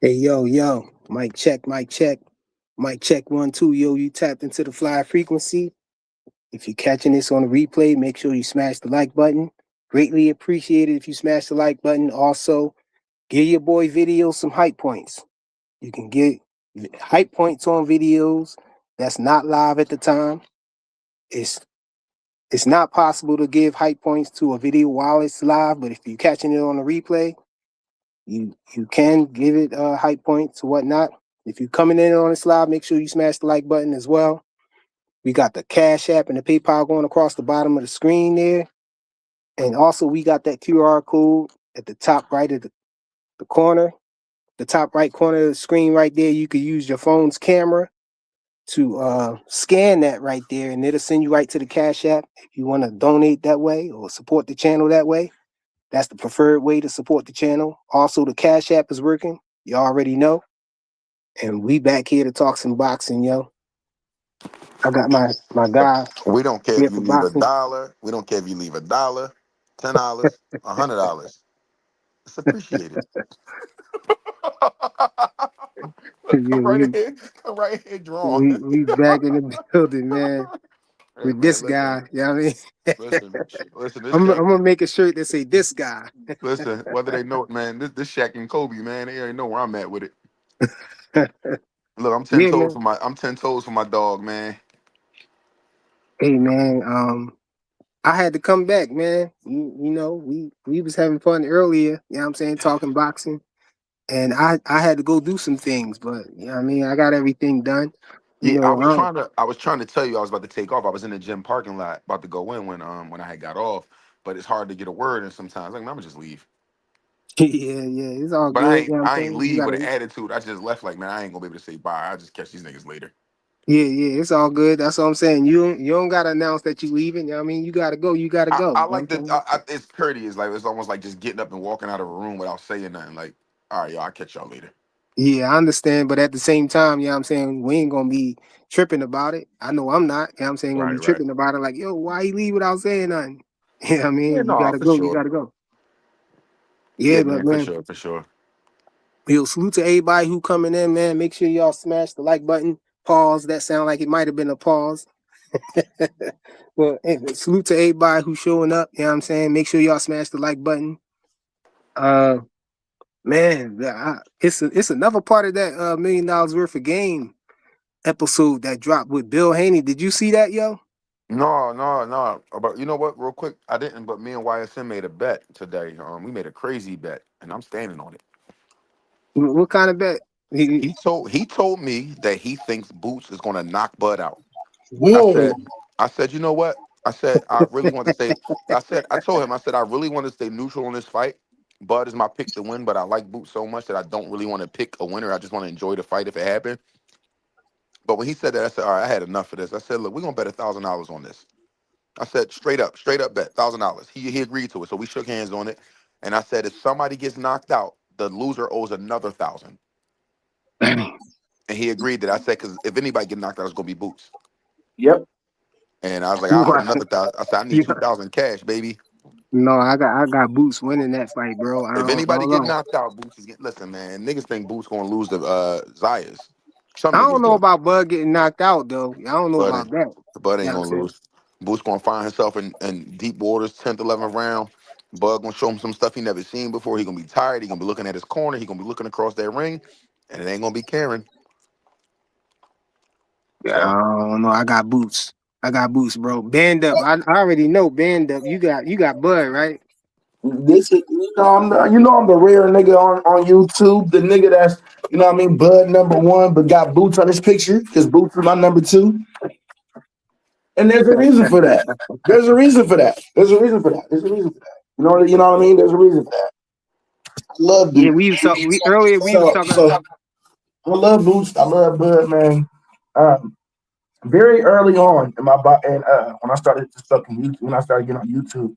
Hey, yo, mic check, mic check, mic check 1, 2. Yo, you tapped into the fly frequency. If you're catching this on a replay, make sure you smash the like button. Greatly appreciated if you smash the like button. Also, give your boy videos some hype points. You can get hype points on videos that's not live at the time. It's it's not possible to give hype points to a video while it's live, but if you're catching it on a replay, you can give it hype points or whatnot. If you're coming in on this live, make sure you smash the like button as well. We got the Cash App and the PayPal going across the bottom of the screen there. And also we got that QR code at the top right of the corner, the top right corner of the screen right there. You could use your phone's camera to scan that right there, and it'll send you right to the Cash App if you want to donate that way or support the channel that way. That's the preferred way to support the channel. Also, the Cash App is working. You already know. And we back here to talk some boxing, yo. I got my guy We don't care here if you for leave a boxing. dollar. We don't care if you leave a dollar, $10, $100. It's appreciated. Yeah, Come right ahead. Come right ahead, draw. we back in the building, man. Hey With this man, listen, guy. You know what I mean? listen. This I'm Shaq, gonna make a shirt that say this guy. listen. Whether they know it, man. This Shaq and Kobe, man. They already know where I'm at with it. Look, I'm ten Yeah, toes man. for my. I'm 10 toes for my dog, man. Hey, man. I had to come back, man. You know, we was having fun earlier, you know what I'm saying, talking boxing. And I had to go do some things, but you know what I mean, I got everything done. You Yeah, I know, was trying to. I was trying to tell you I was about to take off. I was in the gym parking lot about to go in when I had got off. But it's hard to get a word in sometimes. Like, man, I'm gonna just leave. yeah, it's all But I good. You ain't know what I'm I ain't saying? You leave with an gotta attitude. I just left like, man, I ain't gonna be able to say bye. I'll just catch these niggas later. yeah, it's all good. That's what I'm saying. You don't gotta announce that you leaving. You know what I mean? You gotta go, you gotta go. I You know like what the I'm saying? it's courteous. Like it's almost like just getting up and walking out of a room without saying nothing. Like, all right, y'all, I'll catch y'all later. Yeah, I understand, but at the same time, you know what I'm saying, we ain't gonna be tripping about it. I know I'm not, you know what I'm saying, gonna be Right, right. tripping about it like, yo, why you leave without saying nothing? You know what I Yeah, mean? You no, gotta for go, you sure. gotta go. Yeah, Yeah, but man, for man, sure, for sure. yo, salute to everybody who coming in, man. Make sure y'all smash the like button. Pause. That sound like it might have been a pause. Well, anyway, salute to everybody who's showing up. You know what I'm saying? Make sure y'all smash the like button. Uh man, it's another part of that $1 million worth of game episode that dropped with Bill Haney. Did you see that, yo? No, no, no. But you know what? Real quick, I didn't. But me and YSM made a bet today. We made a crazy bet, and I'm standing on it. What kind of bet? He told me that he thinks Boots is gonna knock Bud out. I Whoa. said, I said, you know what? I said, I really want to stay. I told him, I said, I really want to stay neutral in this fight. Bud is my pick to win, but I like Boots so much that I don't really want to pick a winner. I just want to enjoy the fight if it happened. But when he said that, I said, all right, I had enough of this. I said, look, we're gonna bet $1,000 on this. I said, straight up bet $1,000. He agreed to it, so we shook hands on it. And I said, if somebody gets knocked out, the loser owes another 1,000. And he agreed that I said, because if anybody get knocked out, it's gonna be Boots. Yep. And I was like, I'll put another 1,000. I said, I need 2,000 cash, baby. No, I got Boots winning that fight, bro. If I anybody don't get know. knocked out, Boots is getting. Listen, man, niggas think Boots gonna lose to Zayas. Some I don't niggas know do, about Bud getting knocked out though. I don't know but about that. Bud You ain't know what I'm gonna saying? lose. Boots gonna find himself in deep waters, 10th, 11th round. Bud gonna show him some stuff he never seen before. He gonna be tired. He gonna be looking at his corner. He gonna be looking across that ring, and it ain't gonna be Karen. Yeah, I So don't know. I got Boots. I got Boots, bro. Band up. I already know band up. You got Bud, right? This is I'm the rare nigga on YouTube, the nigga that's I mean, Bud #1, but got Boots on his picture because Boots is my #2. And there's a reason for that. There's a reason for that. There's a reason for that. There's a reason for that. You know what I mean? There's a reason for that. I love Yeah, Boots. we was talking. So I love Boots. I love Bud, man. Very early on in my and when I started to when I started getting on YouTube,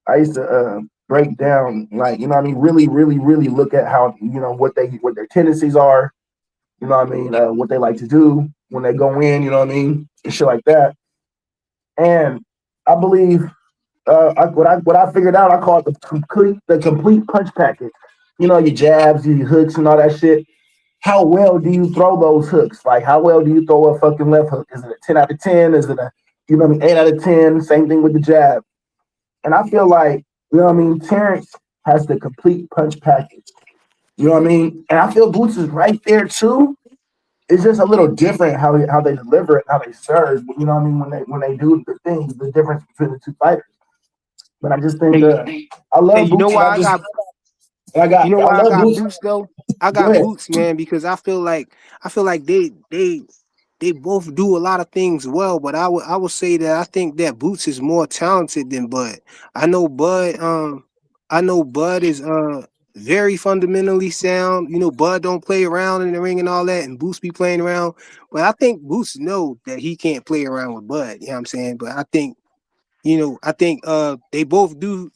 I used to break down, like, what I mean, really, really, really look at how, what their tendencies are, what I mean, what they like to do when they go in, what I mean, and shit like that. And I believe what I figured out, I call it the complete punch package. Your jabs, your hooks, and all that shit. how well do you throw those hooks? Like, how well do you throw a fucking left hook? Is it a 10 out of 10? Is it a, 8 out of 10? Same thing with the jab. And I feel like, Terrence has the complete punch package. You know what I mean? And I feel Boots is right there too. It's just a little different how they deliver it, how they serve. You know what I mean? When they do the things, the difference between the two fighters. But I just think I Hey, love you know Boots, and why I got you know I why I love got Boots. Boots though? I Go got ahead. Boots, man, because I feel like they both do a lot of things well, but I would say that I think that Boots is more talented than Bud. I know Bud I know Bud is very fundamentally sound. You know, Bud don't play around in the ring and all that, and Boots be playing around. But I think Boots know that he can't play around with Bud. You know what I'm saying? But I think they both do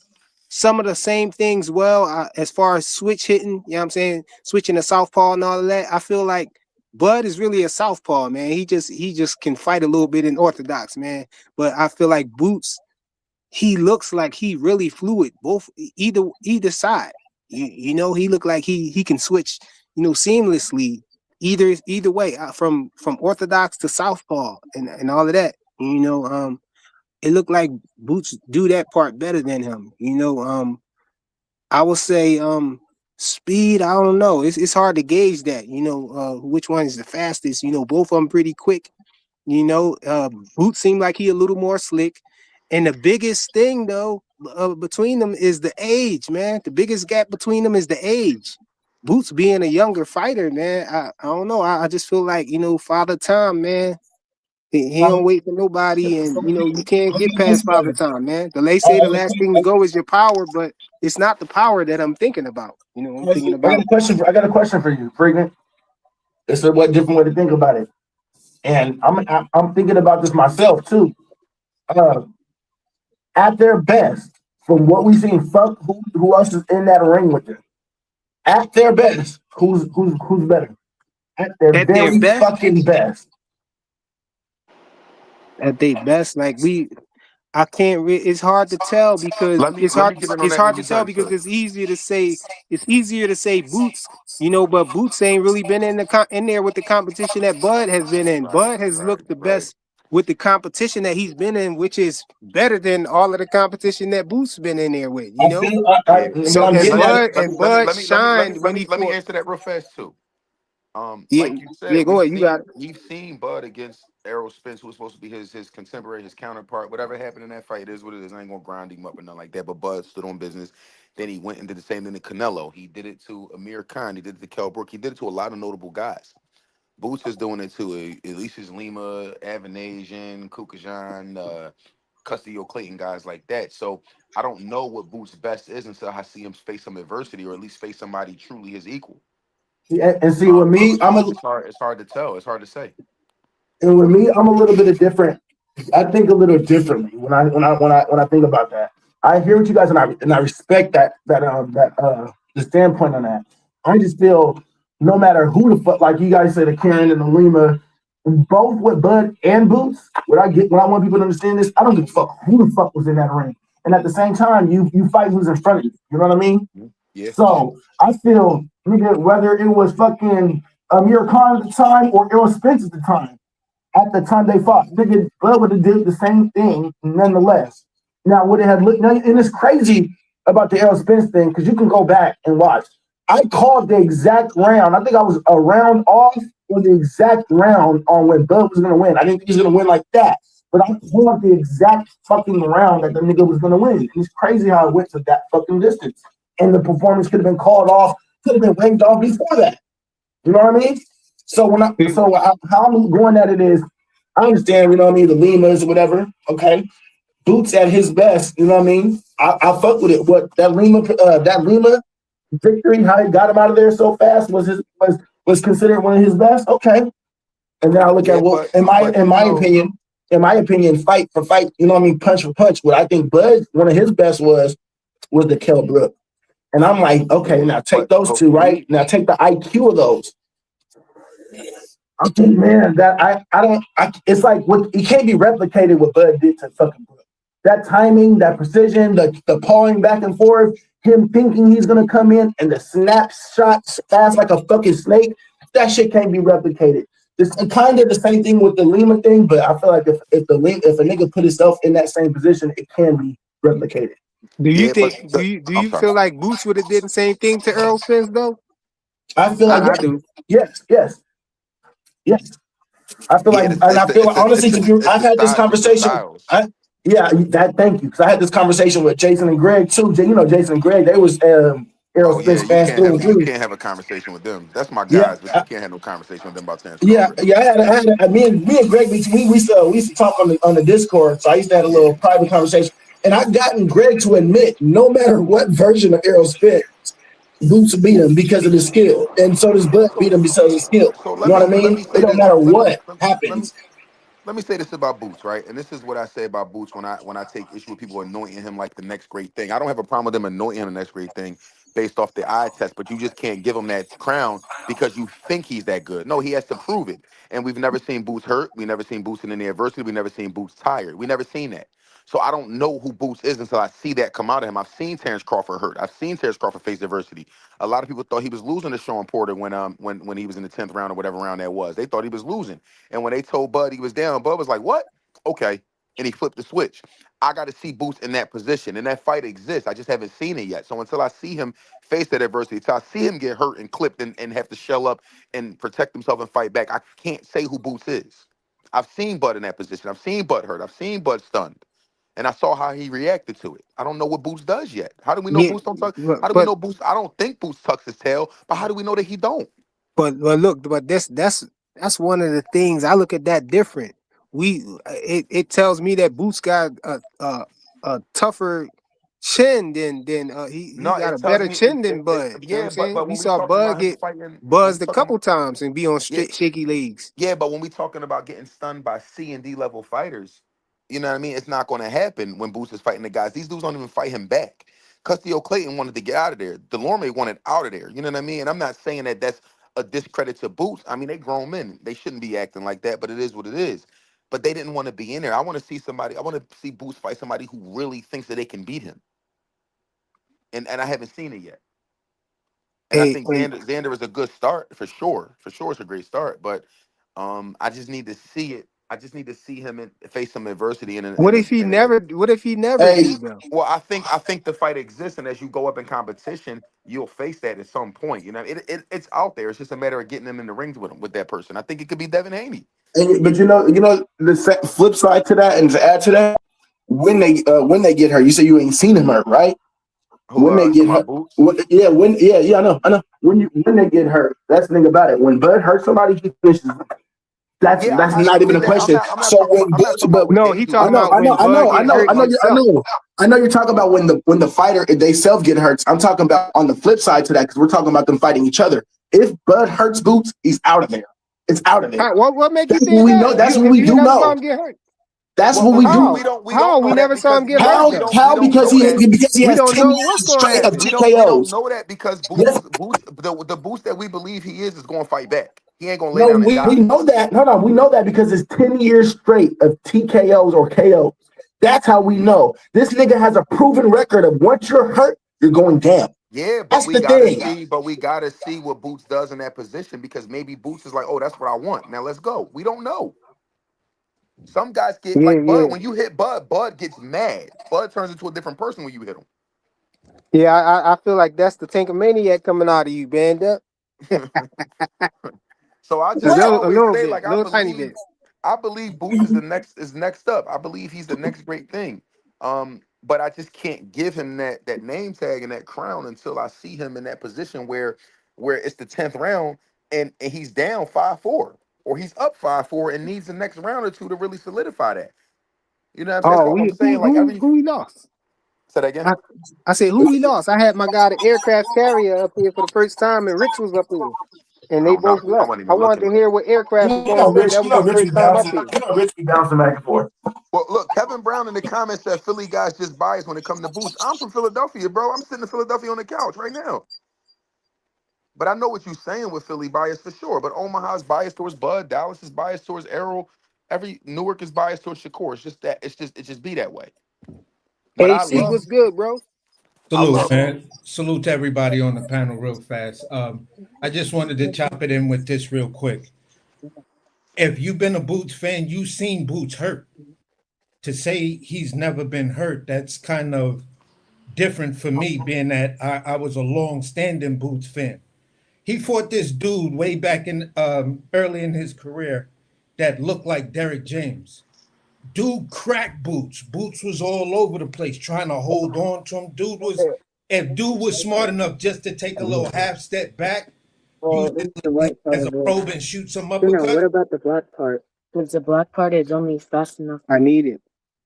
some of the same things well as far as switch hitting, you know what I'm saying? Switching to southpaw and all of that. I feel like Bud is really a southpaw, man. He just can fight a little bit in orthodox, man. But I feel like Boots, he looks like he really fluid, both either side. You know, he look like he can switch, seamlessly either way, from orthodox to southpaw and all of that. It looked like Boots do that part better than him. I would say speed, I don't know. It's hard to gauge that, which one is the fastest. Both of them pretty quick. Boots seemed like he a little more slick. And the biggest thing though between them is the age, man. The biggest gap between them is the age. Boots being a younger fighter, man. I don't know. I just feel like, Father Time, man. He don't wait for nobody, and you can't get past Father Time, man. They say the last thing to go is your power, but it's not the power that I'm thinking about. I'm thinking about. I got a question for you, Freeman. It's a what different way to think about it, and I'm thinking about this myself too. Uh, at their best, from what we've seen, fuck who else is in that ring with them. At their best, who's better? At their At their very best, fucking best. at their best, like I can't. It's hard to tell because Let me get in on it's that when hard you to tell done, because sir. it's easier to say Boots, but Boots ain't really been in there with the competition that Bud has been in. Right, Bud has right, looked the right. best with the competition that he's been in, which is better than all of the competition that Boots been in there with. I feel, Yeah. but So I'm and getting at it. Bud shined when he Let me fought. answer that real fast too. Yeah, Like you yeah. said, Go ahead, you got it. we've seen Bud against Errol Spence, who was supposed to be his contemporary, his counterpart. Whatever happened in that fight is what it is. I ain't gonna grind him up or nothing like that. But Bud stood on business. Then he went and did the same thing to Canelo. He did it to Amir Khan. He did it to Kell Brook. He did it to a lot of notable guys. Boots is doing it to Elises Lima, Avanasian, Kukajan, Castillo Clayton, guys like that. So I don't know what Boots' best is until I see him face some adversity or at least face somebody truly his equal. And see, with So me, it's hard to tell. It's hard to say. I'm a little bit of different. I think a little differently when I think about that. I hear what you guys, and I respect the standpoint on that. I just feel no matter who the fuck, like you guys said, the Karen and the Lima, both with Bud and Boots. What I want people to understand is I don't give a fuck who the fuck was in that ring, and at the same time, you fight who's in front of you. You know what I mean? Mhm. Yeah. So I feel, nigga, whether it was fucking Amir Khan at the time or Errol Spence at the time they fought. Nigga, Bud would have did the same thing nonetheless. Now, would it have looked, and it's crazy about the Errol Spence thing because you can go back and watch. I called the exact round. I think I was a round off on the exact round on when Bud was going to win. I didn't think he was going to win like that. But I called the exact fucking round that the nigga was going to win. And it's crazy how it went to that fucking distance. And the performance could have been called off, could have been waved off before that. You know what I mean? How I'm going at it is, I understand, you know what I mean, the Limas or whatever, okay? Boots at his best, you know what I mean? I fuck with it. What that Lima victory, how he got him out of there so fast was considered one of his best. Okay. And then I look Yeah, at but in my opinion, fight for fight, you know what I mean, punch for punch. What I think Bud, one of his best was the Kell Brook. And I'm like, okay, yeah, now take those two, right? me, Now take the IQ of those. I think, man, that it's like what it can't be replicated what Bud did to fucking Brook. That timing, that precision, the pawing back and forth, him thinking he's gonna come in and the snap shot fast like a fucking snake. that shit can't be replicated. It's kind of the same thing with the Lima thing, but I feel like if a nigga put himself in that same position, it can be replicated. Do you Yeah, but think? Do I'm you sorry. feel like Boots would have did the same thing to Earl Spence though? I feel like I do. yes, yes, yes. I feel like, Yeah, and I feel like, honestly, I've had this it's the conversation. styles. Yeah, that. Thank you, because I had this conversation with Jason and Greg too. Jason and Greg, they was Errol Oh yeah, Spence fans through and you through. can't have a conversation with them. That's my Yeah, guys, but you can't have no conversation with them about Terrence yeah, Crawford. yeah. Me and Greg, we used to talk on the Discord. So I used to have a Yeah. little private conversation, and I've gotten Greg to admit, no matter what version of Errol Spence, Boots beat him because of the skill, and so does Bud beat So him because of the skill. so You know what I let mean? me It say don't this. matter what Let me happens. let me say this about Boots, right? And this is what I say about Boots when I take issue with people anointing him like the next great thing. I don't have a problem with them anointing him the next great thing based off the eye test, but you just can't give him that crown because you think he's that good. No, he has to prove it. And we've never seen Boots hurt. We never seen Boots in any adversity. We never seen Boots tired. We never seen that. So I don't know who Boots is until I see that come out of him. I've seen Terrence Crawford hurt. I've seen Terrence Crawford face adversity. A lot of people thought he was losing to Sean Porter when he was in the 10th round or whatever round that was. They thought he was losing. And when they told Bud he was down, Bud was like, "What? Okay." And he flipped the switch. I got to see Boots in that position. And that fight exists. I just haven't seen it yet. So until I see him face that adversity, until I see him get hurt and clipped and have to shell up and protect himself and fight back, I can't say who Boots is. I've seen Bud in that position. I've seen Bud hurt. I've seen Bud stunned. And I saw how he reacted to it. I don't know what Boots does yet. How do we know Yeah, Boots don't tuck? How do we but know Boots? I don't think Boots tucks his tail, but how do we know that he don't? but look, but that's one of the things I look at that different. It tells me that Boots got a tougher chin than he No, got it a tells better me, chin than Bud. You know what I'm yeah, saying? but We when we saw talking Bud about him get fighting, when we buzzed a talking, couple times and be on yeah, shaky legs. yeah, but when we talking about getting stunned by C and D level fighters, you know what I mean? It's not going to happen when Boots is fighting the guys. These dudes don't even fight him back. Custio Clayton wanted to get out of there. Delorme wanted out of there. You know what I mean? And I'm not saying that that's a discredit to Boots. I mean, they grown men. They shouldn't be acting like that, but it is what it is. But they didn't want to be in there. I want to see somebody. I want to see Boots fight somebody who really thinks that they can beat him, and I haven't seen it yet. And I Hey, think hey, Xander is a good start for sure. For sure, it's a great start. But I just need to see it. I just need to see him face some adversity what if he never Hey, do though? well, I think the fight exists, and as you go up in competition, you'll face that at some point. You know, it's out there. It's just a matter of getting them in the rings with him with that person. I think it could be Devin Haney. but the flip side to that, and to add to that, when they get hurt, you say you ain't seen him hurt, right? Who When they talking get about hurt, Boots? yeah, I know. When they get hurt, that's the thing about it. When Bud hurts somebody, he finishes. Yeah, That's I not even agree a that. question. So when I'm not Boots, talking about but what No, they he do. I talking I'm know, about I talking know, when about I know, Bud I get know, hurt himself. I know you're talking about when the fighter they self get hurt. I'm talking about on the flip side to that because we're talking about them fighting each other. If Bud hurts Boots, he's out of there. It's out of there. What make you That's what think we know. that? That's what If we you ain't do never saw know. him get hurt, That's well, what well, we we don't do. we don't we how don't we know that never saw because him get hurt How? though? How? we don't Because know that he We has don't 10 know years what's gonna straight of happen. we don't TKOs. know that because Yes. Boots the Boots that we believe he is going to fight back. He ain't going to lay No, down and we die. know that. No, we know that because it's 10 years straight of TKOs or KOs. That's how we know. This nigga has a proven record of once you're hurt, you're going down. Yeah, That's the thing. we gotta see what Boots does in that position because maybe Boots is like, oh, that's what I want. Now let's go. We don't know. Some guys get Yeah, like yeah, Bud. When you hit Bud, Bud gets mad. Bud turns into a different person when you hit yeah. I feel like that's the Tankamaniac coming out of you, Banda. him. So A I What? always little say bit, like a little tiny bit. I believe Boots is the next up. I believe he's the next great thing. But I just can't give him that name tag and that crown until I see him in that position where it's the 10th round and he's down 5-4 or he's up 5-4 and needs the next round or two to really solidify that. You know what I'm saying? Oh, So I'm saying like every who we lost? say that again. I, I said who we lost. I had my guy the aircraft carrier up here for the first time, and Rich was up here, and I they don't know. both I left. wasn't I even wanted looking. to hear what aircraft was gonna say. That was his Rich be first time up bouncing. here. Rich be bouncing back and forth. Well, look, Kevin Brown in the comments said Philly guys just biased when it comes to Boots. I'm from Philadelphia, bro. I'm sitting in Philadelphia on the couch right now. But I know what you're saying with Philly bias for sure. But Omaha's biased towards Bud. Dallas is biased towards Errol. Every Newark is biased towards Shakur. It's just that it just be that way. But I AC love was good, bro. I Salute, love it. man. Salute to everybody on the panel real fast. I just wanted to chop it in with this real quick. If you've been a Boots fan, you've seen Boots hurt. To say he's never been hurt, that's kind of different for me, being that I was a long-standing Boots fan. He fought this dude way back in early in his career that looked like Derek James. Dude cracked Boots. Boots was all over the place trying to hold on to him. If dude was smart enough just to take a little half step back, Well, use his this is the white part as a of it. probe and shoot some No, what uppercut. about the black part? Because the black part is only fast enough. I need it.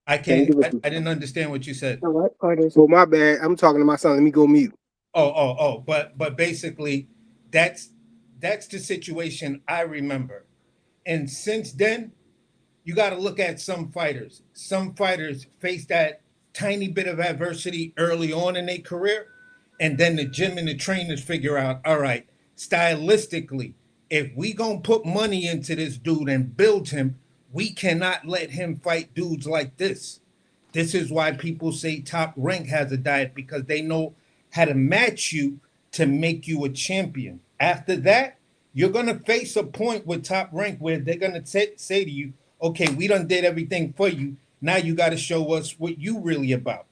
I Can't can't. give it I, to I didn't understand what you said. The white part is Oh, my bad. I'm talking to my son. Let me go mute. Oh. But basically, that's the situation I remember. And since then, you got to look at some fighters. Some fighters face that tiny bit of adversity early on in their career, and then the gym and the trainers figure out, all right, stylistically, if we gonna put money into this dude and build him, we cannot let him fight dudes like this. This is why people say Top Rank has a diet, because they know how to match you to make you a champion. After that, you're gonna face a point with Top Rank where they're gonna say to you, "Okay, we done did everything for you. Now you got to show us what you really about."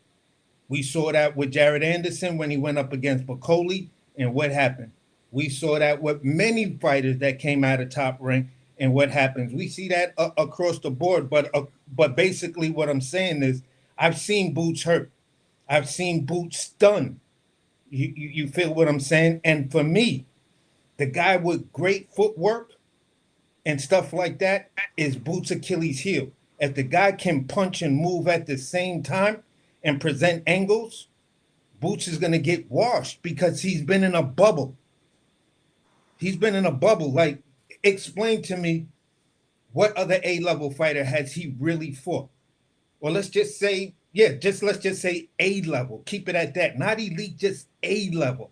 We saw that with Jared Anderson when he went up against Bacoli, and what happened. We saw that with many fighters that came out of Top Rank, and what happens. We see that across the board. But basically, what I'm saying is, I've seen Boots hurt. I've seen Boots stunned. You feel what I'm saying? And for me, the guy with great footwork and stuff like that is Boots' Achilles heel. If the guy can punch and move at the same time and present angles, Boots is gonna get washed because he's been in a bubble. He's been in a bubble. Like, explain to me what other A-level fighter has he really fought? Or let's just say, let's just say A level. Keep it at that. Not elite, just A level.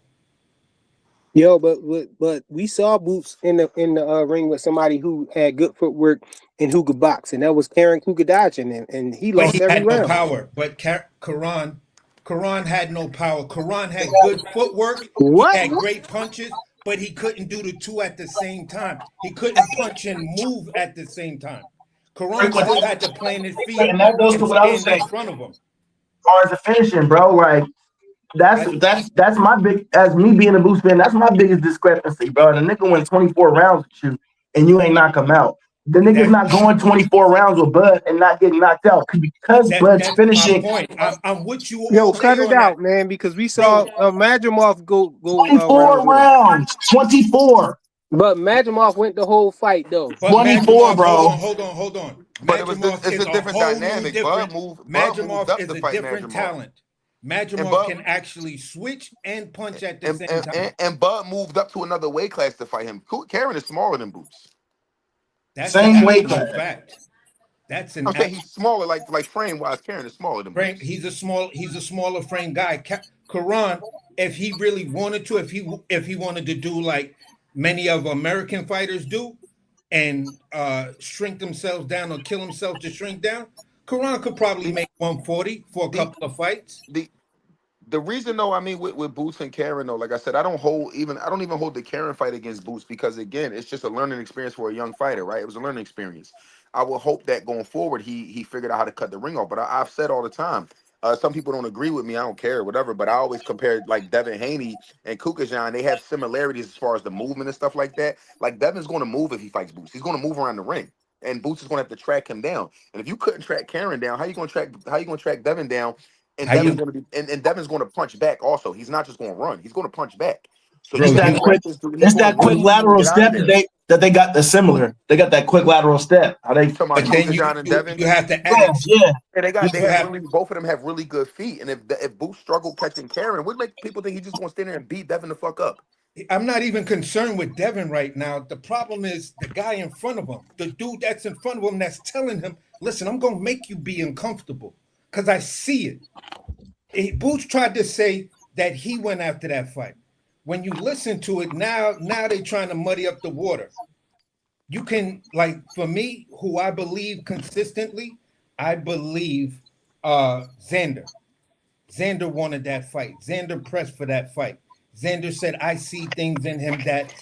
Yo, but we saw Boots in the ring with somebody who had good footwork and who could box, and that was Karen Kukadachin, and he But lost he every had no round. power. But Karan had no power. Karan had good footwork. He What? had great punches, but he couldn't do the two at the same time. He couldn't punch and move at the same time. Karan still had to plant his feet And that goes to and what I was stand saying. in front of him. As far as the finishing, bro, like that's my big, as me being a Boost fan, that's my biggest discrepancy, bro. The nigga went 24 rounds with you and you ain't knock him out. The nigga's That not going 24 rounds with Bud and not getting knocked out because Bud's that's my finishing point. I'm with you Yo, all cut day it on that, out, man, because we saw bro. Madrimov go 24 round one, rounds, 24, but Madrimov went the whole fight though. But 24, Madrimov, bro. hold on. But Madrimov it's is a a different whole new dynamic. different. Bud moved Madrimov up is to a fight different Madrimov. talent. And Madrimov Bud can actually switch and punch at the and, same and, time. and, and Bud moved up to another weight class to fight him. Karen is smaller than Boots. That's an Same weight absolute class. fact. That's an I'm saying absolute he's smaller, like frame wise. Karen is smaller than frame. Boots. He's a smaller frame guy. Karan, if he really wanted to, if he wanted to do like many of American fighters do, and shrink themselves down or kill himself to shrink down, Karan could probably The make 140 for a the couple of fights. the the reason though, I mean, with Boots and Karen though, like I said, I don't even hold the Karen fight against Boots because again, it's just a learning experience for a young fighter, right? It was a learning experience. I would hope that going forward, he figured out how to cut the ring off. But I've said all the time, some people don't agree with me. I don't care, whatever. But I always compare like Devin Haney and Kukajan. They have similarities as far as the movement and stuff like that. Like Devin's going to move if he fights Boots. He's going to move around the ring, and Boots is going to have to track him down. And if you couldn't track Karen down, how you going to track Devin down? And How Devin's you, going to be and Devin's going to punch back also. He's not just going to run. He's going to punch back. So bro? you It's got to that You quick. track this dude. He's It's going to that quick move so you can lateral get out of step there. that they got the similar. They got that quick lateral step. How they You talking about but then Kukajan and Devin? you have to yeah, ask. yeah. And You they you have have. really both of them have really good feet. And if Boots struggle catching Karen, what make people think he's just going to stand there and beat Devin the fuck up? I'm not even concerned with Devin right now. The problem is the guy in front of him, the dude that's in front of him that's telling him, "Listen, I'm gonna make you be uncomfortable," because I see it. Boots tried to say that he went after that fight. When you listen to it now they're trying to muddy up the water. You can, like, for me, who I believe consistently, I believe Xander. Xander wanted that fight. Xander pressed for that fight. Xander said, "I see things in him that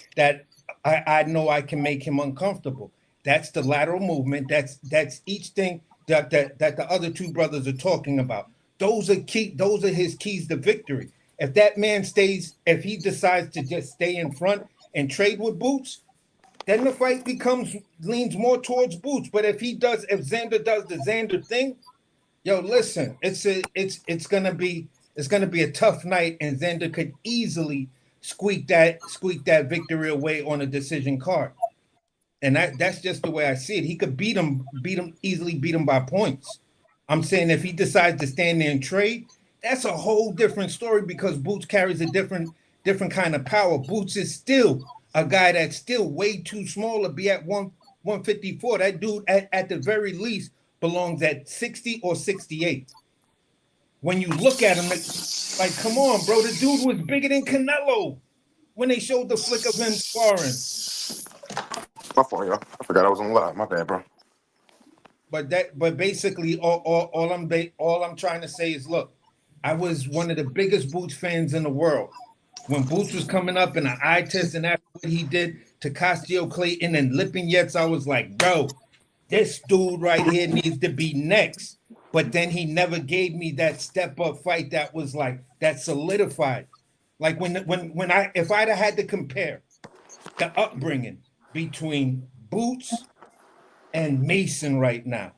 I know I can make him uncomfortable." That's the lateral movement. That's each thing that the other two brothers are talking about. Those are key. Those are his keys to victory. If that man stays, if he decides to just stay in front and trade with Boots, then the fight leans more towards Boots. But if Xander does the Xander thing, yo, listen, it's gonna be a tough night, and Xander could easily squeak that victory away on a decision card. And that's just the way I see it. He could easily beat him by points. I'm saying if he decides to stand there and trade, that's a whole different story because Boots carries a different kind of power. Boots is still a guy that's still way too small to be at 154. That dude at the very least belongs at 60 or 68. When you look at him, like, come on, bro, the dude was bigger than Canelo when they showed the flick of him sparring. My fault, y'all. I forgot I was on live. My bad, bro. But basically, all I'm trying to say is, look, I was one of the biggest Boots fans in the world. When Boots was coming up in an eye test and after what he did to Castile Clayton and Lipinets, I was like, bro, this dude right here needs to be next. But then he never gave me that step up fight that was like that solidified. Like if I'd have had to compare the upbringing between Boots and Mason right now,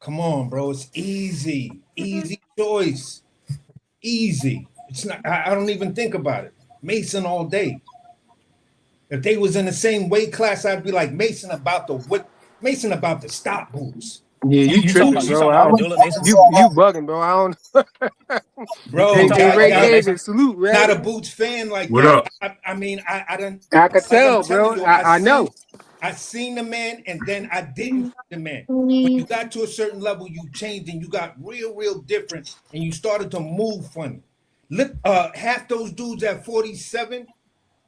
come on, bro, it's easy choice, easy. It's not. I don't even think about it. Mason all day. If they was in the same weight class, I'd be like Mason about to stop Boots. Yeah, you tripping, You bro. talking about a duel at Mason? You bugging, bro. I don't. Bro, Hey, Ray Duel at Davis, Mason? salute, Ray. not a Boots fan like What that. up? I mean, I don't. I could tell, I'm telling bro. you, I know. I seen the man, and then I didn't see the man. When you got to a certain level, you changed, and you got real different, and you started to move funny. Half those dudes at 47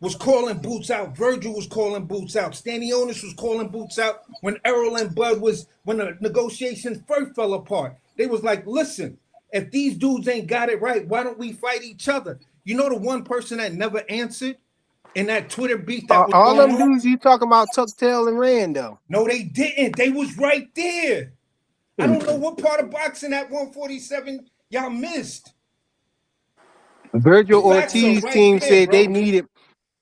was calling Boots out. Virgil was calling Boots out. Stanionis was calling Boots out when Errol and Bud when the negotiations first fell apart. They was like, listen, if these dudes ain't got it right, why don't we fight each other? You know the one person that never answered in that Twitter beef that was All going them on? dudes you talking about Tuck Tail and Rand though. No, they didn't. They was right there. I don't know what part of boxing at 147 y'all missed. Virgil The facts are Ortiz right team there, said they bro. needed.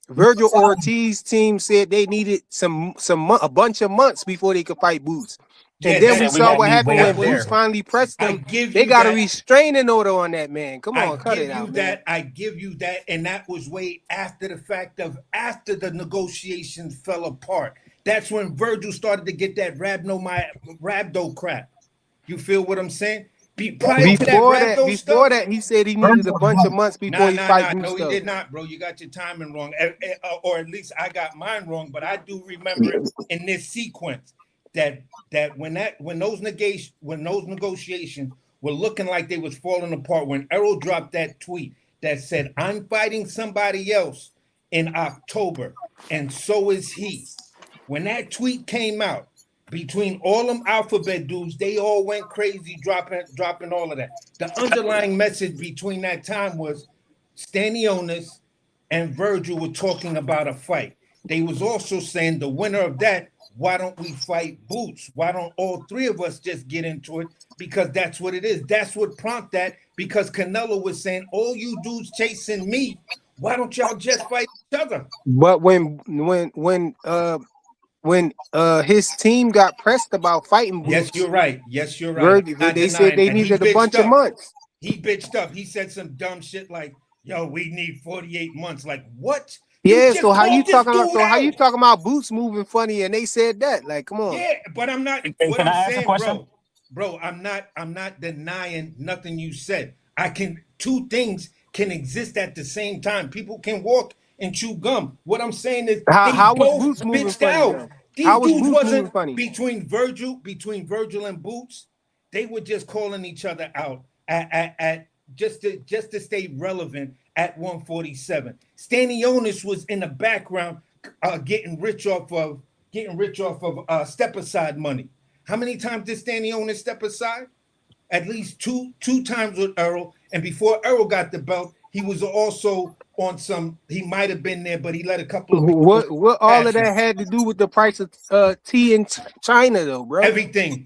Virgil Ortiz team said they needed a bunch of months before they could fight Boots. Yeah, And then we said we saw gotta what be happened way when up there. Boots finally pressed I them. give They you got a that. restraining order on that man. Come on, cut it out, man. I give you that, and that was way after the fact of after the negotiations fell apart. That's when Virgil started to get that rhabdo crap. You feel what I'm saying? Prior to that rhabdo Before stuff. that, he said he needed a bunch of months before he fight Boots. No, he did not, bro. You got your timing wrong, or at least I got mine wrong. But I do remember it in this sequence that when those negotiations were looking like they was falling apart, when Errol dropped that tweet that said, "I'm fighting somebody else in October, and so is he." When that tweet came out, between all them alphabet dudes, they all went crazy, dropping all of that. The underlying message between that time was Stanionis and Virgil were talking about a fight. They was also saying the winner of that, why don't we fight Boots? Why don't all three of us just get into it? Because that's what it is. That's what prompted that. Because Canelo was saying, all you dudes chasing me, why don't y'all just fight each other? But when his team got pressed about fighting Boots, Yes, you're right. They said they needed a bunch of months. He bitched up. He said some dumb shit like, "Yo, we need 48 months." Like, what? Yeah, so how you talking about Boots moving funny and they said that? Like, come on. Yeah, but I'm not. Can What I I'm ask a saying, question? bro, I'm not denying nothing you said. Two things can exist at the same time. People can walk and chew gum. What I'm saying is How they was both Boots moving bitched funny, out. though? These How was dudes Boots moving wasn't funny? between Virgil and Boots. They were just calling each other out at just to stay relevant at 147. Stanionis was in the background getting rich off of step aside money. How many times did Stanionis step aside? at least two times with Earl. And before Earl got the belt, he was also on some. He might have been there, but he let a couple of people What all of that had to do with the price of tea in China though, bro?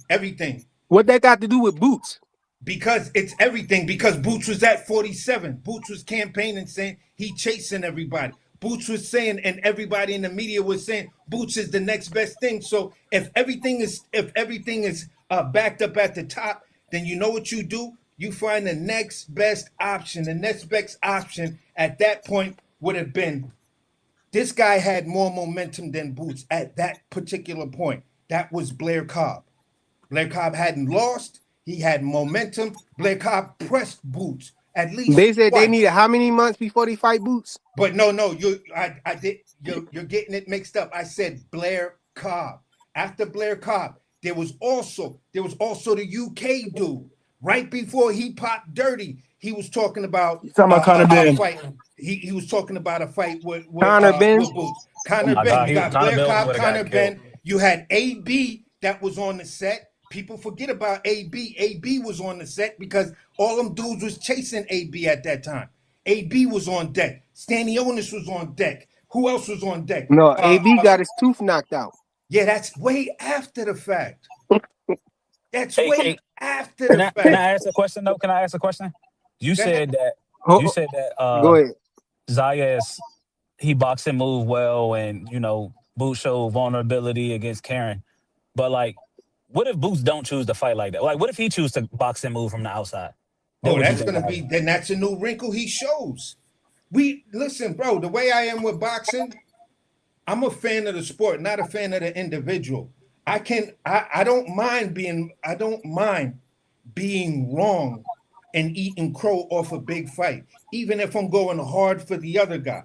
everything. What that got to do with boots? Because it's everything. Because Boots was at 47. Boots was campaigning saying he chasing everybody. Boots was saying, and everybody in the media was saying, Boots is the next best thing. So if everything is backed up at the top, then you know what you do? You find the next best option. The next best option at that point would have been this guy had more momentum than Boots at that particular point. That was Blair Cobb. Blair Cobb hadn't lost. He had momentum. Blair Cobb pressed Boots at least They said they twice. needed how many months before they fight Boots? But no, you're getting it mixed up. I said Blair Cobb. After Blair Cobb, there was also the UK dude. Right before he popped dirty, he was talking about You talking about Conor a Ben? fight. He was talking about a fight with Conor Ben? with Boots. Conor Oh my Ben. God, You got Conor Blair Ben Cobb, would've got Conor killed. Ben. You had AB that was on the set. People forget about AB. AB was on the set because all them dudes was chasing AB at that time. AB was on deck. Stanionis was on deck. Who else was on deck? No, AB got his tooth knocked out. Yeah, that's way after the fact. That's Hey, way hey, after can the I fact. ask a question though? Can I ask a question? You Go ahead. said that Oh, you said that go ahead. Zayas he boxed and moved well, and Boots showed vulnerability against Karen. But like, what if Boots don't choose to fight like that? Like, what if he choose to box and move from the outside? Then Oh, what you that's think gonna will be happen? then that's a new wrinkle he shows. We listen, bro. The way I am with boxing, I'm a fan of the sport, not a fan of the individual. I don't mind being wrong and eating crow off a big fight, even if I'm going hard for the other guy.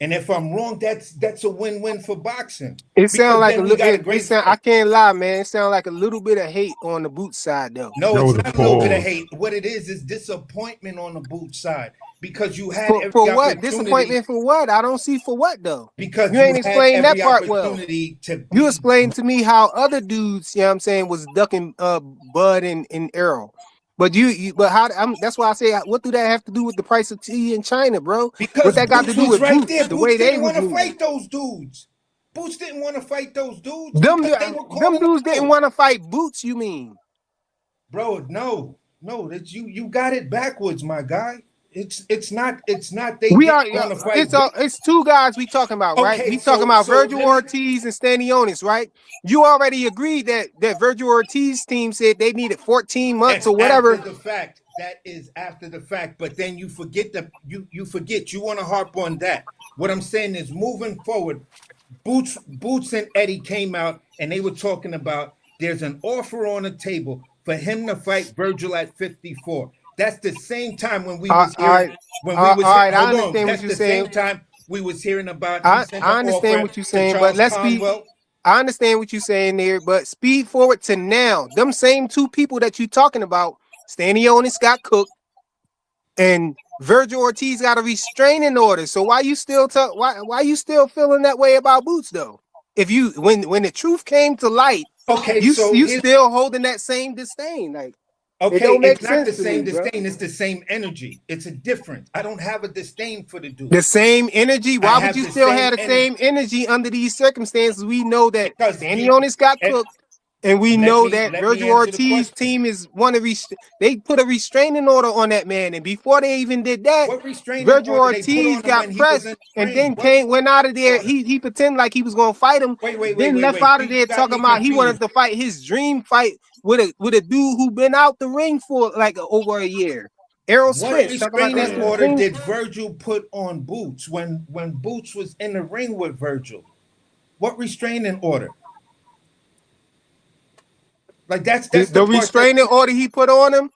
And if I'm wrong, that's a win-win for boxing. It sound Because like then we got a great sound, I fight. can't lie, man. It sound like a little bit of hate on the boot side though. No, That it's was a not a little bit of pause. hate. What it is disappointment on the boot side because you had every For what? opportunity. Disappointment for what? I don't see for what though. Because You you ain't had explained that every part well. opportunity to You be. explained to me how other dudes, you know what I'm saying, was ducking Bud and Errol. But that's why I say, what do that have to do with the price of tea in China, bro? What Because that got to Boots do was with right Boots, there. the way Boots they didn't was want to moving? fight those dudes. Boots didn't want to fight those dudes Them because they were them calling him dudes didn't out. want to fight Boots, you mean? Bro, no, that you got it backwards, my guy. It's not they We didn't are want to fight. it's two guys we talking about, right? Okay, We talking about so Virgil let me. Ortiz and Stanionis, right? You already agreed that Virgil Ortiz team said they needed 14 months That's or after whatever. the fact. That is after the fact. But then you forget you forget. You want to harp on that. What I'm saying is moving forward. Boots and Eddie came out and they were talking about there's an offer on the table for him to fight Virgil at 54. That's the same time when we was hearing All right, I hold on. understand what That's you're the same saying. time we was hearing about he sent an I understand offer what you're to saying, but Charles Conwell. I understand what you're saying there, but speed forward to now. Them same two people that you talking about, Stanionis got cooked and Virgil Ortiz got a restraining order. So why you still why you still feeling that way about Boots though? If you when the truth came to light, Okay, you so here's still holding that same disdain. Like it okay, don't make it's not sense the to me, same bro. disdain, it's the same energy. It's a difference. I don't have a disdain for the dude. The same energy. I Why would have you the still same have the energy same energy under these circumstances? We know that because Stanionis got eh, cooked, and we know that let me Virgil answer the Ortiz question. team is they put a restraining order on that man, and before they even did that, What restraining Virgil order they put Ortiz on him got when he was pressed in the and ring? then What went out of there. order? He pretended like he was gonna fight him, then left Wait. out of You there got talking me about he wanted confused. to fight his dream fight with a dude who been out the ring for like over a year. Errol What Spence talking about that's restraining the Man, order dream. did Virgil put on Boots when Boots was in the ring with Virgil? What restraining order? Like that's the The part that restraining order he put on him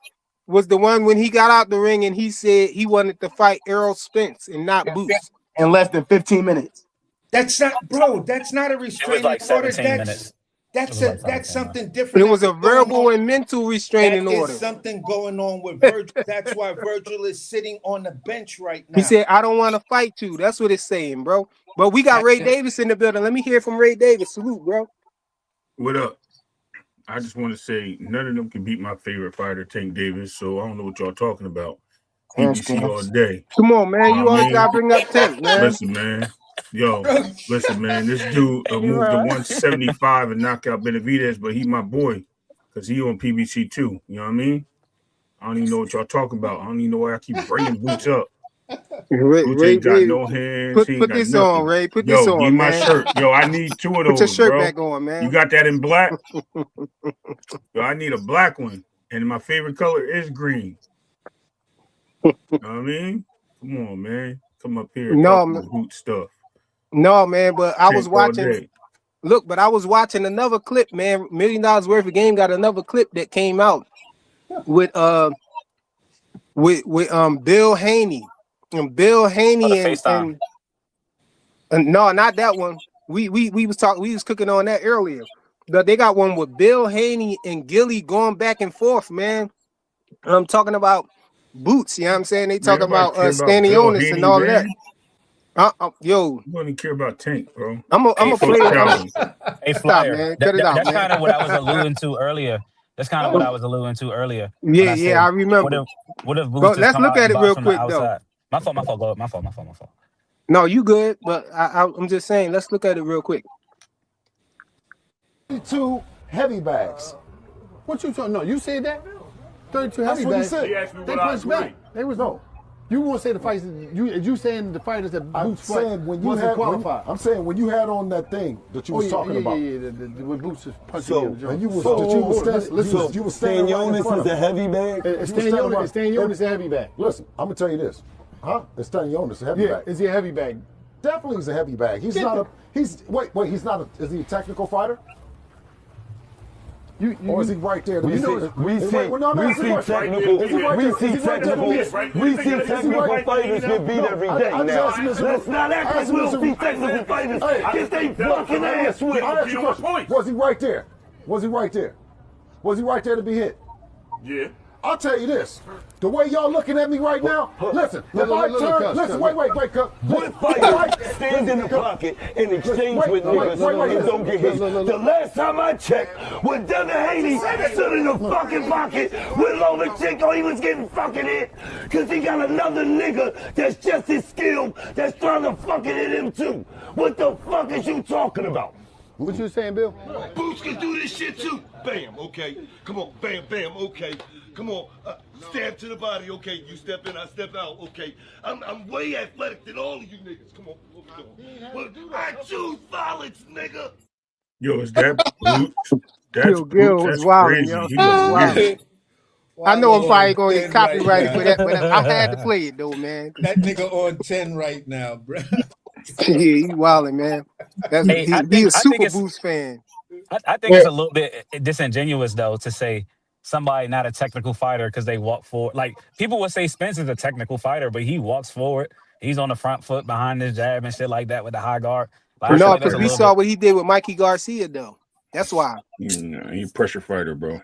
was the one when he got out the ring and he said he wanted to fight Errol Spence and not Boots. In less than 15 minutes. that's not bro. That's not a It was restraining like order. 17 minutes. It was like That's 17 minutes. something It different that was was a going verbal on. and mental restraining That is order. something going on with Virgil. That's why Virgil is sitting on the bench right He now. said, I don't want to fight you. That's what it's saying, bro. But we got That Ray is Davis in the building. Let me hear from Ray Davis. Salute, bro. what up? I just want to say none of them can beat my favorite fighter, Tank Davis. So I don't know what y'all talking about. PBC all day. Come on, man. You know You what I always mean? gotta bring up Tank, man. Listen, man. Yo, listen, man. This dude moved to 175 and knock out Benavidez, but he my boy because he on PBC too. You know what I mean? I don't even know what y'all talking about. I don't even know why I keep bringing Boots up. Boots ain't got no hands. He ain't Put got this nothing. on, Ray. Put this Yo, give on, me my man. shirt. Yo, I need 2 of Put your those, shirt bro. back on, man. You got that in black? Yo, I need a black one. And my favorite color is green. You know what I mean? Come on, man. Come up here and talk about boot stuff. No, man, but I was Tank all watching. day. Look, but I was watching another clip, man. $1 million worth of game got another clip that came out with Bill Haney. And Bill Haney FaceTime. and no, not that one. We was cooking on that earlier. But they got one with Bill Haney and Gilly going back and forth, man. I'm talking about Boots, you know what I'm saying? They talking about Bill Stanionis Haney, and all man. that. Yo, you don't even care about Tank, bro. I'm gonna play it. A Stop, flyer. man. Cut it out, That's man. kind of what I was alluding to earlier. That's kind of what I was alluding to earlier. Yeah, I remember. What if Boots But just let's come look out at and it box real from the quick, though. outside? My fault. Go ahead. My fault. No, you good, but I'm just saying, let's look at it real quick. 32 heavy bags. What you talking? No, you said that. 32 heavy bags. He asked me They what I punched agree. back. They was no. You want to say the fights? You saying the fighters that Boots fight saying when you wasn't had, qualified? I'm saying when you had on that thing that you was talking about. Yeah. When Boots was punching you in the jaw. And you was standing right in front of is a heavy bag. Stanionis is a heavy bag. Listen, I'm gonna tell you this. It's Stanionis, a heavy bag. Is he a heavy bag? Definitely he's a heavy bag. He's not a he's he's not a is he a technical fighter? Or is he right there? We see technical fighters get beat every day now. Let's not act like we don't see technical fighters get they fucking ass whipped. Was he right there? Was he right there? Was he right there to be hit? Yeah. I'll tell you this. The way y'all looking at me right now, listen, if I turn, listen, wait, Cub. What fighter stands in the pocket and exchange with niggas and don't get hit? The last time I checked, when Devin Haney stood in the fucking pocket with Lomachenko, he was getting fucking hit because he got another nigga that's just as skilled that's trying to fucking hit him too. What the fuck is you talking about? What you saying, Bill? Boots can do this shit too. Bam, okay. Come on, bam, okay. Come on, stab to the body, okay. You step in, I step out, okay. I'm way athletic than all of you niggas. Come on, what we doing? I choose violence, nigga. Yo, is that Boots? That's Gil Boots. was That's wilding, crazy. yo. He was weird. I know I'm probably going to get 10 copyrighted right for that, but I had to play it though, man. That nigga on 10 right now, bro. Yeah, he wilding, man. Hey, He's a super Boost fan. I think it's a little bit disingenuous though to say somebody not a technical fighter because they walk forward. Like people would say Spence is a technical fighter, but he walks forward. He's on the front foot behind his jab and shit like that with the high guard. Like, No, because we saw what he did with Mikey Garcia though. That's why. He's a pressure fighter, bro.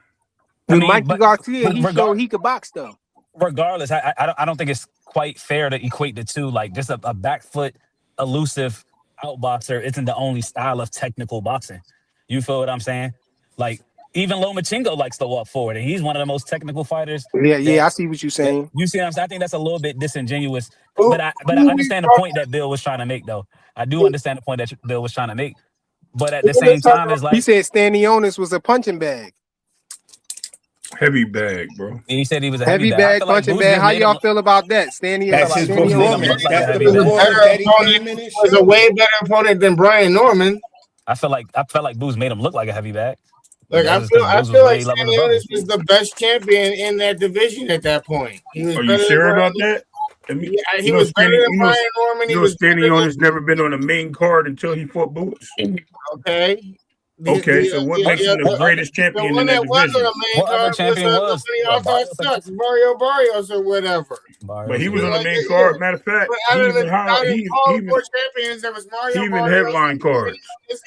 With Mikey Garcia, he showed he could box though. Regardless, I don't think it's quite fair to equate the two. Like just a back foot elusive outboxer isn't the only style of technical boxing. You feel what I'm saying? Like even Lomachenko likes to walk forward, and he's one of the most technical fighters. Yeah, I see what you're saying. You see what I'm saying? I think that's a little bit disingenuous, but I understand the point that Bill was trying to make, though. I do understand the point that Bill was trying to make, but at the same time, it's like he said Stanionis was a punching bag. Heavy bag, bro. He said he was a heavy bag, punching bag. How y'all feel about that? Stanionis. That's his performance. That's the He was a way better opponent than Brian Norman. I felt like Booz made him look like a heavy bag. Like I feel like Stanionis was the best champion in that division at that point. He was Are you sure about that? I mean, he was better than Brian Norman. He was Stanionis never been on the main card until he fought Boots. Okay. So what makes him the greatest champion in that division? What other champion was? Mario Barrios or whatever. But he was on the main card. Matter of fact, out of all four champions, there was Mario even Barrios, headline cards,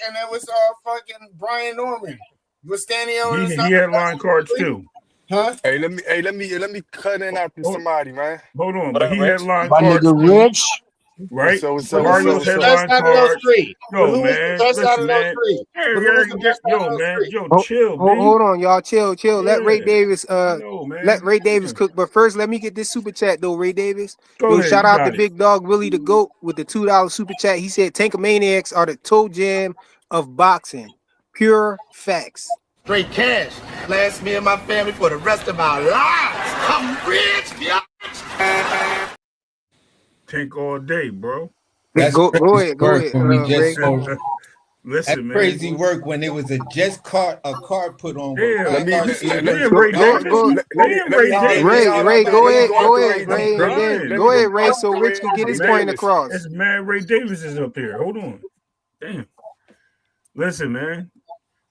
and there was fucking Brian Norman. Was Stanionis? He had line cards too. Huh? Hey, let me cut in after somebody, man. Hold on, What but up, he Rich? had line My cards. nigga Rich. right? Who's Barrios the best headline out of those cards. three? Yo, Who was the man, best out listen, of those man. three? Hey, Who was the best out of yo, those man, three? yo, chill, B. Hold on, y'all. Chill. Let Ray Yeah, Davis yo, man. let Ray Davis cook. But first, let me get this super chat though, Ray Davis. Go ahead, Shout you out to got it. Big Dog Willie the Goat with the $2 super chat. He said Tankamaniacs are the toe jam of boxing. Pure facts. Straight cash. Last me and my family for the rest of our lives. I'm rich, bitch. Tank all day, bro. That's Go crazy ahead, work when we just Ray. saw. That's Listen, man. crazy work when it was a card put on with Yeah, five damn, receivers. Ray Davis. Ray, go ahead, Ray, and then go ahead, Ray, so Rich can get his point across. It's mad Ray Davis is up here. Hold on. Damn. Listen, man.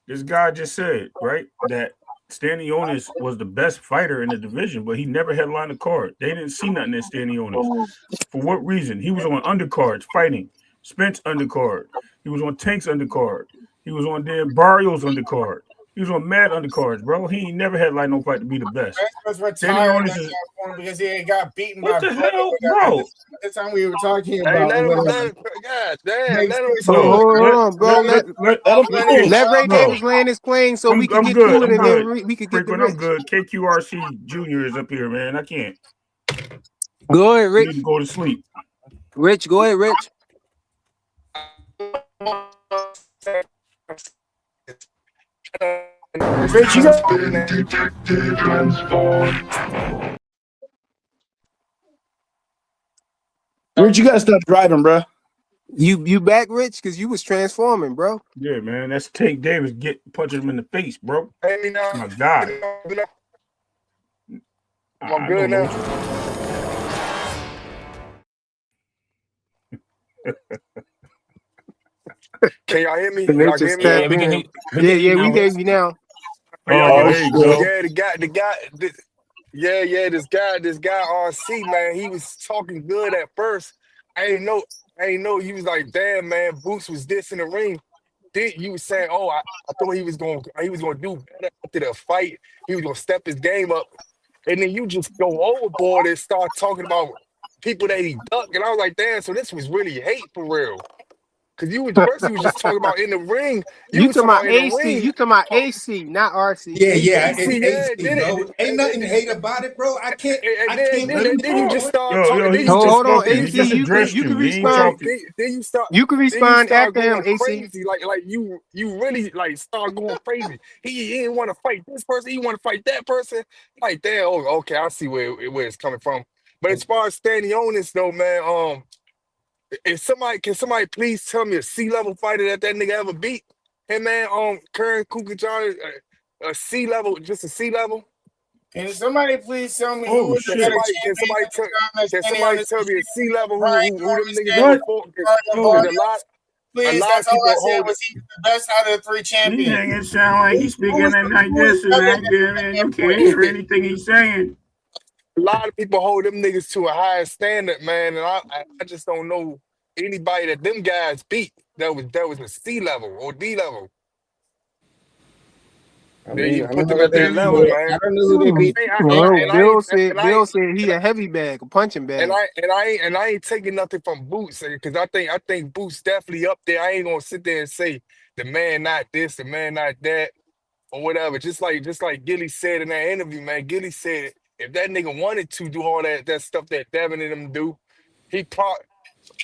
This guy just said, right, that Stanionis was the best fighter in the division, but he never headlined a card. They didn't see nothing in Stanionis. For what reason? He was on undercards fighting. Spence undercard. He was on Tank's undercard. He was on Dan Barrios undercard. He was on mad undercards, bro. He ain't never had like no fight to be the best. Was retired at that point because he got beaten by the hell, bro? The time we were talking about. God damn, let him Hold on, bro. Let Ray Davis land his plane so we can get through it, and then we could get the Rich. I'm good. KQRC Jr. is up here, man. I can't. Go ahead, Rich. You need to go to sleep. Rich, go ahead, Rich. Rich, you got Rich, you gotta stop driving, bro. You back, Rich? Because you was transforming, bro. Yeah, man. That's Tank Davis punching him in the face, bro. Hey, now, my God. I'm good now. Can y'all hear me? Y'all hear me? Yeah, we can hear. We hear you now. Oh, there you go. Yeah, this guy RC, man, he was talking good at first. I ain't know. He was like, damn, man, Boots was this in the ring. Then you was saying, oh, I thought he was gonna do better after the fight. He was gonna step his game up. And then you just go overboard and start talking about people that he ducked. And I was like, damn, so this was really hate for real. Cause you was just talking about in the ring. You talking about AC? You talking about AC, not RC? Yeah, AC, it's AC, bro. Ain't nothing to hate about it, bro. I can't. Then you just start talking. Hold on, AC. You can respond. Then you start. You can respond after him, AC. Crazy, like you really like start going crazy. He didn't want to fight this person. He want to fight that person. Like, damn. Oh, okay, I see where it's coming from. But as far as Stanionis though, man, can somebody please tell me a C-level fighter that nigga ever beat? Hey man, Karen Kukajan, a C-level, just a C-level. Can somebody please tell me who was the better champion? Can somebody tell me a C-level who them niggas fought? Please, that's all I said was he was the best out of the three champions. He making it sound like he's speaking in like this and that, and you can't hear anything he's saying. A lot of people hold them niggas to a higher standard, man, and I just don't know anybody that them guys beat that was a C level or D level. Then you put them at that level, man. I don't know who they beat. Bill said he a heavy bag, a punching bag. And I ain't taking nothing from Boots because I think Boots definitely up there. I ain't gonna sit there and say the man not this, the man not that, or whatever. Just like Gilly said in that interview, man. Gilly said if that nigga wanted to do all that stuff that Devin and them do, he probably,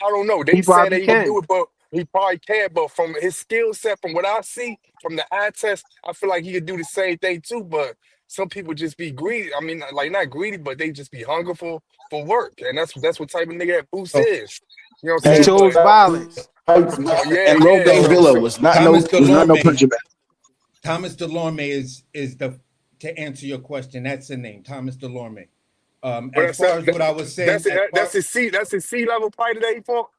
I don't know. They said that he can do it, but he probably can. But from his skill set, from what I see, from the eye test, I feel like he could do the same thing too. But some people just be greedy. I mean, like not greedy, but they just be hungry for work. And that's what type of nigga that Boost is. You know what I'm saying? He chose violence. And Rogue Villa was not no punching bag. Thomas Delorme is to answer your question. That's the name, Thomas Delorme. As far as what I was saying, that's his C-level fighter that he fought.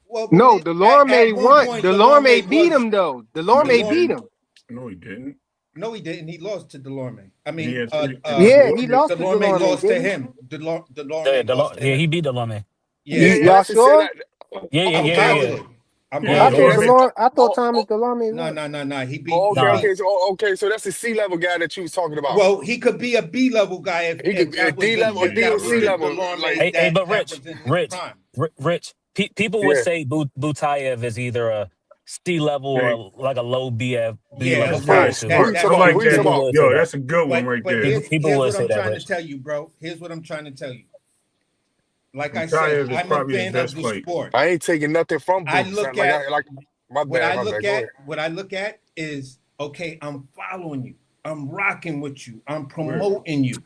Well, no, Delorme won. Delorme beat him though. Delorme beat him. No, he didn't. No, he didn't. He lost to Delorme. I mean, he lost to Delorme. Lost to him. Delorme. Yeah, he beat Delorme. Yeah, y'all sure? Yeah. I thought Thomas Delorme. No. He beat. Okay. So that's the C-level guy that you was talking about. Well, he could be a B-level guy if he could be a D-level or D or C-level. Hey, but Rich, People would Yeah. say Butayev is either a C level Okay. or like a low B Yeah, level That's fighter nice. too. Who you Smart. I talking about? like Who you talking that. People about? would say Yo, that. that's a good one right but there. People here's would what say I'm that, trying to Rich. tell you, bro. Here's what I'm trying to tell you. Like I said, Butayev is I'm a probably his fan of best the fight. sport. I ain't taking nothing from I Boots. look at My bad. Go ahead. what I look at is okay, I'm following you. I'm rocking with you. I'm Word. promoting you.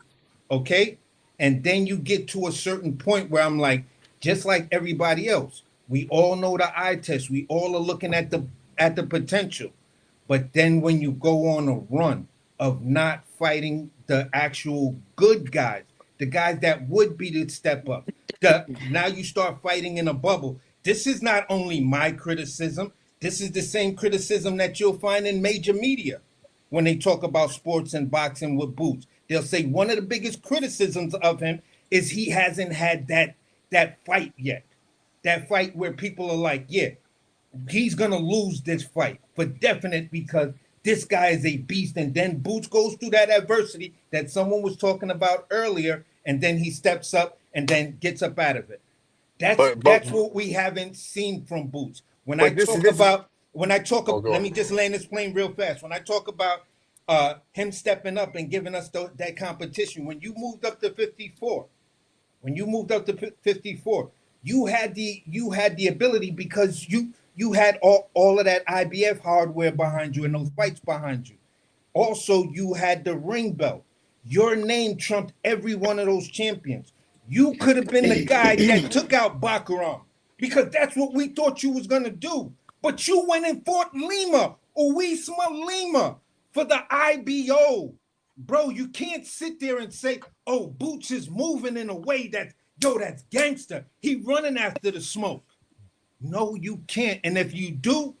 Okay? And then you get to a certain point where I'm like, just like everybody else, we all know the eye test. We all are looking at the potential. But then when you go on a run of not fighting the actual good guys, the guys that would be the step up, now you start fighting in a bubble. This is not only my criticism. This is the same criticism that you'll find in major media when they talk about sports and boxing with Boots. They'll say one of the biggest criticisms of him is he hasn't had that fight yet. That fight where people are like, yeah, he's gonna lose this fight for definite because this guy is a beast. And then Boots goes through that adversity that someone was talking about earlier, and then he steps up and then gets up out of it. That's what we haven't seen from Boots. When I talk about, let me just land this plane real fast. When I talk about him stepping up and giving us that competition, when you moved up to 54, you had the ability because you had all of that IBF hardware behind you and those fights behind you. Also, you had the ring belt. Your name trumped every one of those champions. You could have been the guy that took out Bakaram because that's what we thought you was gonna do. But you went and fought Lima, Uisma Lima, for the IBO. Bro, you can't sit there and say, oh, Boots is moving in a way that's gangster. He running after the smoke. No, you can't. And if you do,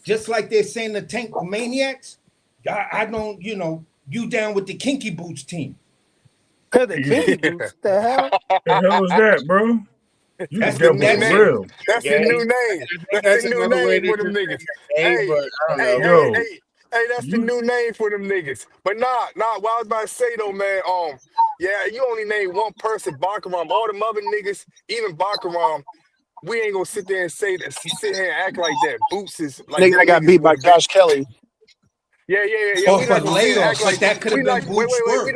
just like they're saying the Tank Maniacs, I don't, you down with the Kinky Boots team. Cause the Kinky Boots, the hell? The hell is that, bro? You That's the the devil new for name. real. That's the new name. That's the new name for them niggas. Hey, but I don't know. Yo, that's the new name for them niggas. But nah, what I was about to say though, man, yeah, you only name one person, Bakaram. All them other niggas, even Bakaram, we ain't gonna sit there and sit here and act like that. Boots is like Nigga that got beat by Josh Kelly. Yeah. Or We for not gonna sit there and layoff, act but like that could have been wait. Boots' word.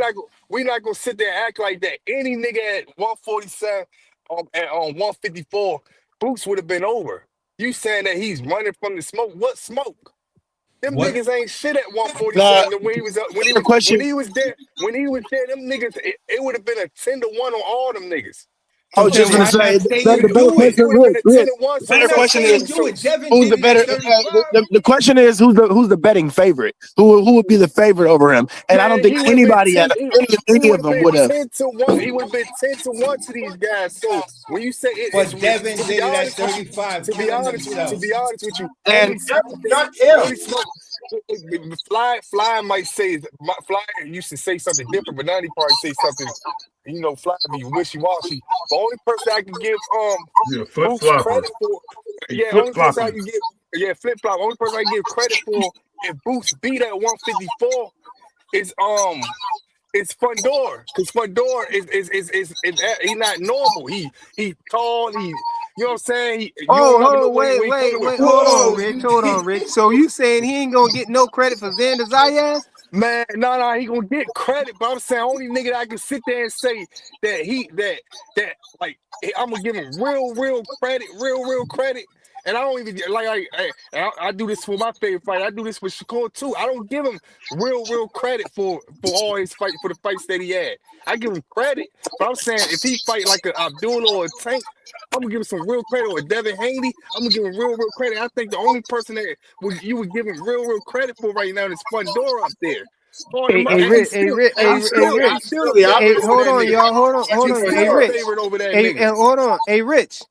We not gonna sit there and act like that. Any nigga at 147 and on 154, Boots would have been over. You saying that he's running from the smoke? What smoke? Them What? niggas ain't shit at Nah, 147 when he was the question. when he was there. Them niggas, it would have been a 10-1 on all them niggas. I was just Then gonna why say not say you the better do it? It question, would have been a 10-1. The So Why better not question say is you do it? Devin who's did the it better. at 35. The question is who's the betting favorite? Who would be the favorite over him? And I don't Man, think he would have been anybody 10. at He any would of have them been would have. 10-1. He would have been 10-1 to these guys. So when you say But Devin to be did it at honest with you, 35, to be killing honest themselves. with you, And only smoke. Fly might say Fly used to say something different, but now he probably say something. Fly be wishy washy. The only person I can give you're a flip Boots flopper. credit for, You flip only person I flopping. can give, flip flop. Only person I can give credit for if Boots beat at 154 is it's Fundor, because Fundor is he not normal. He tall. He you know what I'm saying. You don't never know what he coming with. Hold on, Rich. So you saying he ain't gonna get no credit for Xander Zayas? Man, no, he gonna get credit, but I'm saying only nigga that I can sit there and say that like I'm gonna give him real credit. And I don't even I do this for my favorite fight. I do this with Shakur too. I don't give him real credit for all his fight for the fights that he had. I give him credit, but I'm saying if he fight like a Abdullah or a Tank, I'm gonna give him some real credit. Or Devin Haney, I'm gonna give him real credit. I think the only person that you would give him real credit for right now is Fundora up there. Rich. Hold on, y'all. Hold on. Hey, Rich. Favorite over that Hey, nigga. hold on. Hey, Rich.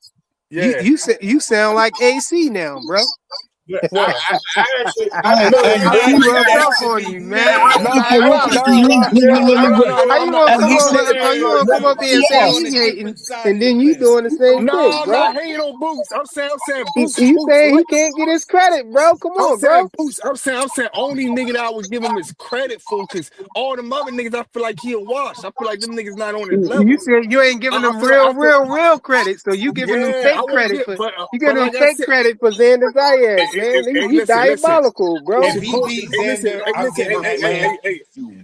Yeah. You sound like AC now, bro. What? He rubbed off on you, man. How you gonna come over? How you gonna come up here and say he hating, and then you doing the same thing, I'm bro? not hating on Boots. I'm saying Boots. You Boots. saying he can't get his credit, bro? Come I'm on, saying bro. Boots. I'm saying only nigga that I would give him his credit for, because all them other niggas, I feel like he a wash. I feel like them niggas not on his level. You said you ain't giving them feel like, real credit, so you giving them yeah, fake I won't credit get, for but you giving them like I fake said, credit for Xander Zayas, man. He listen. diabolical, bro. If he beat Xander, I'm giving that man.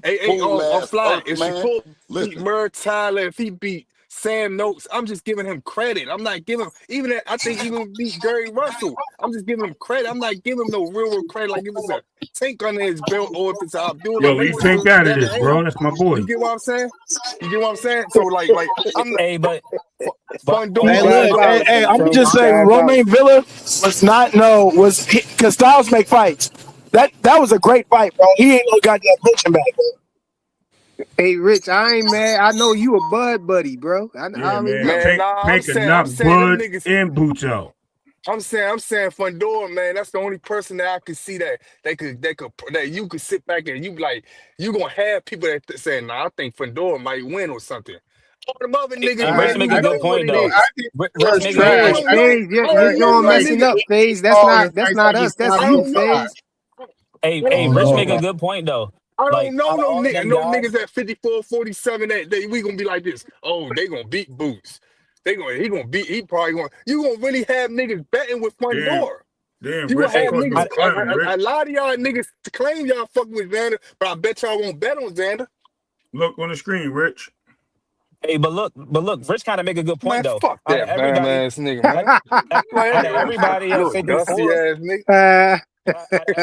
On fly. If man. Shakur beat Listen. Murr Tyler, if he beat Sam Noakes, I'm just giving him credit. I'm not giving even that. I think even beat Jerry Russell. I'm just giving him credit. I'm not giving him no real credit like if it's a Tank under his belt or if it's a Abdullah Yo, leave Tank Race out of Devin this, bro. Haney. That's my boy. You get what I'm saying? So like I'm not, Hey, but Fundora. Hey, look, hey, I'm bro. just He's saying, diabolical. Romain Villa was because Styles make fights. That was a great fight, bro. He ain't no goddamn bitching back. Hey, Rich, I ain't mad. I know you a Bud buddy, bro. I Yeah, already man. know. Man, I'm Tank can knock saying them Bud niggas. and Boots out. I'm saying Fundora, man. That's the only person that I could see that that you could sit back and you be like, you gonna have people that say, nah, I think Fundora might win or something. All them other niggas, hey, man, Rich make a you know good what point it though. is. Rich make a good Phase, point. I don't know you're no messing nigga. up, Phase. That's not us. That's I you, don't know. Phase. Hey, Rich make a good point though. I Like don't know out of all them guys, niggas at 54, 47 that we gonna be like this. Oh, they gonna beat Boots. He probably gonna, you gonna really have niggas betting with Fundora. Damn, You gonna Rich, they hey, have called you niggas, a clown, a Rich. lot of y'all niggas claim y'all fucking with Xander, but I bet y'all won't bet on Xander. Look on the screen, Rich. hey, but look, Rich kind of make a good point Man, though. fuck Out of that bum everybody, ass nigga, man. out of Man, everybody you at a dusty 54, ass nigga. out of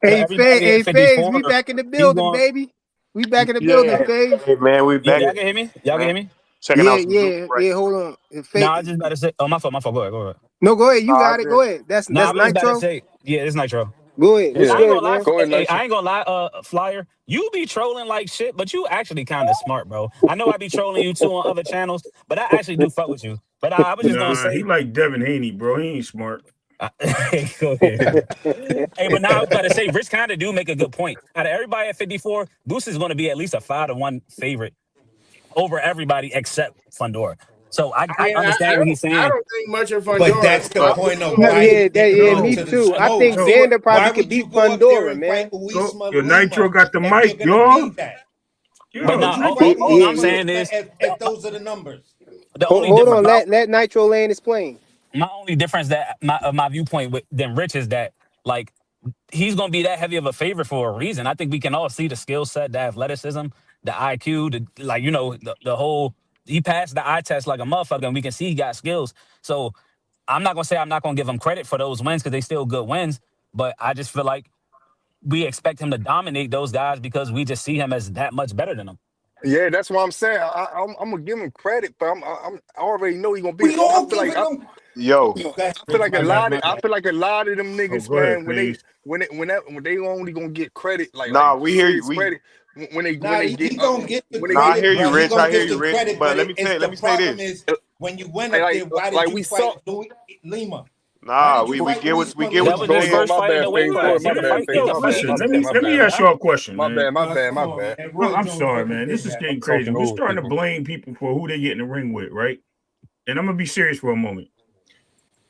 Hey, everybody at Phase, we 54, back in the he's building, going. baby. We back in the building, Yeah. Phase. Hey man, we Yeah, back. y'all can hear me. Y'all can hear me. Checking out some Zuka right Yeah. Hold on. No, I just about to say. Oh, my fault. My fault. Go ahead. Go ahead. No, go ahead. now. You got it. Go ahead. That's No, I was just about to Nitro. say. Yeah, it's Nitro. Go ahead. Which What's I ain't Yeah. good, gonna lie. man? Go ahead, Hey, Nitro. I ain't gonna lie. Flyer, you be trolling like shit, but you actually kind of smart, bro. I know I be trolling you too on other channels, but I actually do fuck with you. But I was just gonna Nah, he say. like Devin Haney, bro. He ain't smart. Go ahead. Hey, but now I was about to say, Rich kind of do make a good point. Out of everybody at 54, Boost is going to be at least a 5-1 favorite over everybody except Fundora. So I understand what he's I saying. don't think much of But Fundora. that's the point of No, why you didn't go me to the too. I smoke. think Yo, Xander probably Why could would you beat go up there Fundora, and fight man. Your Nitro Lima got the if you're mic, gonna y'all. need that? Why But would Yo, now, you fight all I'm Yeah. saying is if those are the numbers? the only Hold difference. on. Let Nitro land his plane. My only difference that my viewpoint with than Rich is that like he's gonna be that heavy of a favorite for a reason. I think we can all see the skill set, the athleticism, the IQ, the whole. He passed the eye test like a motherfucker, and we can see he got skills. So I'm not gonna say I'm not gonna give him credit for those wins because they still good wins. But I just feel like we expect him to dominate those guys because we just see him as that much better than them. Yeah, that's what I'm saying. I'm gonna give him credit, but I already know he's gonna be. We all giving them. Yo, I feel like a my bad, lot my of I bad. feel like a lot of them Oh, niggas, go ahead, man, please. when they only gonna get credit nah, like we hear you. serious credit when Nah, they he get gonna get the when they Nah, I get credit, hear you, bro. He Rich. gonna I hear get you, the Rich. credit, But but let me it's let the me say problem this. is when you went up there. Why did like you we saw. fight Lima? Why Nah, did you we fight get Usman what That you're was Lima? his My, saying. first my fight in bad, the weight phase. Go class. ahead, He my could bad, fight. He phase. Yo, could My fight. bad, listen, my let bad, me my let bad. me ask y'all a question, My man. bad, my bad, my Come on, bad. man. No, Roy I'm Jones sorry, never man. This did is that. getting I'm crazy. talking We're old starting to people. blame people for who they get in the ring with, right? And I'm gonna be serious for a moment.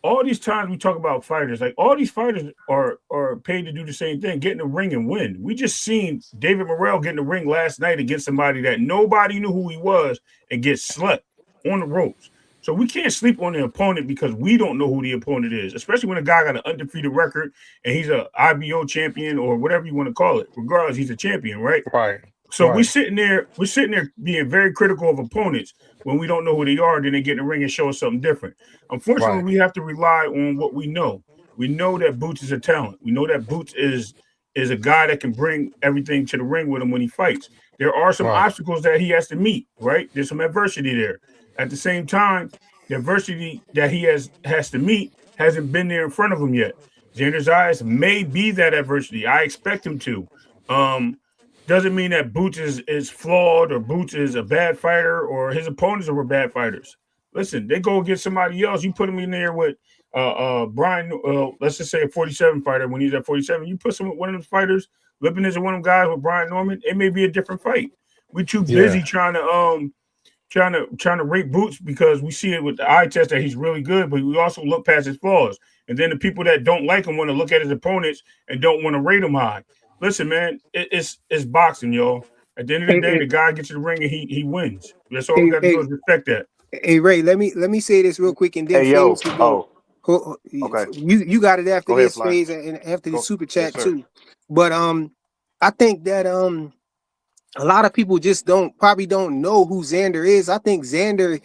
All these times we talk about fighters, like all these fighters are paid to do the same thing, get in the ring and win. We just seen David Morrell get in the ring last night against somebody that nobody knew who he was and get slept on the ropes. So we can't sleep on the opponent because we don't know who the opponent is, especially when a guy got an undefeated record and he's a IBO champion or whatever you want to call it. Regardless, he's a champion, right? Right, So we're sitting there being very critical of opponents when we don't know who they are, then they get in the ring and show us something different. Unfortunately, right, we have to rely on what we know. We know that Boots is a talent. We know that Boots is a guy that can bring everything to the ring with him when he fights. There are some right, obstacles that he has to meet, right? There's some adversity there. At the same time, the adversity that he has to meet hasn't been there in front of him yet. Xander Zayas may be that adversity. I expect him to. Doesn't mean that Boots is flawed or Boots is a bad fighter or his opponents were bad fighters. Listen, they go against somebody else. You put them in there with Brian, let's just say a 47 fighter, when he's at 47, you put one of those fighters, Lipinets is one of them guys with Brian Norman, it may be a different fight. We're too busy trying to rate Boots because we see it with the eye test that he's really good, but we also look past his flaws. And then the people that don't like him want to look at his opponents and don't want to rate him high. Listen, man, it's boxing, y'all. At the end of the day, the guy gets to the ring and he wins. That's all we got to do is respect that. Hey Ray, let me say this real quick and then Phase can go. Okay. You got it after Go ahead, this Fly. Phase and after the super chat Yes, sir. too. But I think that a lot of people just probably don't know who Xander is. I think Xander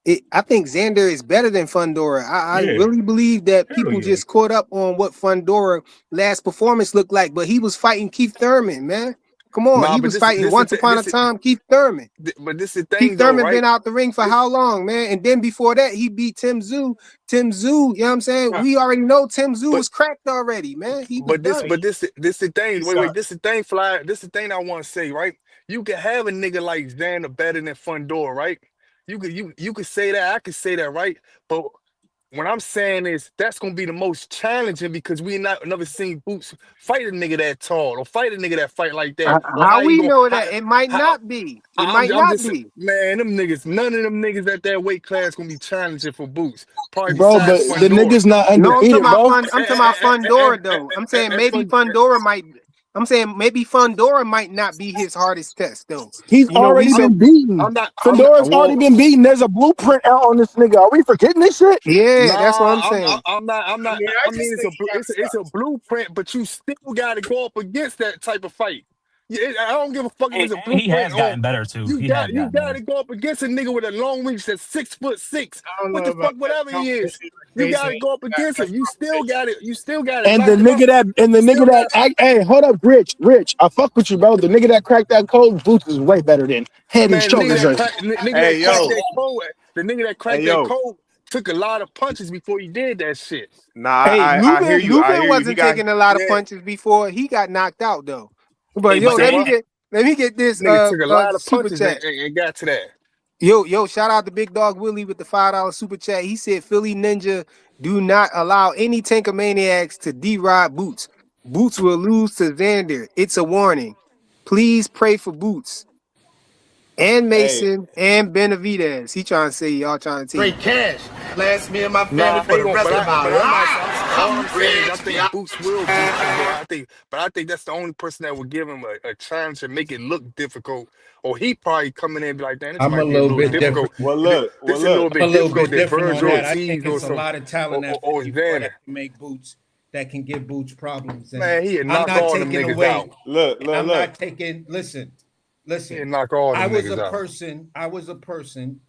is better than Fundora. I really believe that people just caught up on what Fundora last performance looked like, but he was fighting Keith Thurman, man. Come on, he was fighting once upon a time Keith Thurman. But this is the thing, Keith Thurman though, right? been out the ring for how long, man? And then before that, he beat Tim Tszyu. Tim Tszyu, you know what I'm saying? We already know Tim Tszyu was cracked already, man. He was done. This the thing. Wait, this the thing, Fly. This the thing I want to say, right? You can have a nigga like Xander better than Fundora, right? You could say that. I could say that, right? But what I'm saying is that's gonna be the most challenging because we never seen Boots fight a nigga that tall or fight a nigga that fight like that. Or How we know that? It might not be. It might not be. Man, them niggas, none of them niggas at that weight class gonna be challenging for Boots. Probably Bro, but besides the Fundora. nigga's not No, undefeated, bro. I'm talking about Fundora though. I'm saying maybe Fundora might. I'm saying maybe Fundora might not be his hardest test though. He's You know, already been beaten. Fedora's already been beaten. There's a blueprint out on this nigga. Are we forgetting this shit? Yeah, that's what I'm saying. I'm not. I mean, it's a blueprint, but you still got to go up against that type of fight. Yeah, I don't give a fuck if it's a blueprint. He has gotten better too. You got to go up against a nigga with a long reach that's 6'6". What the fuck, whatever he is, you got to go up against him. You still got it. You still got it. And the nigga that hey, hold up, Rich, I fuck with you, bro. The nigga that cracked that code, Boots is way better than Head and Shoulders. The nigga that cracked that code took a lot of punches before he did that shit. Nah, hey, I hear you. Lubin wasn't taking a lot of punches before he got knocked out though. But yo, let me get this nigga took a lot of super punches chat. and got to that. Yo, shout out to Big Dog Willie with the $5 super chat. He said Philly Ninja do not allow any Tankamaniacs to D-Rod Boots. Boots will lose to Xander. It's a warning. Please pray for Boots. And Mason and Benavidez. He trying to say y'all trying to take Great cash. Last me and my family for the rest of my lives. I think Boots will beat him, but I think that's the only person that would give him a challenge and make it look difficult. Or he probably coming in and be like, "Damn, this might be a little bit difficult." This is a little bit difficult than Virgil I think it's a lot of talent at 54 that can make Boots, that can give Boots problems. And man, he knock all them niggas out. Look. Not taking. Listen. Knock all them I was niggas out. I was a person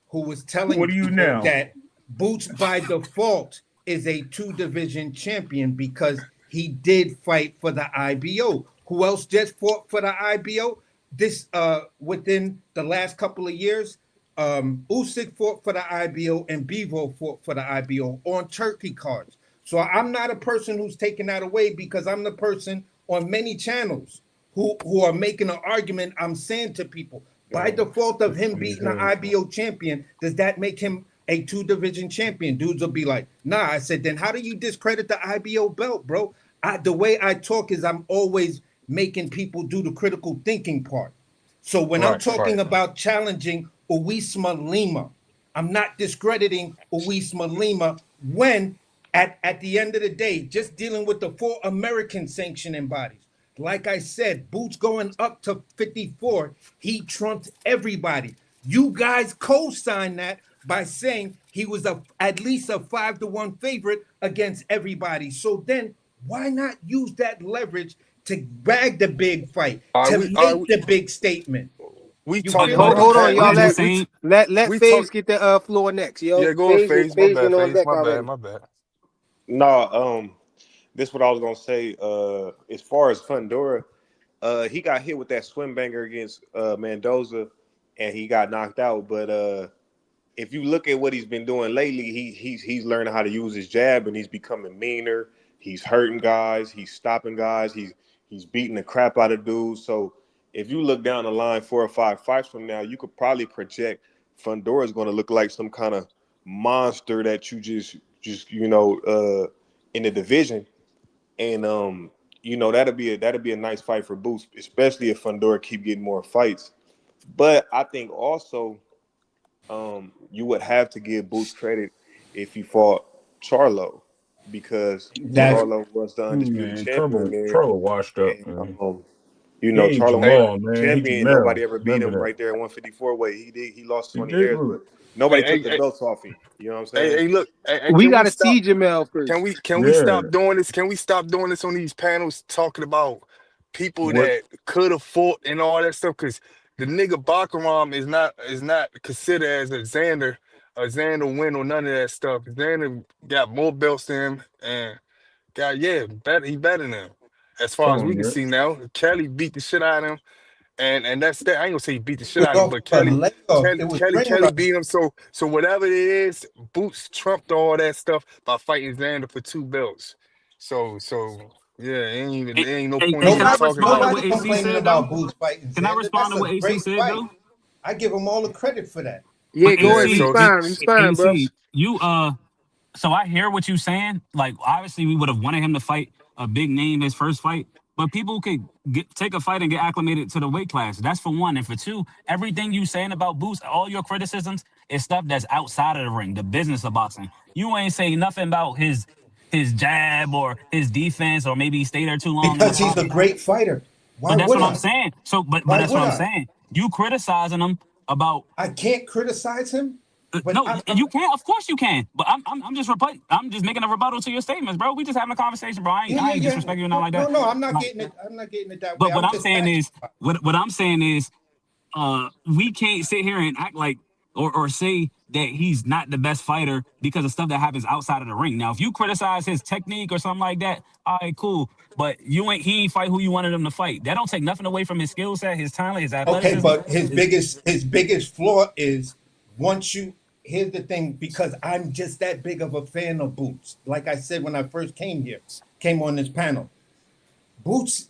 who was telling what are you now? that Boots by default is a 2-division champion because he did fight for the IBO. Who else just fought for the IBO? This within the last couple of years, Usyk fought for the IBO and Bivol fought for the IBO on turkey cards. So I'm not a person who's taking that away because I'm the person on many channels who are making an argument. I'm saying to people, by default of him beating the IBO champion, does that make him a 2-division champion? Dudes will be like, nah. I said, then how do you discredit the IBO belt, bro? The way I talk is I'm always making people do the critical thinking part. So when I'm talking about challenging Uwisma Lima, I'm not discrediting Uwisma Lima when at the end of the day, just dealing with the 4 American sanctioning bodies. Like I said, Boots going up to 54, he trumped everybody. You guys co-signed that by saying he was at least a 5-1 favorite against everybody. So then why not use that leverage to bag the big fight, to make the big statement? Hold on, y'all. Let FaZe get the floor next, yo. Yeah, go ahead, FaZe. My bad. No, this is what I was gonna say. As far as Fundora, he got hit with that swim banger against Mendoza, and he got knocked out. But if you look at what he's been doing lately, he's learning how to use his jab, and he's becoming meaner. He's hurting guys. He's stopping guys. He's beating the crap out of dudes. So if you look down the line 4 or 5 fights from now, you could probably project Fundora is going to look like some kind of monster that you just just in the division, and that'll be a nice fight for Boots, especially if Fundora keep getting more fights. But I think also you would have to give Boots credit if he fought Charlo, because Charlo was the undisputed Man, champion there, Trouble washed up, and man. He ain't Charlo ain't Jamal, man. He champion. Nobody Jamel. ever beat Remember him that. right there at 154 weight. He lost He 20 did hairs, lose. but nobody Hey, took the hey, belts off him. You know what I'm hey, saying? hey, look, hey, We can we gotta stop? see Jamel first. Can we Yeah. stop doing this? Can we stop doing this on these panels talking about people What? that could have fought and all that stuff? Because the nigga Bakaram is not considered as a Xander win or none of that stuff. Xander got more belts than him and he better than him. As far Come as we on, can Rick. see now, Kelly beat the shit out of him. And that's that. I ain't gonna say he beat the shit was out of him, off but a Kelly, layoff. Kelly, It was Kelly, ring Kelly rust. beat him. So whatever it is, Boots trumped all that stuff by fighting Xander for 2 belts. So yeah, there ain't no point Can even I Nobody, talking respond to about what nobody it. AC complaining said though? about Boots fighting Can I Xander. respond That's to a what AC great said fight. though? I give him all the credit for that. Yeah, But go Yeah. ahead, AC, So respond, bro. AC, you so I hear what you're saying. Like, obviously, we would have wanted him to fight a big name his first fight, but people could take a fight and get acclimated to the weight class. That's for one, and for two, everything you saying about Boots, all your criticisms is stuff that's outside of the ring, the business of boxing. You ain't saying nothing about his jab or his defense, or maybe he stayed there too long in the Because he's top. a great fighter. Why But that's would what I'm I? saying. So, but Why that's what would I'm I? saying. You criticizing him about I can't criticize him, but no, you can't. Of course you can. But I'm just I'm just making a rebuttal to your statements, bro. We just having a conversation, bro. yeah, I yeah, ain't yeah. disrespecting you, not like that. No, I'm not Like, getting it. I'm not getting it that way. but what I'm I'm just saying asking. is, what I'm saying is, we can't sit here and act like or say that he's not the best fighter because of stuff that happens outside of the ring. Now, if you criticize his technique or something like that, all right, cool. But he ain't fight who you wanted him to fight. That don't take nothing away from his skill set, his talent, his Okay, athleticism. but his biggest flaw is once you here's the thing, because I'm just that big of a fan of Boots. Like I said when I first came on this panel. Boots'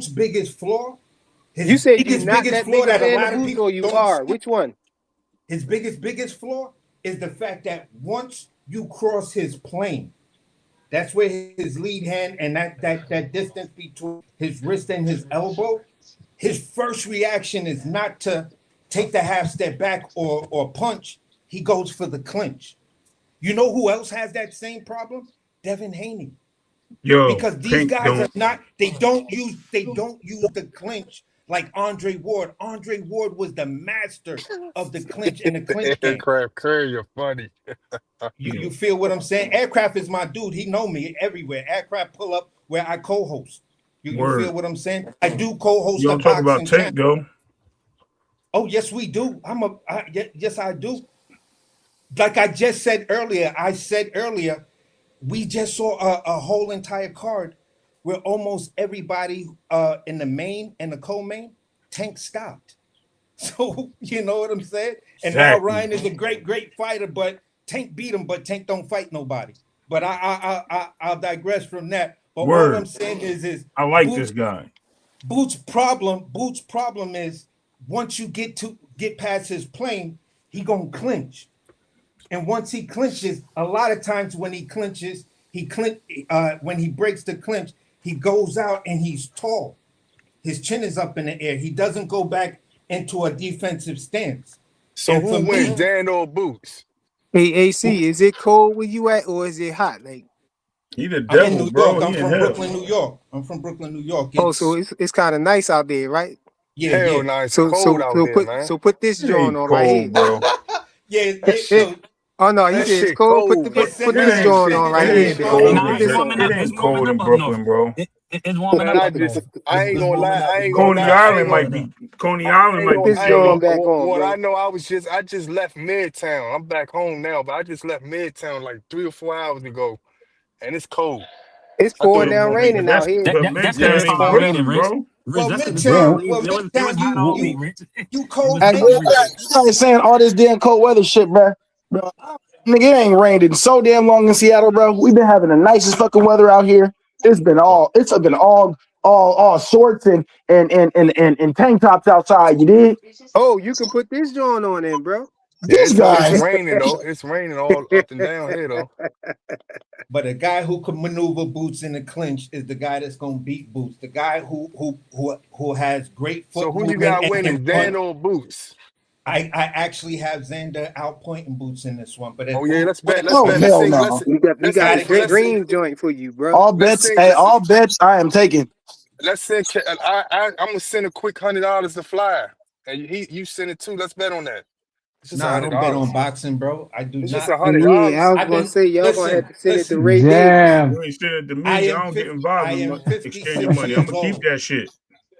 biggest flaw, You said you biggest not biggest that flaw big a that a fan of lot of Boots, people or you don't are? see. Which one? His biggest flaw is the fact that once you cross his plane, that's where his lead hand and that distance between his wrist and his elbow, his first reaction is not to take the half step back or punch. He goes for the clinch. You know who else has that same problem? Devin Haney. Yo, Because these Pink guys are don't. not, they don't use the clinch like Andre Ward. Andre Ward was the master of the clinch in the clinch game. Aircraft carrier funny. You feel what I'm saying? Aircraft is my dude. He know me everywhere. Aircraft pull up where I co-host. You feel Word. what I'm saying? I do You co-host a don't talk about boxing channel. Tank though. Oh yes, we do. Yes, I do. Like I just said earlier, we just saw a whole entire card where almost everybody in the main and the co-main, Tank stopped. So you know what I'm saying? And now Exactly. Ryan is a great fighter, but Tank beat him, but Tank don't fight nobody. But I'll digress from that. But all I'm Word. saying is I like Boots this guy. Boots' problem is once you get past his plane, he gonna clinch. And once he clinches, a lot of times when he clinches, when he breaks the clinch, he goes out and he's tall. His chin is up in the air. He doesn't go back into a defensive stance. So And who for wins, me, Dan or Boots? Hey, AC, is it cold where you at, or is it hot? Like, He the I'm in devil, New bro. York. He I'm in from hell. Brooklyn, New York. oh, so it's kind of nice out there, right? Hell Yeah. no, it's So cold so out so there, put man. so put this It joint ain't on right here. cold, bro. Yeah. So Oh no, he That said it's shit cold. Put the cold, put bro. it's put in It this the ain't. joint it, on it right It is here, ain't then. cold. cold. Nah, Put it's this on. warming It up. It's ain't warming cold up in up north. Brooklyn, bro. It's warming Man, up up north. I It's ain't gonna lie, warming up. I ain't gonna Coney lie, I ain't Island gonna, might be. Coney I Island ain't might gonna, be Put this I ain't joint gonna. chilly. back on, What I bro. know, I just left Midtown. I'm back home now, but I just left Midtown like 3 or 4 hours ago, and it's cold. It's I pouring thought, down Nigga, raining out that's here. because That's because yeah, it Midtown it's ain't started pouring. raining, Brooklyn, Rich. bro. Rich, Well, that's because it Yeah, started. Midtown, It, well, it was it was Midtown, hot you all week, you Rich. you It cold was Hey, hot you all anyway. week. guys saying all this damn cold weather shit, bro. Nigga, it ain't rained in so damn long in Seattle, bro. We've been having the nicest fucking weather out here. It's been all shorts and tank tops outside. You did? Oh, you can put this joint on then, bro. This guy. It's raining though. It's raining all up and down here though. But a guy who can maneuver Boots in the clinch is the guy that's gonna beat Boots. The guy who has great So foot who you movement got and winning, can punch. Xander or Boots? I actually have Xander outpointing Boots in this one. But if Oh yeah, let's bet. Let's Oh bet. hell no. We got a let's green joint for you, bro. All bets. Hey, all bets. I am taking. Let's send. I'm gonna send a quick $100 to Flyer, and you send it too. Let's bet on that. It's just I don't bet $100. on boxing, bro. I do It's not. just Yeah, $100. I was gonna say y'all gonna have to send it to Ray You Davis. ain't send it to me. I don't get involved in exchanging money. I'm gonna keep that shit.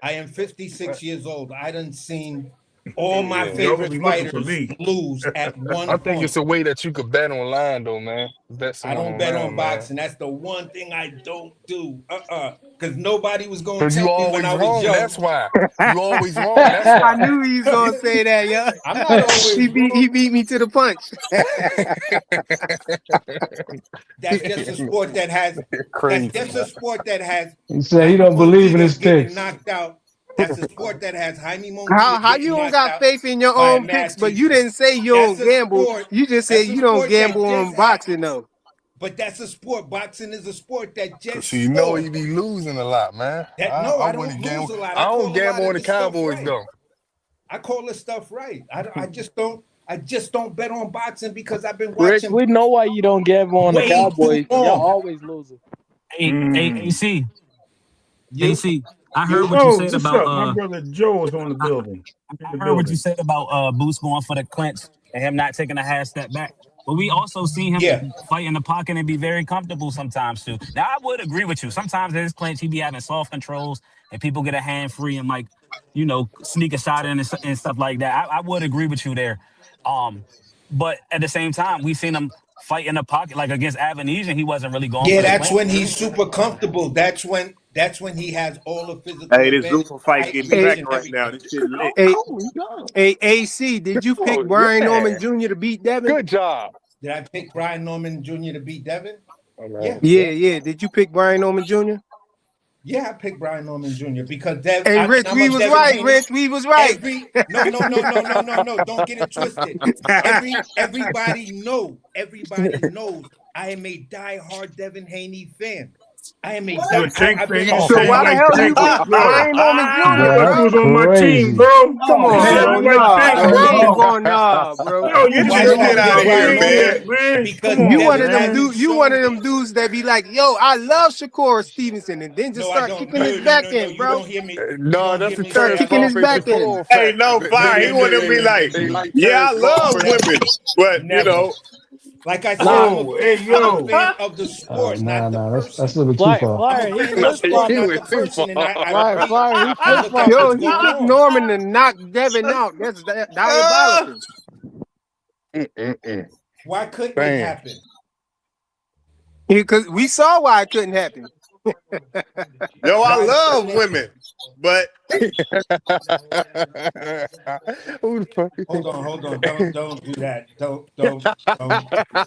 I am 56 years old. I done seen all my Yeah. favorite Y'all be looking for fighters me. lose at one I think point. it's a way that you could bet online though, man. Bet I someone don't bet online, on man. boxing. That's the one thing I don't do. Because nobody was gonna Cause tell you me always when I was wrong. young. That's why. You always wrong. That's why. I knew he was gonna say that, yo. I'm not always he beat me to the punch. That's just a sport that has. Crazy. That's just a sport that has. He said he don't believe in his getting picks. knocked out. That's a sport that has Jaime Munguia How getting you don't knocked got out faith in your by a own picks, math but you teacher. didn't say you That's don't a gamble. sport- You just said that's a you don't sport that gamble on just boxing though. But that's a sport. Boxing is a sport that just. So you know scored. you be losing a lot, man. I don't wouldn't lose gamble. a lot. I call don't a gamble lot on of the this stuff Cowboys right. though. I call this stuff right. I just don't. I just don't bet on boxing because I've been Rick, watching. we know why you don't gamble on the way Cowboys. too long. Y'all always losing. AC. You? AC. I heard what you Oh, said what's about up? My brother Joe is on the building. I heard what you said about Boots going for the clinch and him not taking a half step back. But we also seen him Yeah. fight in the pocket and be very comfortable sometimes too. Now I would agree with you. Sometimes in his clinch he be having soft controls and people get a hand free and like, sneak a shot in and stuff like that. I would agree with you there. But at the same time, we seen him fight in the pocket like against Avenesian. He wasn't really going Yeah, for the that's clinch. when he's super comfortable. That's when he has all the physical. Hey, this advantage, Zuffa fight height, getting reach, back and right now. This shit lit. Hey, AC, did you pick Brian Norman Jr. to beat Devin? Good job. Did I pick Brian Norman Jr. to beat Devin? Right. Yeah. Did you pick Brian Norman Jr.? Yeah, I picked Brian Norman Jr. because Devin. Hey, Rich, we was right. Rich, we was right. No. Don't get it twisted. Everybody knows. I am a diehard Devin Haney fan. I am a Tank fan. So why the hell you pick Brian Norman Jr.? He was on my team, bro. Come on, bro. bro. Yo, you Get just your shit out of here, man. Because you one of them dudes. You one of them dudes that be like, "Yo, I love Shakur Stevenson," and then just start kicking his back end, bro. You don't hear me. No, that's the Start kicking his back end. Hey, no, fire. He wouldn't be like, yeah, I love women, but you know. Like I said, I'm a fan of the sport, not the person. That's a little bit too far. Flyer, he flipped Sport, not the person. And Flyer, he flipped Yo, he picked Norman to knock Devin out. That's diabolical. Why couldn't it happen? Because we saw why it couldn't happen. Yo, I love women, but hold on. Don't do that. Don't.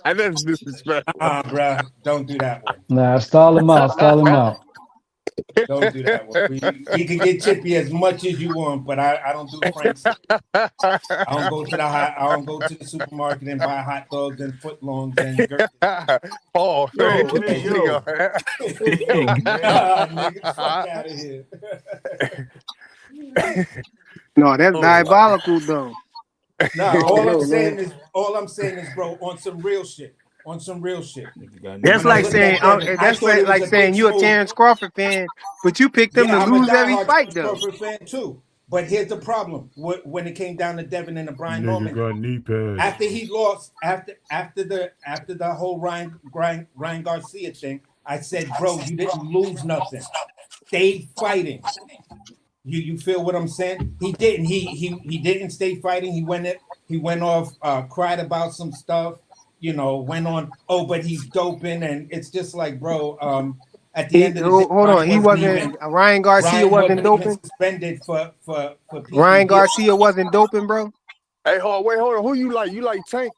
That's disrespectful. Bruh, don't do that one. Nah, stall him out. Don't do that one. You can get chippy as much as you want, but I don't do Frank's. I don't go to the supermarket and buy hot dogs and footlongs and Oh, Yo. nigga, fuck out of here. No, that's diabolical, though. Nah, all I'm saying is, bro, on some real shit. That's like saying you're a Terrence Crawford fan, but you picked him to I'm lose a every diehard fight, Terrence though. Crawford fan too. But here's the problem: when it came down to Devin and the Brian Norman, got knee pads. after he lost, after the whole Ryan Garcia thing, I said, bro, you didn't lose nothing. Stay fighting. You feel what I'm saying? He didn't. He didn't stay fighting. He went off, cried about some stuff. Went on. Oh, but he's doping, and it's just like, bro. At the end of the day, hold on. He wasn't. Ryan Garcia wasn't doping. Suspended for Ryan Garcia wasn't doping, bro. Hey, hold on. Who you like? You like Tank?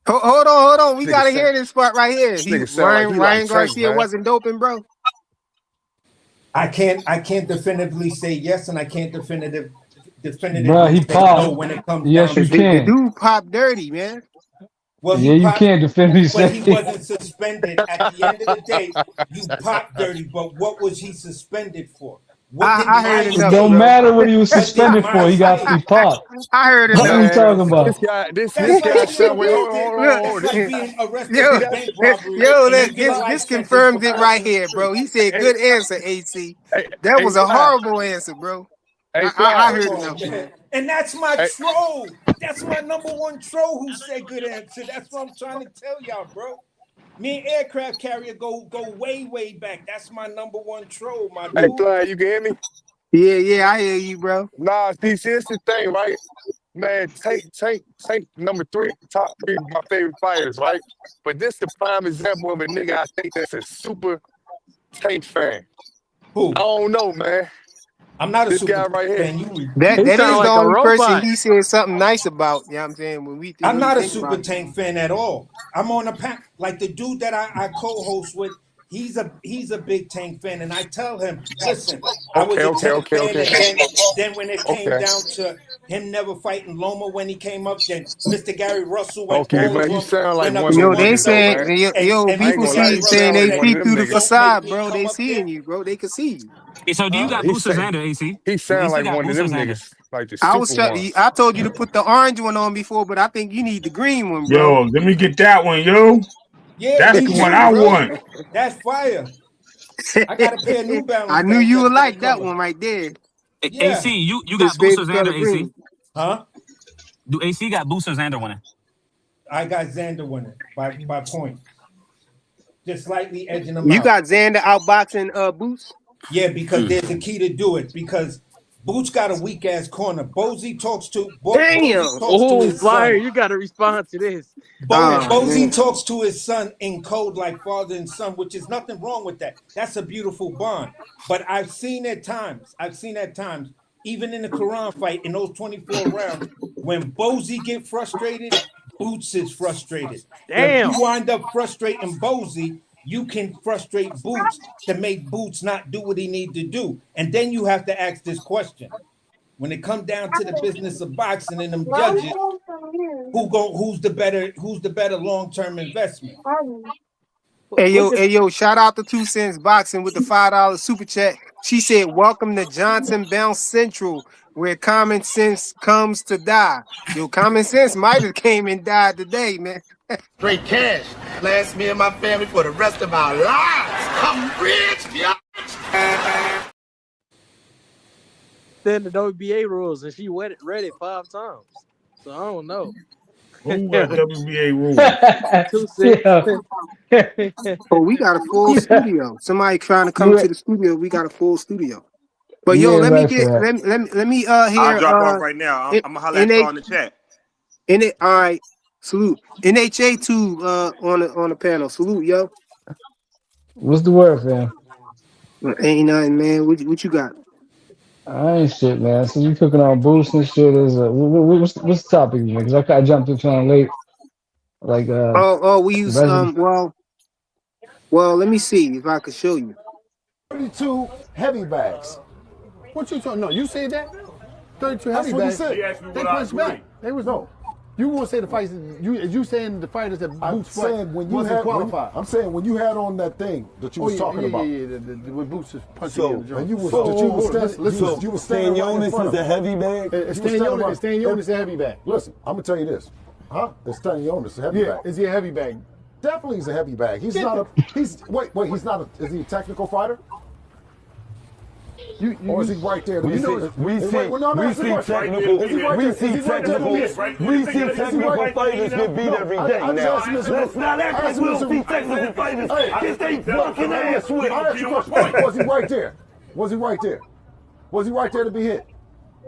Hold on. We gotta hear this part right here. Ryan Garcia Tank, wasn't doping, bro. I can't definitively say yes, and I can't Bro, he definitively say no popped. when it comes Yes, down you to The it. can. dude popped dirty, man. Well, Yeah, he you popped, can defend me. but he Say. wasn't suspended. At the end of the day, you popped dirty, but what was he suspended for? What did I heard my It enough, don't say? bro. matter what he was What did suspended for. my say? He popped. I heard What are enough, you Man, bro. talking about? That's this like guy being sound. Wait, arrested. Look, That's like being arrested yo, for See that? bank robbery yo, and you look, get a life this sentence for confirms it right crossing the here, bro. street. He said, Hey, "Good answer, AC." hey, That hey, was a Fly. horrible answer, bro. Hey, I Fly. heard Come on, enough, man. man. And that's my Hey, troll. That's my number one troll who said good answer. That's what I'm trying to tell y'all, bro. Me and aircraft carrier go way back. That's my number one troll, my hey, dude. Fly. You can hear me? Yeah, I hear you, bro. Nah, see, it's the thing, right? Man, Tank, number three, top three of my favorite fighters, right? But this the prime example of a nigga I think that's a super Tank fan. Who? I don't know, man. I'm not a This super guy right here. fan. You That He that sound is the like a only person robot. he said something nice about. You know what I'm saying? When we I'm really not a think super about it. tank fan at all. I'm on a pack like the dude that I co-host with. He's a big tank fan, and I tell him, listen, I was Okay, a okay, tank okay, fan, okay, and then when it came okay, down to him never fighting Loma when he came up, then Mr. Gary Russell went okay, all man. of You them, sound like went up one of to Yo, them they niggas, though, 130, saying, man. yo, I and ain't people gonna lie. Gary see You saying Russell sound they like said, one see of them through the niggas. don't make facade, me bro. come They up seeing there. you, bro. They can see you. Hey, so do you Huh? got He Booster's say hand or AC? he Do sound AC like got one of them Booster's hand? niggas, like the I was super trying. ones. I told you to put the orange one on before, but I think you need the green one, bro. Yo, let me get that one, yo. Yeah, That's me the one too, I bro. want. That's fire. I got a pair of New I Balance knew you would that's gonna like that come up. one right there. Yeah. AC, you His got Booster's favorite hand or color, AC? green. Huh? Do AC got Booster's hand or winning? I got Xander winning by points. Just slightly edging them You out. got Xander outboxing Boots. Yeah, because there's a key to do it. Because Boots got a weak ass corner. Bozy Damn. talks to Oh, his Flyer, son. you got to respond to this. Oh Bozy man. talks to his son in code like father and son, which is nothing wrong with that. That's a beautiful bond. But I've seen at times, even in the Quran fight in those 24 rounds, when Bozy get frustrated, Boots is frustrated. If you Damn. wind up frustrating Bozy, you can frustrate Boots to make Boots not do what he need to do. And then you have to ask this question. When it comes down to the business of boxing and them judges, who's the better long-term investment? Look at Hey yo, shout out to 2 Cents Boxing with the $5 super chat. She said, "Welcome to Johnson Bounce Central, where common sense comes to die." Yo, common sense might have came and died today, man. Straight cash. Last me and my family for the rest of our lives. I'm rich, bitch. the WBA rules, and she read it 5 times. So I don't know. Who got WBA rules? 2 Cents. Oh, we got a full studio. Somebody trying to come You to the studio. We got a full studio. But yo, you ain't let me right for get that. let me I'll hear drop off right now. I'm gonna holler at y'all in the chat. in it. All right, salute NHA two on the panel. Salute, yo. What's the word, fam? Ain't nothing, man. What you got? I ain't shit, man. So you cooking on boost and shit? What's the topic, man? Because I jumped in kind of late. Like We use resident. well. Let me see if I could show you. 32 heavy bags. What you talking? No, you said that? 32 heavy bags. That's what he said. They punched back. They was no. You want to say the fights? You saying the fighters that Boots fight wasn't qualified? I'm saying when you had on that thing that you was talking about. Yeah. When Boots is punching So, in the And joint. you was standing right in front Stanionis of is a heavy bag. Stanionis is a heavy bag. Listen, I'm gonna tell you this. Huh? The Stanionis is a heavy bag. Is he a heavy bag? Definitely he's a heavy bag. He's not a he's he's not a is he a technical fighter? Or is he right there? We see technical fighters get beat every day now. Let's not act like we don't see technical fighters get they fucking ass whipped. Was he right there? Was he right there? Was he right there to be hit?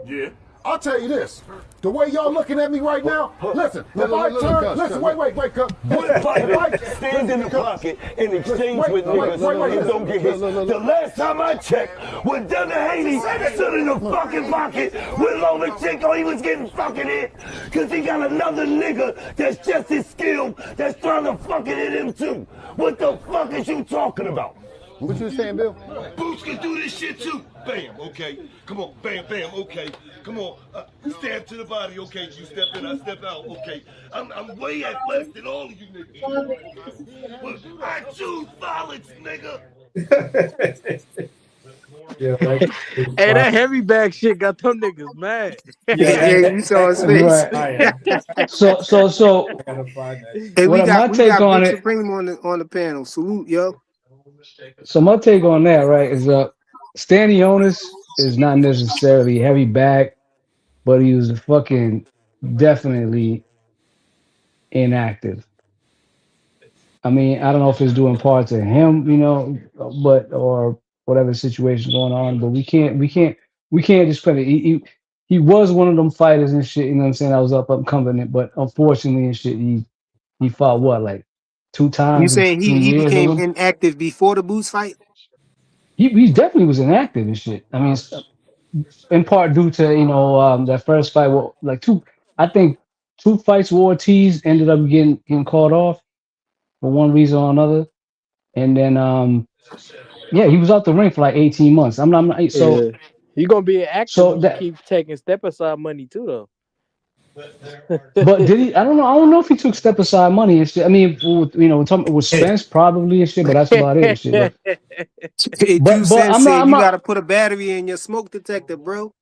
Yeah. I'll tell you this. The way y'all looking at me right now, listen, if I turn, listen, wait, cuz. What fighter stands in the pocket and exchange with niggas and don't get hit? The last time I checked, when Devin Haney stood in the fucking pocket with Lomachenko, he was getting fucking hit because he got another nigga that's just as skilled that's trying to fucking hit him too. What the fuck is you talking about? What you saying, Bill? Boots can do this shit too. Bam, okay. Come on, bam, bam, okay. Come on, stab to the body, okay. You step in, I step out, okay. I'm way athletic than all of you niggas. But I choose violence, nigga. Yeah, hey, that heavy bag shit got them niggas mad. Yeah, you saw his face. Right. So Hey, we my take got on Big it. Supreme on the panel. Salute, yo. So my take on that, right, is Stanionis is not necessarily heavy back, but he was fucking definitely inactive. I mean, I don't know if it's doing part to him, but or whatever situation going on, but we can't discredit. He was one of them fighters and shit. You know what I'm saying? I was up coming, but unfortunately and shit, he fought what, like 2 You times in saying 3 he years or became something? inactive before the Boots fight? He definitely was inactive and shit. I mean, in part due to that first fight, well, like I think 2 fights with Ortiz ended up getting called off for one reason or another, and then yeah, he was out the ring for like 18 months. I'm not so Yeah, you gonna be active so when you that. keep taking step aside money too, though. But did he? I don't know. I don't know if he took step aside money and shit. I mean, we're talking with Spence probably and shit, but that's about it and shit. But Hey, Juice but Sense I'm not. said I'm you got not. to put a battery in your smoke detector, bro.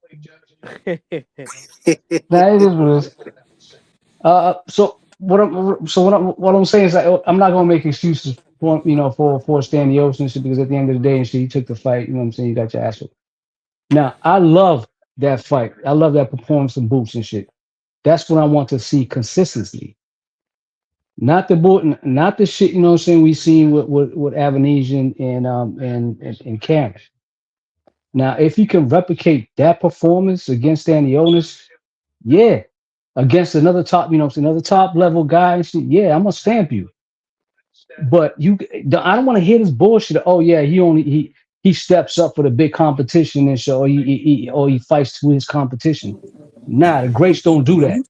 Nah, it is what it is. So what I'm saying is that I'm not gonna make excuses for Stanionis and shit, because at the end of the day and shit, he took the fight. You know what I'm saying? You got your ass whooped. Now I love that fight. I love that performance in Boots and shit. That's what I want to see consistently. Not the shit, you know what I'm saying, we seen with Avanesian and Karen. Now, if you can replicate that performance against Stanionis, yeah, against another top, another top level guy and shit, yeah, I'm gonna stamp you. But I don't want to hear this bullshit. Oh yeah, he steps up for the big competition and shit, or he fights to his competition. Nah, the greats don't do that.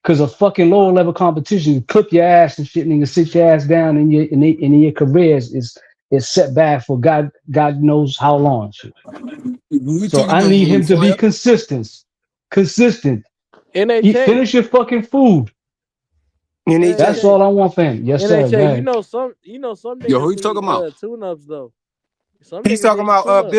Because a fucking lower level competition, clip your ass and shit, nigga, sit your ass down, and your career is set back for God knows how long. Shit. We So talking I about need when we him to be fire? consistent. Eat, NHA, finish your fucking food. That's NHA. all I want for him. Yes, sir. Go NHA. ahead. Some Yo, who niggas you talking need about? tune ups though. Some He's niggas talking need about tune ups.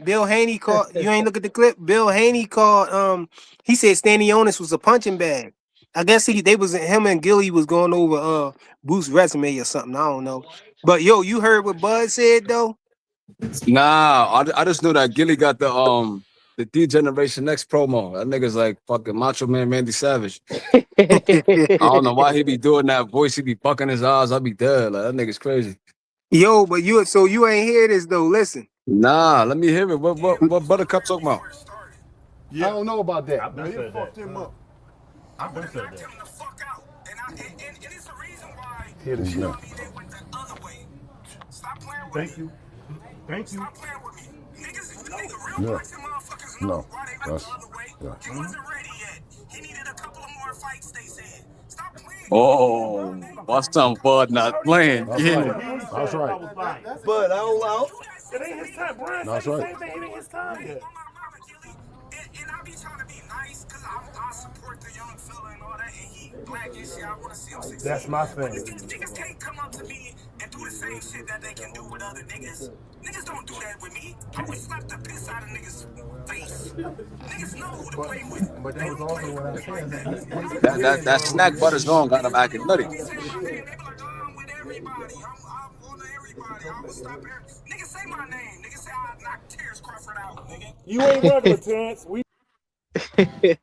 Bill Haney called. You ain't look at the clip. Bill Haney called. He said Stanionis was a punching bag. I guess they was him and Gilly was going over Booth's resume or something. I don't know. But yo, you heard what Bud said though? Nah, I just knew that Gilly got the D Generation X promo. That nigga's like fucking Macho Man Randy Savage. I don't know why he be doing that voice. He be bucking his eyes. I be dead. Like that nigga's crazy. Yo, but you ain't hear this though. Listen. Nah, let me hear it. What Buttercup talking about? Yeah. I don't know about that. I've been said that. Him up. I've been said that. And it's the reason why, Hear the you know shit. what I mean, they went the other way. Stop playing with Thank me. you. Thank you. Stop playing with me. Real Yeah. boxing motherfuckers know No. why they went That's the other way. yeah. He wasn't ready yet. He needed a couple of more fights, they said. Stop playing. Oh, what's some Bud not playing? That's Yeah. right. That's right. But I don't know. It ain't his time. Brian That's said the right. same thing. It ain't his time yet. And I be trying to be nice because I support the young fella and all that. And he black and shit. I want to see him succeed. That's my But thing. niggas can't come up to me and do the same shit that they can do with other niggas. Niggas don't do that with me. I would slap the piss out of niggas' face. Niggas know who to play with. But that was also what I said. That snack butter's on got him acting nutty. I'm with everybody. I'm on everybody. I would stop everybody. Niggas say my name. Niggas say I knocked Terrence Crawford out, nigga. You ain't regular, Terrence. We Hey,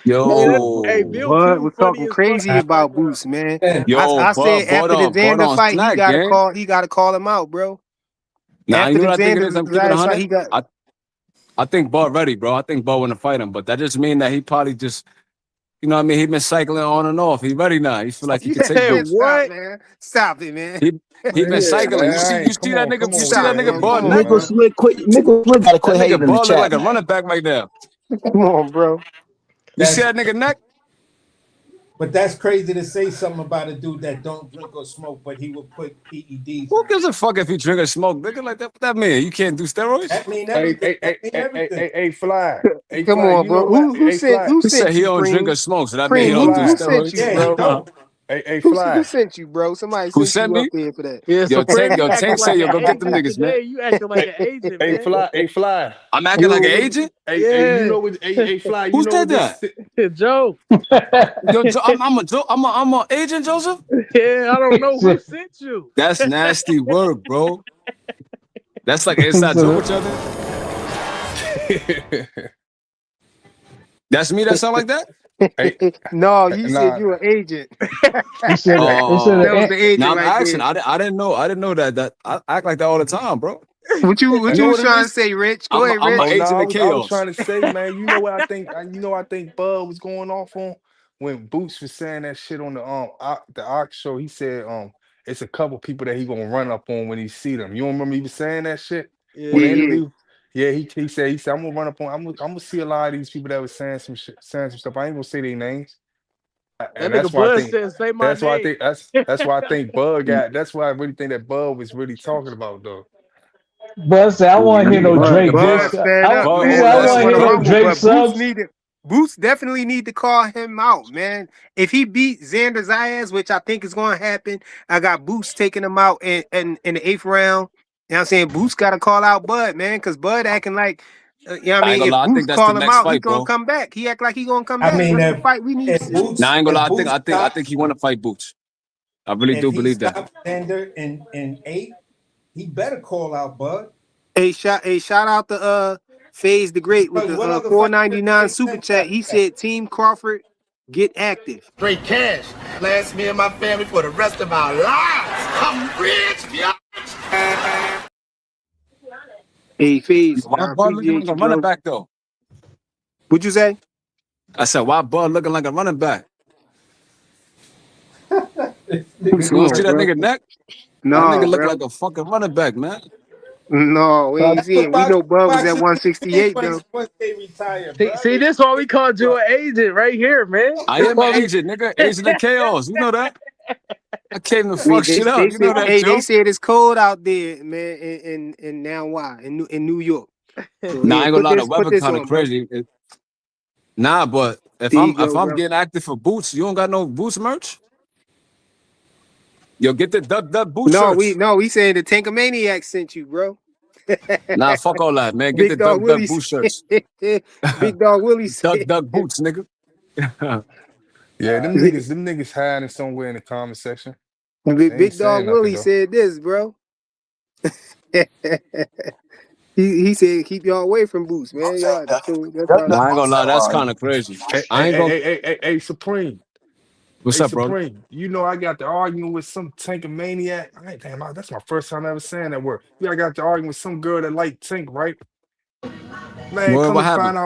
Yo, Bill Bud Q was funny talking as fuck crazy though. I ain't about gonna lie. Boots, man. yo, I said after the Bud Xander on fight, snack, gang. he gotta call him out, bro. Nah, you After know the what I think it is? Xander I'm keeping last fight, 100. he got I think Bud ready, bro. I think Bud want to fight him, but that just mean that he probably just, you know what I mean? He been cycling on and off. He ready now. He feel like he can take Yeah, Boots. stop, what? man. Stop it, man. He been Yeah, cycling. You man. see, you Come see that on, nigga. come You on see with that Stop, that. nigga man. Bud Come neck. on, Mickle bro. Slick, Mickle Slick got to That quit nigga hating in the Bud look chat, like a man. running back right there. Come on, bro. You see that nigga neck? But that's crazy to say something about a dude that don't drink or smoke, but he will put PEDs. Who gives a fuck if you drink or smoke? Nigga, like that. What that mean? You can't do steroids? That mean Hey, everything. hey, That hey, mean hey, hey, everything. hey, hey, Fly. Hey, Come Fly, on, you know bro. what? Who Hey, sent Fly. who He said sent he you, don't drink or Cream? smoke, so that mean he Cream, don't do who sent steroids. you, Yeah, he bro? don't. Hey, Who Fly. sent you, bro? Somebody Who sent sent you up me? there for that. Yeah, Yo, Supreme, Tank, you yo, acting Tank say, like yo, an go get them agent niggas, man. today. You acting like an agent, Hey, man. Fly. Hey, Fly. I'm acting like You an what agent? Hey, you Yeah, know what? Hey, Fly. You Who know said what that? this? Joe. Yo, I'm a agent, Joseph? Yeah, I don't know who sent you. That's nasty work, bro. That's like an inside joke with y'all then? That's me that sound like that? Hey, no, you said nah. you an agent. He said Hey, That was the now agent I'm right asking. there. I didn't know that I act like that all the time, bro. What you You what know you was what it trying to is? say, Rich? Go ahead, I'm an Oh Rich. no, agent of I was chaos. trying to say, man. You know what I think? I think Bud was going off on when Boots was saying that shit on the Ox show. He said it's a couple people that he gonna run up on when he see them. You don't remember he was saying that shit on Yeah, the Yeah. yeah. interview? Yeah, he said I'm gonna run up on I'm gonna see a lot of these people that was saying some shit, saying some stuff. I ain't gonna say their names, That and nigga Bud said, "Say my name." that's why I think Bud got. That's why I really think that Bud was really talking about though. Bud said, I want to hear no Bud, Drake Bud diss. fed up, Bud He man. said, I on that Bud want to want shit, to hear no Bud. rumble, Drake but subs. Boots definitely need to call him out, man. If he beat Xander Zayas, which I think is going to happen, I got Boots taking him out in the 8th round. You know what I'm saying? Boots got to call out Bud, man, because Bud acting like, you know what I I ain't mean? gonna If lie. I Boots think that's the call him next out, he fight, going to bro. come back. He act like he going to come I back. mean, That's the fight we need to if see. Boots Nah, I ain't gonna if lie. Boots I stop think he want to fight Boots. I really if do he believe that. stops Xander in 8, he better call out Bud. Shout out to FaZe the Great with Because the what other fight 499 makes super sense chat. after He that? said, Team Crawford, get active. Straight cash. Last me and my family for the rest of our lives. I'm rich, bitch. Hey, FaZe, Why I Bud looking appreciate like you, a running bro. back though? What'd you say? I said, why Bud looking like a running back? Come You don't see on, that bro. nigga neck? That nigga No, look bro. like a fucking running back, man. No, we ain't That's see what it. We know Bud was at boxing is 168, though. once they retire, See, bro. see, this why we called you an agent right here, man. I This am an why we. agent, nigga. Agent of chaos. You know that? I came to Hey, fuck shit up. You know that, they Joe? said it's cold out there, man, and now why? In New York. So Nah, I here, ain't gonna lie. The put weather this kind of on, bro. crazy. Nah, but There you if go, I'm bro. getting active for Boots, you don't got no Boots merch? Yo, get the Duck Boots shirts. We saying the Tankamaniac sent you, bro. Nah, fuck all that, man. Get the Big Dog Duck Willie Boots said. shirts. Big Dog Willie said. Duck Boots, nigga. Yeah, them niggas hiding somewhere in the comment section. They ain't Big Dog saying nothing Willie though. said this, bro. he said keep y'all away from Boots, man. Y'all, that's how. Nah, I ain't gonna lie. That's kind of crazy. Hey, I hey, ain't hey, gonna. hey, hey, hey, hey, Supreme. What's Hey, up, bro? Supreme. You know I got the argument with some tank maniac. That's my first time ever saying that word. Yeah, I got the argument with some girl that like tank, right? Man, What happened?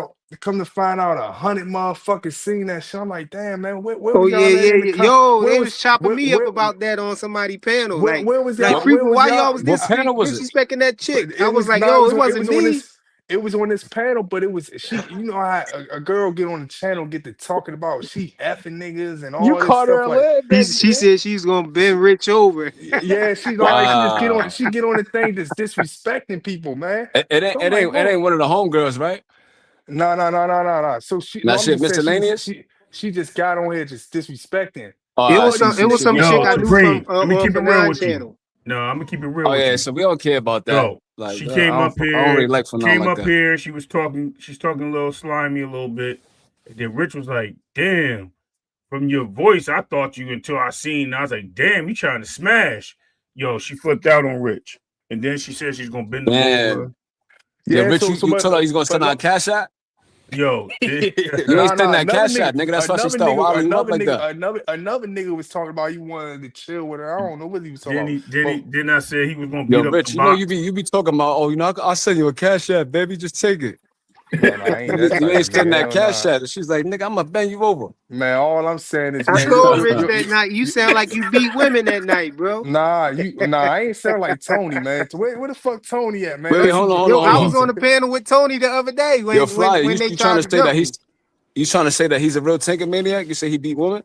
come to find out 100 motherfuckers seen that shit. I'm like, damn, man, where Oh was yeah, y'all at yeah, in the yeah. con? Yo, Where they was was chopping where me up where about that on somebody panel. where was Like y'all? What Where people, was why y'all y'all? was what panel was it? disrespecting that chick? I It was was like, no, yo, it wasn't me. it was on this panel, but it was she. You know how a girl get on the channel, get to talking about she effing niggas and You all this caught her stuff a like. leg, baby, She man. said she's gonna bend Rich over. Yeah, she's all right. Wow. She get on the thing that's disrespecting people, man. It So I'm like, it whoa, ain't one of the homegirls, right? no. So Now I'm shit, just saying miscellaneous. she just got on here just disrespecting Oh, It I was all see. these it See, was niggas. shit. some We don't chick care I Yo, about knew that. from Supreme, let me keep it real Fanine with you. channel. No, I'm gonna keep it real Oh with yeah, you. so we don't care about that. Yo, Like, she came up I don't really here. like She Fanon came like up that. here. She was talking. She's talking a little slimy a little bit. And then Rich was like, "Damn, from your voice, I thought you until I seen." I was like, "Damn, you trying to smash?" Yo, she flipped out on Rich, and then she said she's gonna bend him over. Man, yo, Yeah, Rich, you told her he's gonna but send out cash out. Yo, You ain't sending nah, that cash out, nigga. That's why she started wilding you up like that. another nigga was talking about he wanted to chill with her. I don't know what he was talking about. But then I said he was gonna Yo, beat up the Rich, you know box. you be talking about, oh, I'll send you a cash app, baby. Just take it. no, I ain't that You type ain't of nigga. sending that Hell cash nah. app. She's like, nigga, I'm gonna bend you over. Man, all I'm saying is, I man, told Rich that night, you sound like you beat women that night, bro. I ain't sound like Tony, man. Where the fuck Tony at, man? Wait, Yo, I hold was on. on the panel with Tony the other day Yo, when Flyer, when they you trying tried to to say that jump me. you trying to say that he's a real tanker maniac? You say he beat women?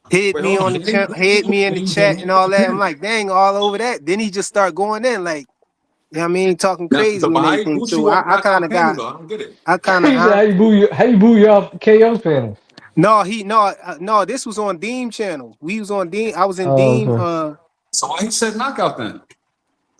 hit Wait, me hold on on. the hit me in the chat and all that. I'm like, dang, all over that. Then he just start going in like, you know what I mean, talking Now, crazy but and how you everything boot too. you off I kind knockout of panel got, though? I don't get it. I kind of, He said, how you boo your KO panel? no, this was on Deem channel. We was on Deem. I was in Oh, Deem. okay. So why he said knockout then?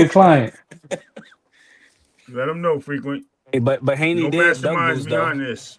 your client. Let them know frequent. Hey, but Haney No did duck masterminds Boots though. behind this.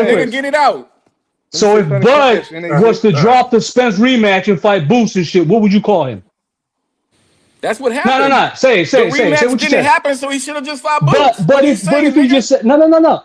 let the real nigga quick. get it out. So if Bud was to drop the Spence rematch and fight Boots and shit, what would you call him? That's what No. happened. Say The what you rematch didn't said. happen, so he should have just fought Boots. But What are you if saying, he nigga? just said no.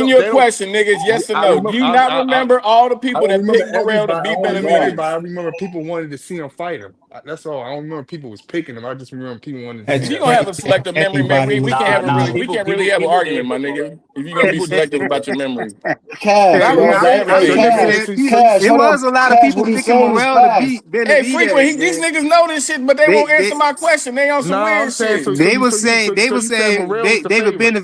asking you a question, niggas. Yes or I no? Do remember. you not remember all the I people don't that remember picked Morrell to everybody. I beat don't remember Benavidez? everybody. I remember people wanted to see him fight him. That's all. I don't remember people was picking him. I just remember people wanted to If see you're that gonna have fight. a selective memory, man, Everybody we was can't have a picking really, him. we can't really have an argument, my nigga. If you're gonna be selective about your memory, Cash, I you know, remember I hey, mean, everything. Cash, people, Cash, it hold was up, a lot of Cash, people what he's picking saying is Morrell to facts. beat Hey, frequent. Benavidez, These man. niggas know this shit, but they They won't they answer my question. They on some No, I'm weird saying shit. so. they were saying You said Morrell was the David favorite. Benavidez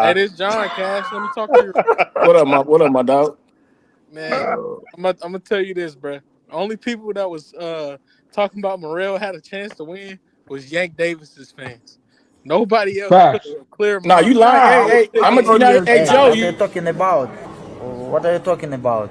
Hey, this John Cash. Let me talk to you, What up, my dog? man. I'm gonna tell you this, bro. Only people that was talking about Morrell had a chance to win was Yank Davis's fans. Nobody else took Facts. a clear Nah, you mind. lying. Hey, Nah, I'm a I'm you know, hey hey, Joe, What are you you talking about? What are you talking about?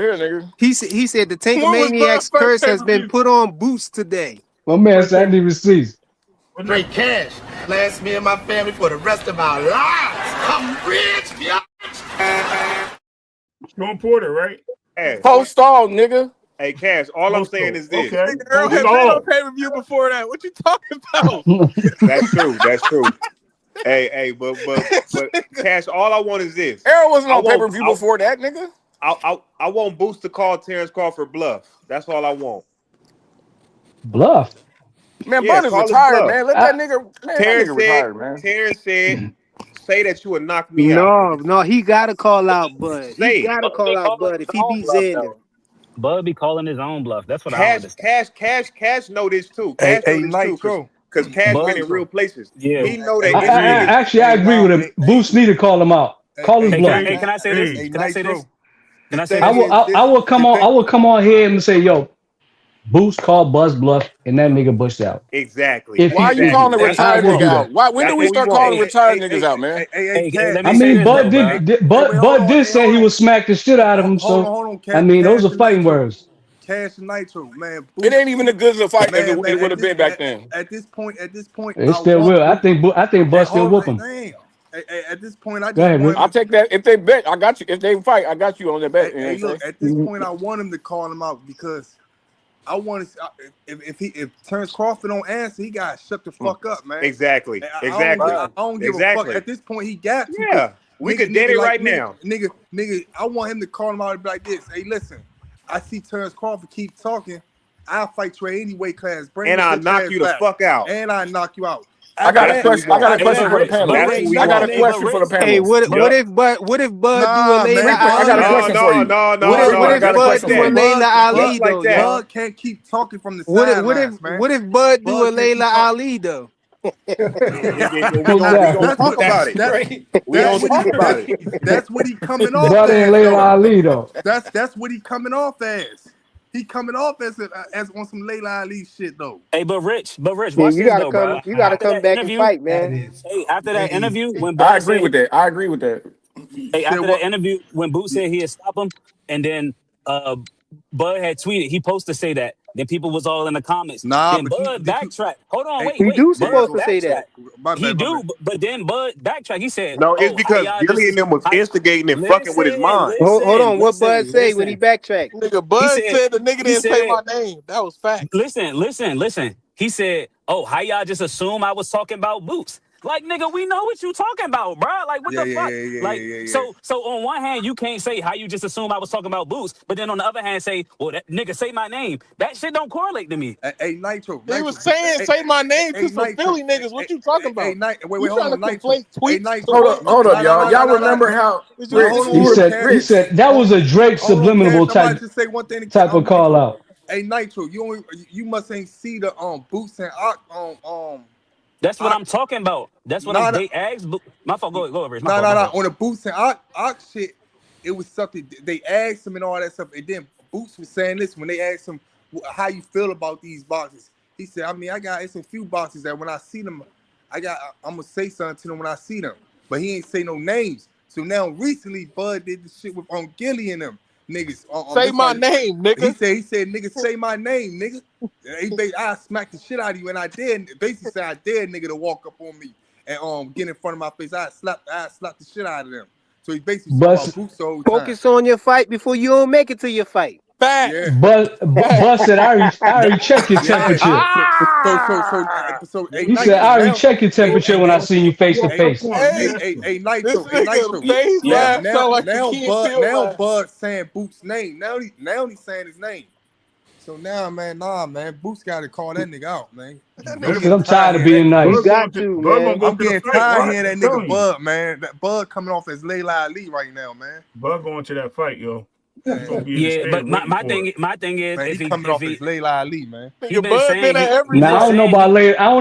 over here, nigga. He said the What was Brod's Tankamaniac's first curse has been pay-per-view? put on Boots today. My man said I need receipts. Straight cash. Last me and my family for the rest of our lives. I'm rich, bitch. Sean Porter, right? Post all, nigga. Hey, Cash. All I'm saying is this. Okay. Earl We had been on all. pay-per-view before that. What you talking about? That's true. That's true. Hey, but Cash. All I want is this. Earl wasn't I on want pay-per-view before that, nigga. I want Boost to call Terrence Crawford bluff. That's all I want. Bluff. Man, Yeah, Bud is call his retired, bluff. man. Let that nigga, man, that Terrence nigga said. retired, man. Terrence said, "Say that you would knock me out, No, nigga. no, he gotta call out Bud. He Say it." gotta Bud be call out calling Bud if his he own beats bluff Xander. though. Bud be calling his own bluff. That's what I don't understand. Cash know this too. Hey, Cash know hey, this too, Nitro. because Cash been in Nitro. real places. Yeah. He know Hey, that any niggas. Actually, I hey, agree nah, with him. Boost need to call him out. Call his Hey, bluff. can I say this? Hey, Can I say this? Nitro. Can The I say thing this? is, I will come on. I will come on here and say, yo, Boost called Buzz bluff, and that nigga bushed out. Exactly. If Why are you he, calling a That's I what we retired will nigga do want. out? that. Why? When That's do we what we start want. calling retired niggas out, man? Hey, let me I say mean, this though, Bud bro. Bud did say he was smacked the shit out of him. hold So on, I mean, those Cash are and fighting Nitro. words. Cash and Nitro, man. It Boost. ain't even as good as a fight as Man, it would at have this been back then. at this point, It I still want will. I Boost. think Bud still Hold whoop on, him. damn. At this point, I Go just ahead, want Rich. him I'll to. take that. If they bet, I got you. If they fight, I got you on that bet. You know what I'm Look, saying? at this point, I want him to call him out because I want to. If Terrence Crawford don't answer, he got to shut the fuck up, man. Exactly. I don't give a fuck. Exactly. At this point, he got to. Yeah, we could dead it right now. Nigga, I want him to call him out and be like this. Hey, listen, I see Terrence Crawford keep talking. I'll fight you at any weight class. Bring And your I'll bitch knock ass you the back. fuck out. And I knock you out. I got a That's what we question. I got a want. question for the panel. That's what we I got a want. question for the panel. What if Bud do a Nah, Layla man, I got a Ali? question for you. What No. if Just Bud like do a that. Layla Ali Just like though, that. y'all? Bud can't keep talking from the What sidelines, man. if Bud do a Bud can't keep Layla talking. Ali though? We What's gonna that? talk about it. We That's gonna what talk about it. that's what he coming off Bud ain't as Layla though. Ali though. That's what he coming off as. He coming off as on some Layla Ali shit though. Hey, but Rich, Yeah, watch this though, bro. you gotta After come that back and interview, fight, man. after that interview, when I Bud agree said, with that. I agree with that. hey, Said after that what? interview, when Boot said he'd stop him, and then Bud had tweeted, he posted to say that. Then people was all in the comments. Nah, Then but you Bud did you backtracked. Hold on, hey He do Bud supposed to Nitro. say that. backtracked. My He bad, my bad. do, but then Bud backtracked. He said, No, it's "Oh, how because y'all just Gilly and them was instigating and fucking with his mind. Hold on, what Bud say when he backtracked? Nigga, He Bud said, said the nigga he didn't say said, my name. That was facts. listen. He said, "Oh, how y'all just assume I was talking about Boots? Like, nigga, we know what you talking about, bro. Like, what Yeah, the yeah, fuck? yeah, yeah, Like, yeah, yeah. so on one hand, you can't say how you just assume I was talking about Boots, but then on the other hand, say, well, that nigga say my name. That shit don't correlate to me. Hey, Nitro. He was saying, say my name to some Nitro. Philly niggas. What you talking Hey, about? wait, You hold trying to on, Nitro. conflate tweets to Nitro. weight? Hold up, Nah, nah, y'all. nah, nah, Y'all nah, nah. remember how Is you Hold He on, said Rich? that was a Drake hold on, subliminal Cash. I'm about type to say one thing. call Nitro. out. Hey, Nitro. You must ain't see the Boots and That's what I'm Ox. talking about. That's what Nah, they asked. My fault. Go ahead, Rich. My nah, fault. nah, Go nah. ahead. On the Boots and Ox shit, it was something they asked him and all that stuff. And then Boots was saying this when they asked him how you feel about these boxes. He said, I mean, it's a few boxes that when I see them, I'm gonna say something to them when I see them. But he ain't say no names. So now recently, Bud did the shit with Gilly and them niggas. say my name, nigga. He said, nigga, say my name, nigga. I smacked the shit out of you, and I did. Basically, said I dare nigga to walk up on me and get in front of my face. I slapped the shit out of them. So he basically talking about Boots the whole time. Focus on your fight before you don't make it to your fight. Yeah. Bud said, I already checked your temperature. So hey, He said, Nitro, I already now, checked your temperature when I seen you face to face. hey, Nitro, This nigga face laugh sound like the Key and Peele laugh. Bud saying Boots' name. Now he's saying his name. So now, man, Boots got to call that nigga out, man. I'm tired of being nice. You got to, man. I'm getting tired of hearing that nigga Bud, man. That Bud coming off as Layla Ali right now, man. Bud going to that fight, yo. He's gonna be in the Yeah, stand but waiting for it. my thing is, Man, if he he coming off as Layla Ali, man. he been saying Now I don't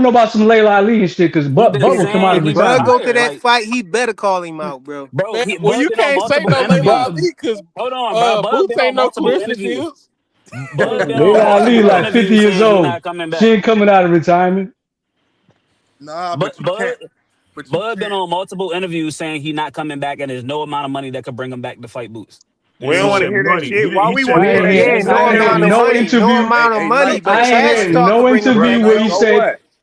know about some Layla Ali and shit because Bud will come out of he Bud retirement. go to retired. that Like, fight, he better call him out, bro. bro, Man, well, Bud you been on can't say multiple no Layla interviews. Ali because Hold on, bro. Bud Boots been ain't on no multiple Clarissa interviews. Shields. Bud been on Layla Ali multiple like 50 interviews years saying he old. not coming She back. ain't coming out of retirement. Nah, But but you can't. Bud been on multiple interviews saying he not coming back, and there's no amount of money that could bring him back to fight Boots. We He don't want to said hear that money. shit. Why He we said want to hear money. that Yeah, shit? no I ain't heard amount of no money, no interview. amount of money. But I ain't Cash heard Star no could bring him interview back. where he said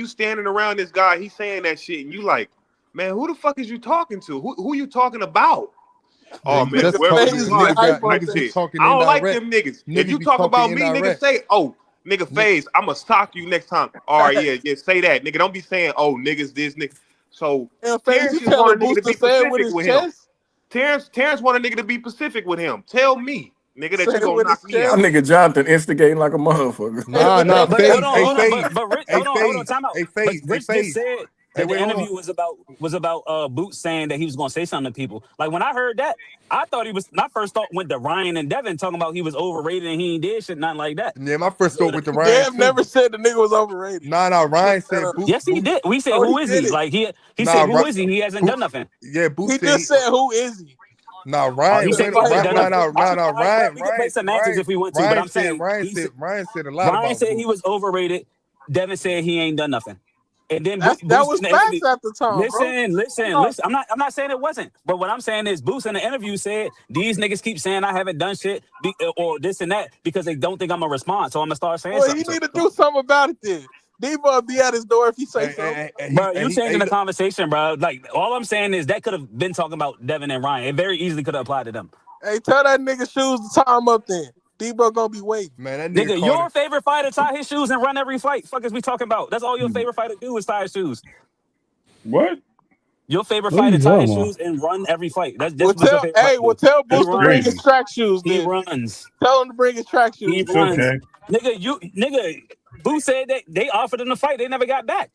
you standing around this guy, he's saying that shit, and you like, man, who the fuck is you talking to? Who you talking about? Oh man, Nigga whoever you FaZe be talking hype to on type that. shit. I don't like them niggas. If you talk about me, nigga, say, oh, nigga FaZe, I'ma sock you next time. All right, yeah, say that. Nigga, don't be saying, oh, niggas this, nigga. So And FaZe, Terrence you just want telling a nigga to Boost to be say it with specific his with him. chest? Terrence want a nigga to be specific with him. Tell me, nigga, that Say you it gonna with his knock me chest? out. That nigga Jonathan instigating like a motherfucker. Nah, But hold FaZe. on, Hey, hold on, FaZe. but Rich, Hey, hold on, FaZe. time out. Hey, But FaZe. Hey, Rich just FaZe. said that the interview was about Boots saying that he was gonna say something to people. Like when I heard that, I thought he was. My first thought went to Ryan and Devin talking about he was overrated and he ain't did shit, nothing like that. Yeah, my first thought with the Ryan. Dev never said the nigga was overrated. Nah, Ryan said Boots. Yes, he did. We said, who is he? Like he said, who is he? He hasn't done nothing. Yeah, Boots. He just said, who is he? Nah, Ryan. He said Ryan. We can play semantics if we want to, but I'm saying Ryan said a lot. Ryan said he was overrated. Devin said he ain't done nothing. And then that was facts at the time. Listen. I'm not saying it wasn't, but what I'm saying is Boots in the interview said these niggas keep saying I haven't done shit or this and that because they don't think I'm gonna respond. So I'm gonna start saying something. Well, he need to do something about it then. Debo be at his door if he say so. Bro, you changing the conversation, bro. Like all I'm saying is that could have been talking about Devin and Ryan. It very easily could have applied to them. Hey, tell that nigga shoes to tie him up then. Debo gonna be waiting. Man, that nigga your favorite fighter tie his shoes and run every fight. Fuck is we talking about? That's all your favorite fighter do is tie his shoes. What? Your favorite fighter tie his shoes and run every fight. That's well, tell Boots to bring his track shoes. He then. runs. Tell him to bring his track shoes. He runs. Okay. Nigga, Boo said that they offered him the fight. They never got back.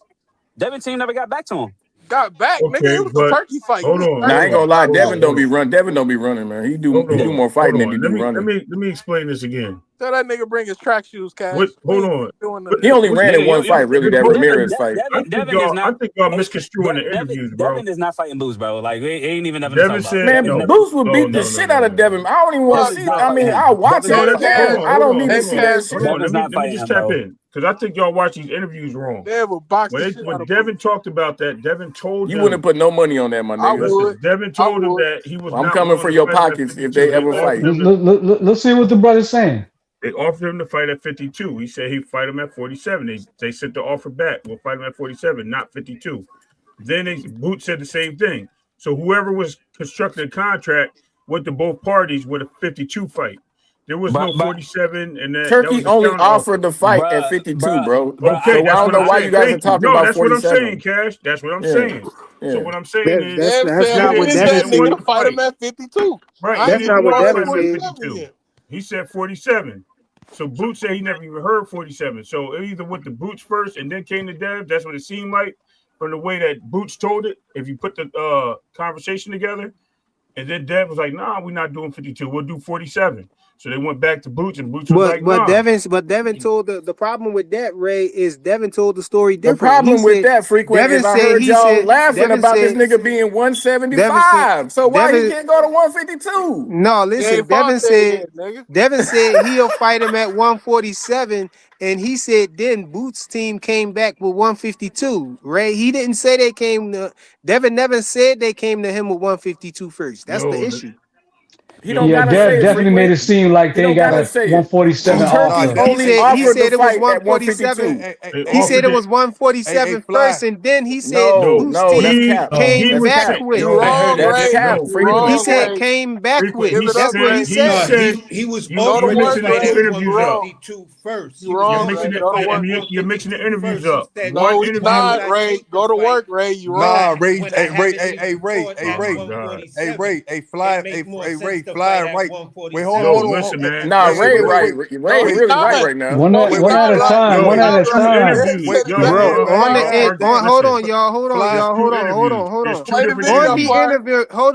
Devin team never got back to him. Got back, nigga. It was a turkey fight. Hold on. Nah, I ain't gonna lie. Devin don't be running, man. He do more fighting than he do running. Let me explain this again. Tell that nigga bring his track shoes, Cash. Hold on. He only ran in one fight, really. That Ramirez fight. I think y'all misconstruing the interviews, bro. Devin is not fighting Boots, bro. Like it ain't even nothing. Devin said, man, Boots would beat the shit out of Devin. I don't even want to see. I mean, I watch it. I don't need to see that shit. Let me just tap in. Because I think y'all watch these interviews wrong. When Devin talked about that, Devin told you wouldn't put no money on that, my nigga. Devin told him that he was. I'm coming for your pockets if they ever fight. Let's see what the brother's saying. They offered him to fight at 52. He said he'd fight him at 47. They sent the offer back. We'll fight him at 47, not 52. Then Boots said the same thing. So whoever was constructing a contract went to both parties with a 52 fight. There was no 47, and that Turkey that only offered the fight at 52, bro. Okay, so I don't know why you guys are talking about 47. That's what I'm saying, Cash. That's what I'm saying. Yeah. So what I'm saying is that's not what Devin said. Fight him at 52. Right. That's not what Devin said. 52. He said 47. So Boots said he never even heard 47. So it either went to Boots first and then came to Dev. That's what it seemed like from the way that Boots told it. If you put the conversation together, and then Dev was like, "Nah, we're not doing 52. We'll do 47." So they went back to Boots, and Boots was like, "Nah." Devin told the problem with that, Ray, is Devin told the story different. The problem with that, frequent, is I heard y'all laughing about this nigga being 175. So why he can't go to 152? No, listen, Devin said he'll fight him at 147, and he said then Boots' team came back with 152. Ray, he didn't say they came to Devin never said they came to him with 152 first. That's the issue. Dev definitely made it seem like they got a 147 offer. He said it was 147. He said it was 147 first, and then he said Boots' team came back with. He said came back with. That's what he said. He was over at 152 first. You're mixing the interviews up. No, he's not, Ray. Go to work, Ray. You wrong. Ray. Ray. Fly right. Wait, hold on. Listen, man. Nah, Ray really right now. One at a time. Hold on, y'all. Hold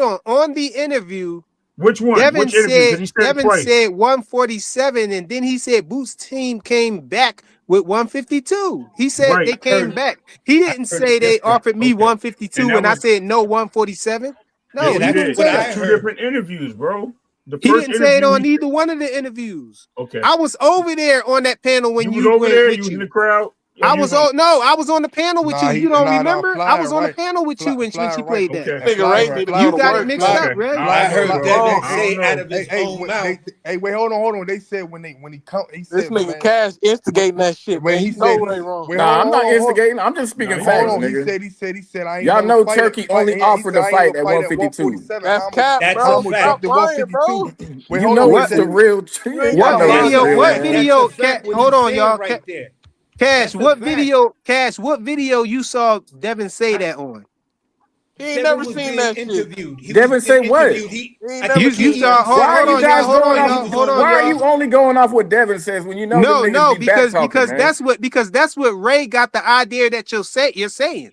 on. On the interview. Which one? Devin said 147, and then he said Boots' team came back with 152. He said they came back. He didn't say they offered me 152 and I said no 147. No, he didn't say that. Two different interviews, bro. He didn't say it on either one of the interviews. Okay. I was over there on that panel when you was over went there. with You was in the crowd. I was on the panel with you. You don't remember? I was on the panel with you when she played that. You got it mixed up, right? I heard Devin say out of his own mouth. Hey, wait, hold on. They said when he come, he said this nigga Cash instigating that shit. When he said they wrong. Nah, I'm not instigating. I'm just speaking facts, nigga. He said. I ain't y'all know Turkey only offered the fight at 152. That's cap, bro. Stop lying, bro. You know it's the real. What video? Hold on, y'all. Cash, what video you saw Devin say that on? He ain't never seen that shit. Devin say what? You saw. Why are you only going off what Devin says when you know? Because that's what Ray got the idea that you're saying.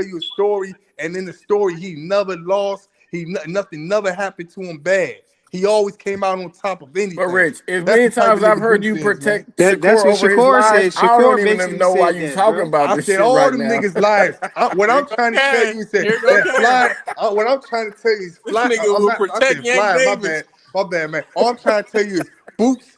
tell you a story, and in the story he never lost. Nothing never happened to him bad. He always came out on top of anything. But Rich, as That's many the type times of I've nigga heard Boots you is, man. protect That's Shakur what over his Shakur said. lives, I Shakur don't even basically know why said you that, bro. talking about I this said shit all right them now. niggas lives. What Here I'm go trying to tell Cam. you is that Here go Cam. what I'm trying to tell you is This fly. nigga I'm will not. I protect said Yank fly. Davis. My bad, man. All I'm trying to tell you is Boots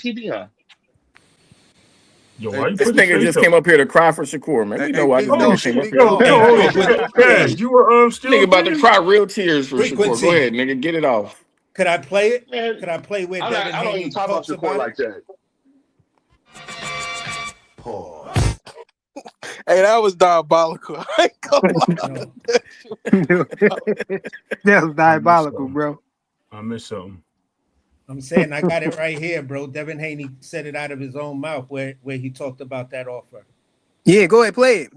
TV on? Yo, why you This put his nigga face just up? came up here to cry for Shakur, man. We know why this Oh nigga came up shit, here. holy shit, Cash, you were still Nigga about to playing? cry real tears for Shakur. Go Frequency. ahead, nigga, get it off. Could I play it? Man, Could I play where I Devin don't even Haney talk about talks Shakur about like it? that. Hey, that was diabolical. I ain't gonna lie. That was diabolical, bro. I missed something. I'm saying I got it right here, bro. Devin Haney said it out of his own mouth where he talked about that offer. Yeah, go ahead, play it.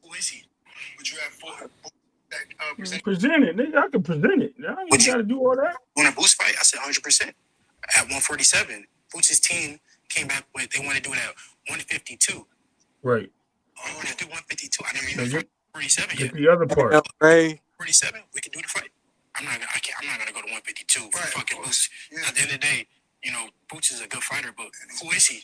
Who is he? Would you have Present it, nigga. I can present it. I ain't Would you got to do all that. want a Boots fight? I said 100%. At 147, Boots' team came back with they want to do it at 152. Right. Oh, I want to do 152. I didn't even Get 47 get yet. the other part. Ray. 47, we can do the fight. I'm not gonna go to 152 for fucking Boots. At the end of the day, Boots is a good fighter, but who is he?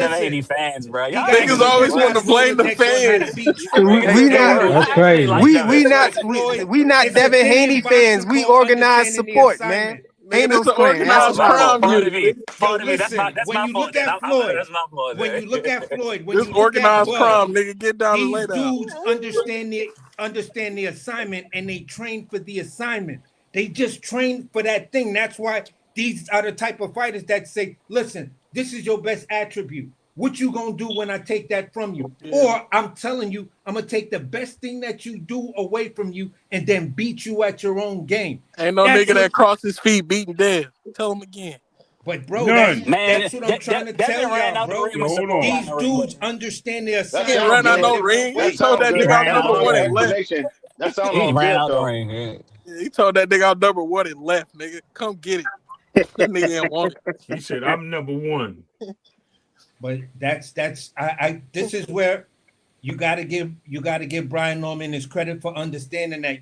Devin Haney fans, bro. Y'all Niggas always want to blame the fans. We not. That's crazy. We not Devin Haney fans. We organized support, man. Nigga, Ain't this no an playing. That's organized my fault. crime unit. Pardon me. That's my fault. Then. I'm sorry, that's my fault. When you look at Floyd, when This you look at organized Bud, crime, nigga. Get down and lay these down. dudes understand the assignment and they train for the assignment. They just train for that thing. That's why these are the type of fighters that say, listen, this is your best attribute. What you gonna do when I take that from you? Or I'm telling you, I'm gonna take the best thing that you do away from you and then beat you at your own game. Ain't no nigga that crossed his feet beating dead. Tell him again. But bro, None. that's what I'm trying to tell y'all, bro. These dudes understand their He assignment. ain't ran out no ring. He told that nigga out number one and left. That sounds He all ran good out the though. ring. Yeah. He told that nigga out number one and left, nigga. Come get it. That nigga ain't want it. He said, I'm number one. But that's this is where you gotta give Brian Norman his credit for understanding that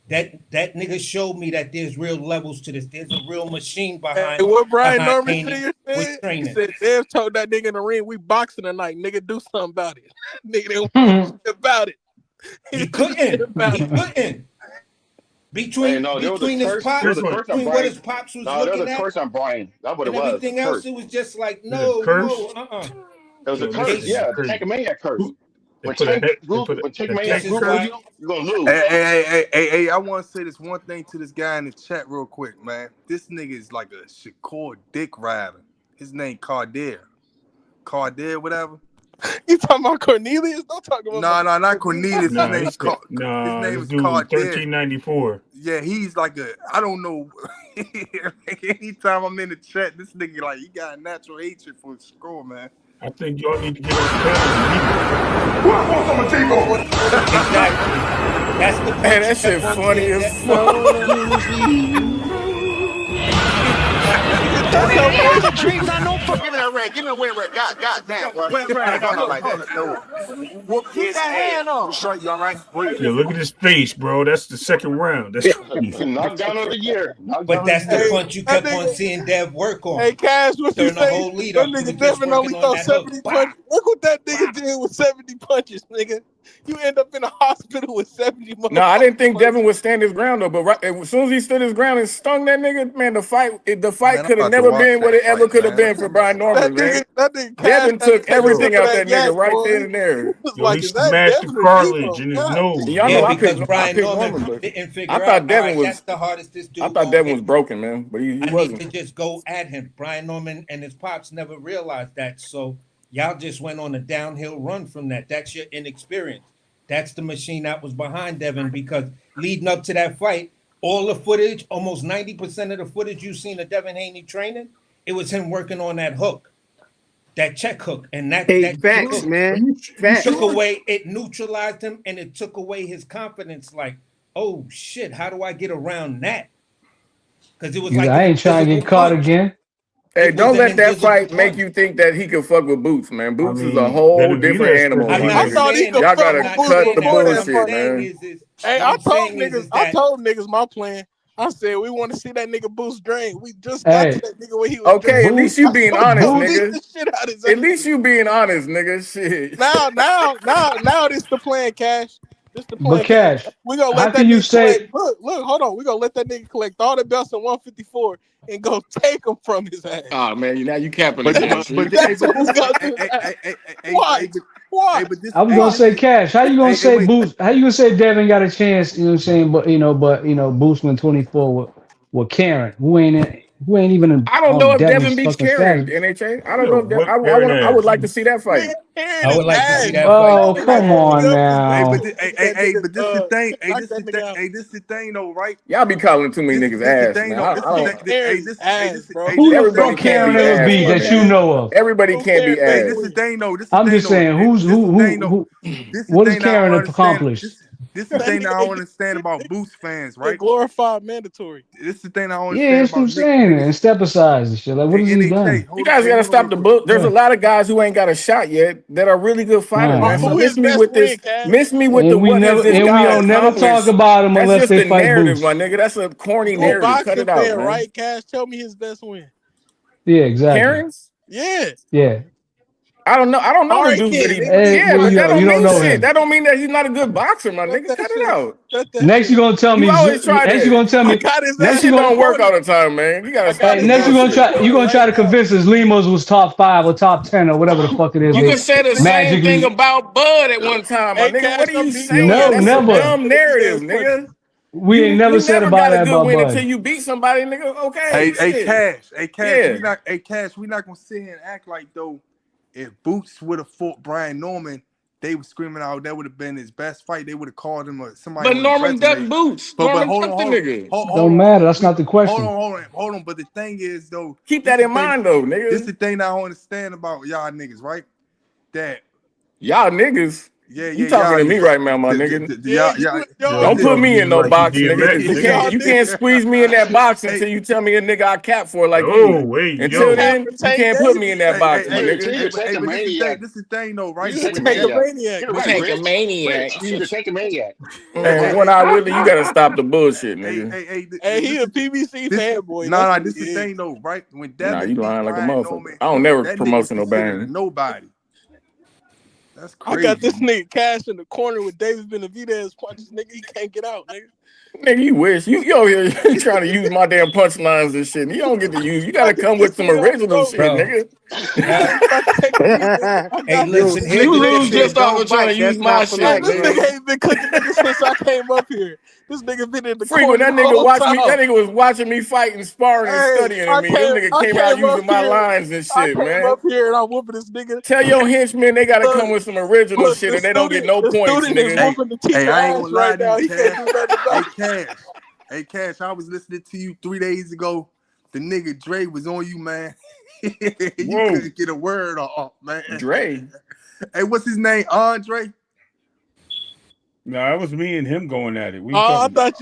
that nigga showed me that there's real levels to this. There's a real machine Hey, behind what Brian Norman Haney Sr. with said? He training. said Dev told that nigga in the ring, "We boxing tonight, nigga. Do something about it." Nigga didn't want shit about it. He couldn't. Between his pops, between what his pops was No, there was looking a at curse on Brian. That's what it and was. everything else, it was just like Is it a curse? It was a Yo, curse. listen, Yeah, the Tankamania curse. they When put a Tankamania tank group curse. with you, you're gonna lose. Hey, I want to say this one thing to this guy in the chat real quick, man. This nigga is like a Shakur dick rider. His name Cardair, whatever. You talking about Cornelius? Don't talk about No, not Cornelius. His name is This dude Cardair. 1394. Yeah, he's like I don't know. Anytime I'm in the chat, this nigga like he got a natural hatred for Shakur, man. I think y'all need to get on the panel. Who wants some of T-Bone? Exactly. That's the Hey, that shit funny as That's the dreams. I know. Fuck, give me that red. Give me a wet red. God damn. No, like that. No. Keep that hand on. You all right? Yo, look at his face, bro. That's the second round. That's crazy. Knockdown of the year. But that's the punch you kept on seeing Dev work on. Hey, Cash, what you Turn the say? whole lead That up. nigga Devin only throw 70 punches. Look what that nigga did with 70 punches, nigga. You end up in a hospital with 70 punches. No, I didn't think Devin would stand his ground though. But right, as soon as he stood his ground and stung that nigga, man, the fight could have never been what it ever could have been for Brian Norman, man. That nigga Devin took everything out that nigga right boy. then and there. Yo, he smashed the cartilage in his nose. Y'all know I because picked Brian Norman, Norman but didn't figure I out. thought Devin all right, was. that's the hardest this dude. I thought Devin was broken, man, but he I wasn't. need to just go at him. Brian Norman and his pops never realized that, so y'all just went on a downhill run from that. That's your inexperience. That's the machine that was behind Devin, because leading up to that fight, all the footage, almost 90% of the footage you've seen of Devin Haney training, it was him working on that hook, that check hook, and that facts, hook man. Facts. took away, it neutralized him, and it took away his confidence. Like, oh shit, how do I get around that? Because it was like I ain't trying to get caught again. Hey, It don't was let an that invisible fight make punch. you think that he can fuck with Boots, man. Boots is a mean, whole Benavidez different animal. said he my I was- nigga. thought he could Y'all fuck gotta with Boots cut the before that bullshit, fight. man. Hey, what I I'm told saying is niggas, that- I told niggas my plan. I said we want to see that nigga Boost drain. We just Hey. got to that nigga when he was Okay, at least you being honest, Boost beat nigga. the shit out of his At ass. least you being honest, nigga. Shit. Now this the plan, Cash. This the plan. But Cash, We gonna how let that can you nigga say? collect. Look, hold on. We gonna let that nigga collect all the belts in 154 and go take them from his ass. Oh man, now you capping But again. That's what we gonna do. Why? Why? I was gonna say Cash. How you gonna say Boost? How you gonna say Devin got a chance? You know what I'm saying? But Boost went 24 with Karen, who ain't even I don't know if Devin's Devin beats fucking Karen, status. NHA. I don't know if Devin, I would like to see that fight. I would like to see that Oh, fight. come on now. But this the thing. This the thing though, right? Y'all be calling too many niggas This the ass, thing man. though. Who the fuck Karen ever beat that you know of? Everybody can't be Hey, ass. this is the thing though. I'm just saying, who? What has Karen accomplished? This is the thing that I don't understand about Boost fans, right? Glorified mandatory. This is the thing I don't Yeah, understand that's what I'm about saying. And step aside and shit. Like, what has he done? You guys gotta stop the book. There's a lot of guys who ain't got a shot yet that are really good fighters, man. So miss me with this. Miss me with the what has this guy don't never accomplished. talk about him That's unless just they the fight narrative, Boost. my nigga. That's a corny Who narrative. Cut boxing it out, fan, man. right? Cash, tell me his best win. Yeah, exactly. Karen's? Yeah. Yeah. I don't know the Alright, dudes kid, that he. nigga. Yeah, well, but that you don't don't mean know shit. him. That don't mean that he's not a good boxer, my nigga. Cut it out. Next, you're gonna tell me. You always try Next, that. you're gonna tell me. That shit don't work all the time, man. You gotta stop Hey, the next you're gonna bullshit. try. You're gonna try to convince us Limos was top 5 or top 10 or whatever the fuck it is. You they can say the same thing about Bud at one time, my nigga. What are you saying? No, That's never. a dumb narrative, nigga. We ain't never You said never about got a that good about win Bud. until you beat somebody, nigga. Okay, shit. Cash. We not gonna sit here and act like though. If Boots would have fought Brian Norman, they were screaming out that would have been his best fight. They would have called him somebody. But with Norman a resume. ducked Boots. But Norman hold ducked the on, nigga. Don't matter. That's not the question. Hold on. But the thing is though, keep that in mind though, nigga. This is the thing that I don't understand about y'all niggas, right? That y'all niggas. You talking to me right now, my nigga. Don't put me in no box, nigga, because you can't squeeze me in that box until you tell me a nigga I cap for like you. Until then, you can't put me in that box, my nigga. This is the thing, though, right? You're a maniac. You're a maniac. Man, when I really, you gotta stop the bullshit, nigga. Hey, he a PBC fanboy. Nah, this is the thing, though, right? When Devin you lying like a Brian motherfucker. I don't never promote no considered band. nobody. That's crazy. I got this nigga Cash in the corner with Davis Benavidez punches. Nigga, he can't get out, nigga. Nigga, you wish. You over here trying to use my damn punchlines and shit. You don't get to use. You gotta come with some original shit, nigga. Hey, listen, you lose just off of trying to use my shit. This nigga ain't been cooking niggas since I came up here. This nigga been in the Frequent, corner. that nigga watched me. That nigga was watching me fight and sparring and studying me. This nigga came out using my lines and shit, man. I came up here and I'm whooping this nigga. Tell your henchmen they gotta come with some original shit, or they don't get no points, nigga. Hey, I ain't gonna lie to you, Cash. Hey, Cash, I was listening to you 3 days ago. The nigga Dre was on you, man. You couldn't get a word off, man. Dre? Hey, what's his name? Andre? No, that was me and him going at it. I thought that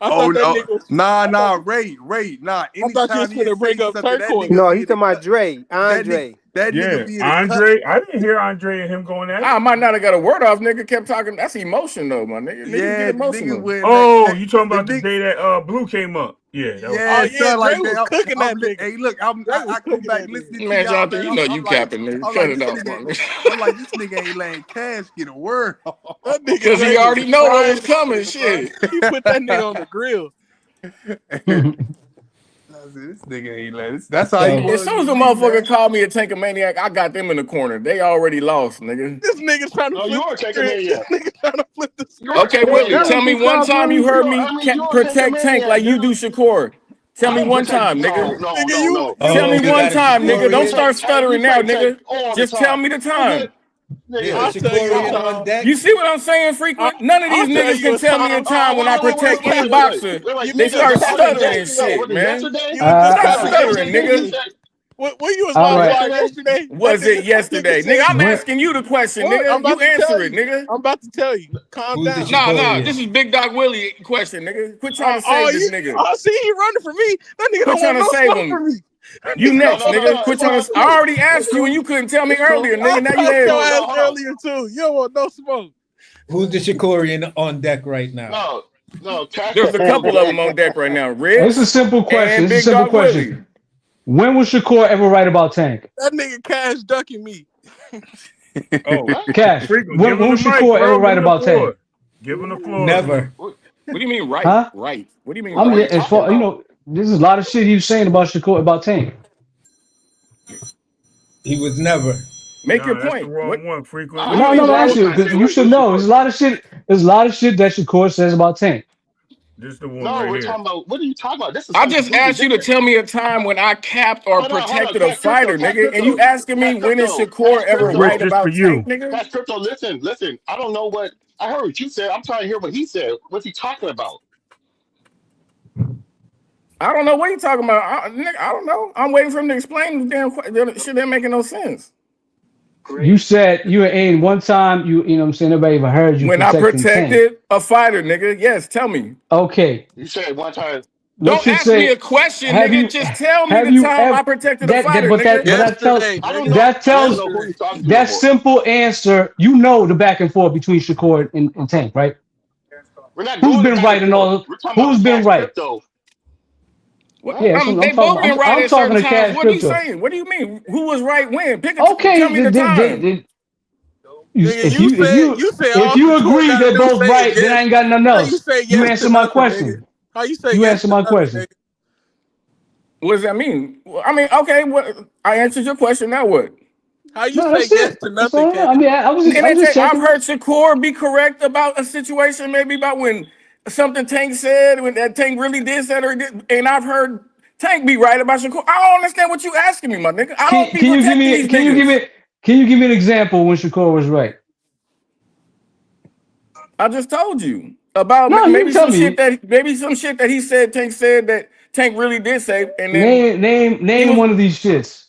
nigga was... Nah, Ray. Nah, I thought you was gonna bring up Turquoise. No, he's talking about Dre. Andre. That nigga be in Andre. I didn't hear Andre and him going at it. I might not have got a word off. Nigga kept talking. That's emotion though, my nigga. Niggas get emotional. You talking about the day that Blue came up? Yeah. Like Dre was cooking that nigga. Hey, look, I come back listening man, to y'all. Jonathan, you know you capping, nigga. Cut it off, nigga. I'm like, this nigga ain't letting Cash get a word off. Because he already know what was coming. Shit. He put that nigga on the grill. This nigga ain't let it. That's how he was. As soon as a motherfucker called me a tank of maniac, I got them in the corner. They already lost, nigga. This nigga's trying to you are a maniac. This nigga trying to flip the script. Okay, Willie, tell me one time you heard me protect Tank like you do Shakur. Tell me one time, nigga. No. Tell me one time, nigga. Don't start stuttering now, nigga. Just tell me the time. I'll tell you on deck. You see what I'm saying, frequent? None of these niggas can tell me a time when I protect any boxer. They start stuttering and shit, man. Stop stuttering, nigga. What you was about yesterday? Was it yesterday? Nigga, I'm asking you the question, nigga. You answer it, nigga. I'm about to tell you. Calm down. Nah. This is Big Dog Willie question, nigga. Quit trying to save this nigga. Oh, see, he running for me. That nigga Quit trying to save him. You next, nigga. Quit trying to. I already asked you and you couldn't tell me earlier, nigga. Now you asked earlier too. You don't want no smoke. Who's the Shakurian on deck right now? No. There's a couple of them on deck right now. Rich. It's a simple question. It's a simple question. Willie. When was Shakur ever right about Tank? That nigga Cash ducking me. Cash. When was Shakur ever right about Tank? Give him the floor. Never. What do you mean right? Huh? Right. What do you mean? I mean, right? as far this is a lot of shit he was saying about Shakur about Tank. He was never. Make your That's point. the wrong one, frequent. No, actually, you should know. There's a lot of shit. There's a lot of shit that Shakur says about Tank. This is the one No, right we're here. talking about. What are you talking about? This is. I just asked you to tell me a time when I capped or protected a fighter, nigga, and you asking me when is Shakur ever right about Tank, nigga? That's crypto. Listen. I don't know what I heard. What you said. I'm trying to hear what he said. What's he talking about? I don't know what you talking about. I don't know. I'm waiting for him to explain the damn shit. Ain't making no sense. You said you were in one time. You know what I'm saying? Nobody even heard you. When I protected a fighter, nigga. Yes, tell me. Okay. You said one time. Don't ask me a question, nigga. Just tell me the time I protected a fighter, nigga. That simple answer. You know the back and forth between Shakur and Tank, right? Who's been right and all? Who's been right? Yeah, they both been right at certain times. What are you saying? What do you mean? Who was right when? Tell me the time. If you agree they're both right, then I ain't got nothing else. You answer my question. How you say? You answer my question. What does that mean? I mean, okay, I answered your question. Now what? How you say yes to nothing? I mean, I've heard Shakur be correct about a situation, maybe about when something Tank said, when that Tank really did say or did, and I've heard Tank be right about Shakur. I don't understand what you asking me, my nigga. I don't be protecting these niggas. Can you give me an example when Shakur was right? I just told you about maybe some shit that he said Tank said that Tank really did say, and then name one of these shits.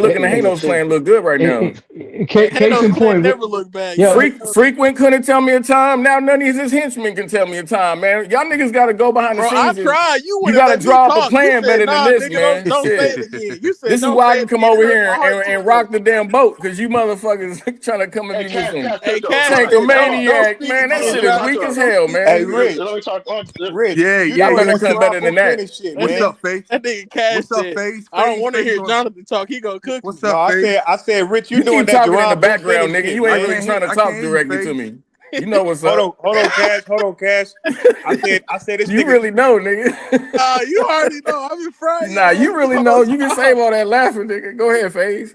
Freaking looking at Hanos playing look good right now. Case in point, never look bad. yo, Frequent couldn't tell me a time. Now none of his henchmen can tell me a time, man. Y'all niggas got to go behind the Bro, I scenes. tried. You You wouldn't got to let me draw up a talk. You plan said, better than nah, this, nigga, man. don't say Shit. it again. You said, This is don't why I say can it come again. It over hurt here my heart and too rock much. the damn boat because you motherfuckers trying to come and Hey, be with some Hey, Cash said, don't Sanctomaniac, speed man. That Hold on, shit let me is talk weak to as him. hell, Hey, man. Rich. Let me talk. Rich. Yeah, You yeah, Y'all know yeah. better that What's come up? better than Strongbow that. Kenny shit, That What's man. nigga, up, Face? that nigga Cash What's up, said, Face? I don't want to Face, hear going. Jonathan talk. He gonna cook What's me. up, No, Face? I said, Rich, you You doing keep that talking in the Geronimo Kenny background, nigga. shit, You ain't man. really trying to I can't talk hear you, directly Face. to me. You know what's Hold up. on, hold on, Cash. I said this You nigga. really know, nigga. You already know. I've been frying Nah, your you ass really the know. whole You can time. save all that laughing, nigga. Go ahead, FaZe.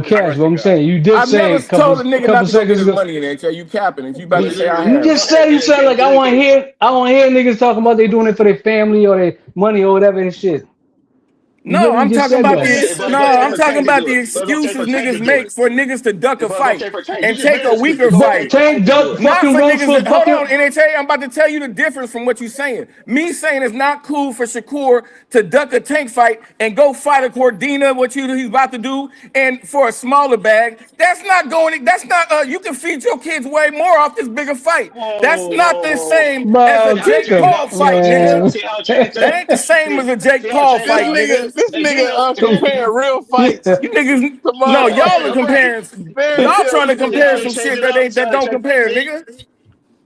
but Cash, what I'm saying, you did I've say never a couple told a nigga not couple to go get seconds his ago. money in HA. You capping if you about to say I You have. just said like I want to hear niggas talking about they doing it for their family or their money or whatever and shit. You No, literally I'm just talking said about that. I'm talking about the excuses niggas make for niggas to duck a fight and take a weaker fight. Tank duck Not fucking for roast niggas for that hold on, fucking. NHA. I'm about to tell you the difference from what you're saying. Me saying it's not cool for Shakur to duck a Tank fight and go fight a Cordina, what he's about to do, and for a smaller bag. That's not going. That's not. You can feed your kids way more off this bigger fight. That's not the same as a Bro, get Jake the Paul fight, nigga. That ain't the same as a Jake Paul fight, nigga. This nigga comparing real fights You niggas, to no, y'all are motherfucking comparing. fairy Y'all tale trying to shit. compare some shit that don't compare, nigga.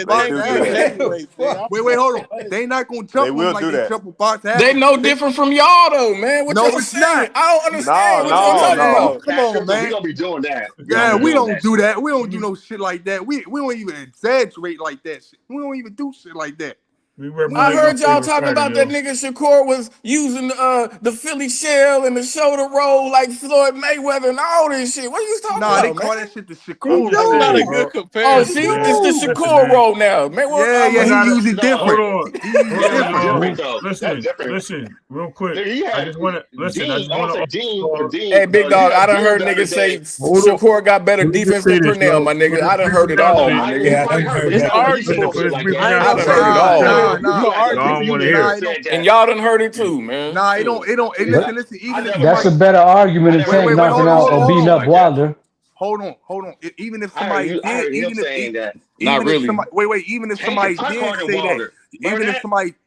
said They box do ass. that. Heavyweights, nigga. Wait, hold on. They not gonna They jump will him like do they that. jump a box ass. They no different from y'all though, man. What No, y'all it's saying? not. I don't understand what y'all Yeah, talking man. about. Come on, We man. gonna be doing that. Yeah, we doing don't that do shit. that. We don't do no shit like that. We don't even exaggerate like that shit. We don't even do shit like that. We I represent our heard y'all favorite talking fighter, about that yo. nigga Shakur was using the Philly shell and the shoulder roll like Floyd Mayweather and all this shit. What are you talking Nah, they about, call man? that shit the I'm Shakur just That's roll. not a saying, good bro. Oh, comparison, see, Man, it's man. the listen, Shakur man. roll now, man. Yeah, I he got it. use it Hold different. on. He use Hold it on, That's different. y'all. different though. That's different. Listen, real quick. He I had just want to listen. I Dean. just I want want to to say Dean for all. Dean. Hey, big You dog, I had done Dean heard the other niggas say day. Hold on. Shakur got better Let me just defense say than this, Purnell, yo. my Let's nigga. I done break heard it it down to all, this. my You nigga. probably heard, but It's you Listen, never listen to arguable. no shit let's like break it that. I ain't down I gonna to done this. heard it nah, all. nah, Yeah, You you nah. act Y'all like don't you want to never hear Nah, it. it don't said And that. y'all done heard it too, man. nah, Shit. it don't Yeah. listen, I even if never That's a somebody better argument I than never Tank heard wait, knocking Shakur out hold or on, say beating shit up like that. Wilder. hold on. Even if I heard somebody you. I did, heard him saying that. Not even if really. somebody even if Tank can somebody punch did harder than say that, Wilder. Remember that?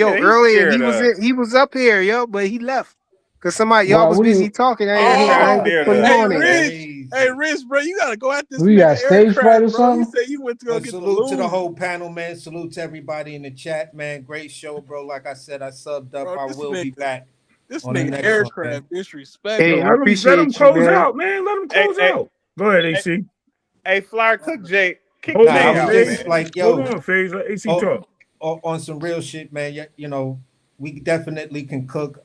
Yo, Yeah, he's earlier scared of. he was up here, yo, but he left. Cause y'all Why? was What do busy you? talking. I Aircraft had to Oh, scared put him of. hey on it. Rich, hey Crazy. Rich, bro, you gotta go at this We nigga got stage fright aircraft, or bro. He something? said you went to go But get the salute to the loot, whole panel, man. Salute to everybody in the chat, man. Great show, bro. Like I said, I subbed up. bro. I will be back This on the nigga next one, man. aircraft Hey, Yo, disrespectful. I let him appreciate you, close man. out, man. Let him Hey, close hey, out. Go ahead, hey, AC. hey, Flyer, cook Jay, kick Hold Nah, I Jay on, was out, Faze. just man. like, Hold yo, on, Faze. Let AC oh, talk. on some real shit, man. You know, we definitely can cook.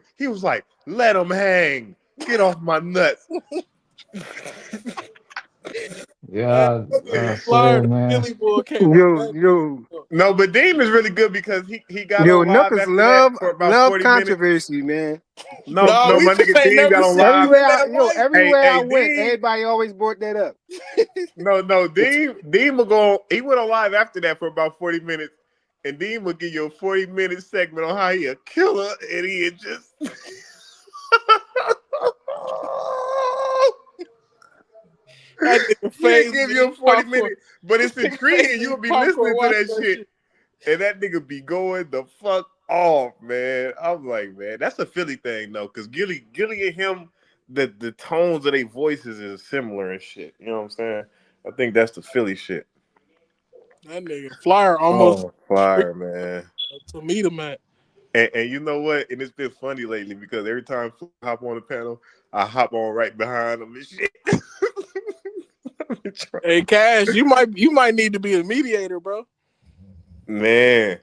He was like, "Let him hang. Get off my nuts." Yeah, Flyer, still, the man. Philly boy came up. Yo, No, but Deem is really good because he got yo, on live Knuckles after that for about love 40 minutes. controversy, man. No, No, no, we my just nigga ain't Deem got never on seen live. him in that life. Everywhere I went, Deem. everybody always brought that up. No, Deem will go on. He went on live after that for about 40 minutes. And Dean will give you a 40-minute segment on how he a killer, and he had just That nigga he'll phase give me you a eating popcorn. 40-minute, but it's Nigga phase intriguing. me You'll eating be popcorn listening to watching that that shit, shit. and that nigga be going the fuck off, man. I'm like, man, that's a Philly thing though, because Gilly and him, the tones of their voices is similar and shit. You know what I'm saying? I think that's the Philly shit. That nigga Flyer almost Oh, fire, man. to meet him at. And you know what? And it's been funny lately because every time I hop on the panel, I hop on right behind him and shit. Hey Cash, you might need to be a mediator, bro. Man.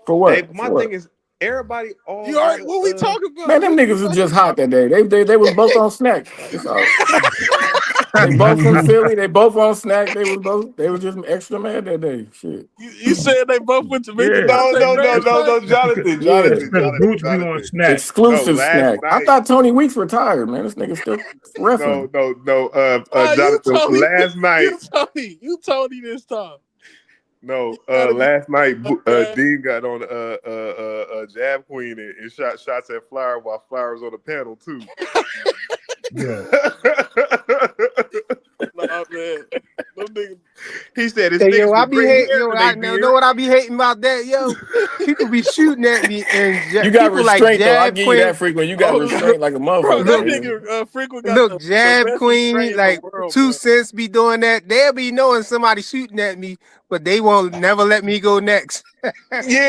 For what? Hey, my thing is everybody all You already what we talking about? Man, them niggas was just hot that day. They was both on snack. That's all. They both from Philly. They both on snack. They was just extra mad that day. Shit. You said they both went to meet the Yeah. Dante Graham fight? Jonathan, Yeah. Because Boots be on snack. No, Exclusive last snack. I night. thought Tony Weeks retired, man. This nigga still wrestling. No. You Jonathan, told me last night. You told me this time. No, gotta be- last night Okay. Dean got on Jab Queen and shot shots at Flower while Flower was on the panel too. Yeah. Nah, man. Them niggas. He said his Hey, niggas yo, I with be great hating. hair Yo, in I they know beard. what I be hating about that. Yo, people be shooting at me, and You got people like restraint though. I Jab give you Queen. that frequent. You got restraint like a Bro, motherfucker, that Look, nigga frequent got look, the Jab best restraint Queen, in like the world, 2 bro. Cents be doing that. They'll be knowing somebody shooting at me, but they won't never let me go next.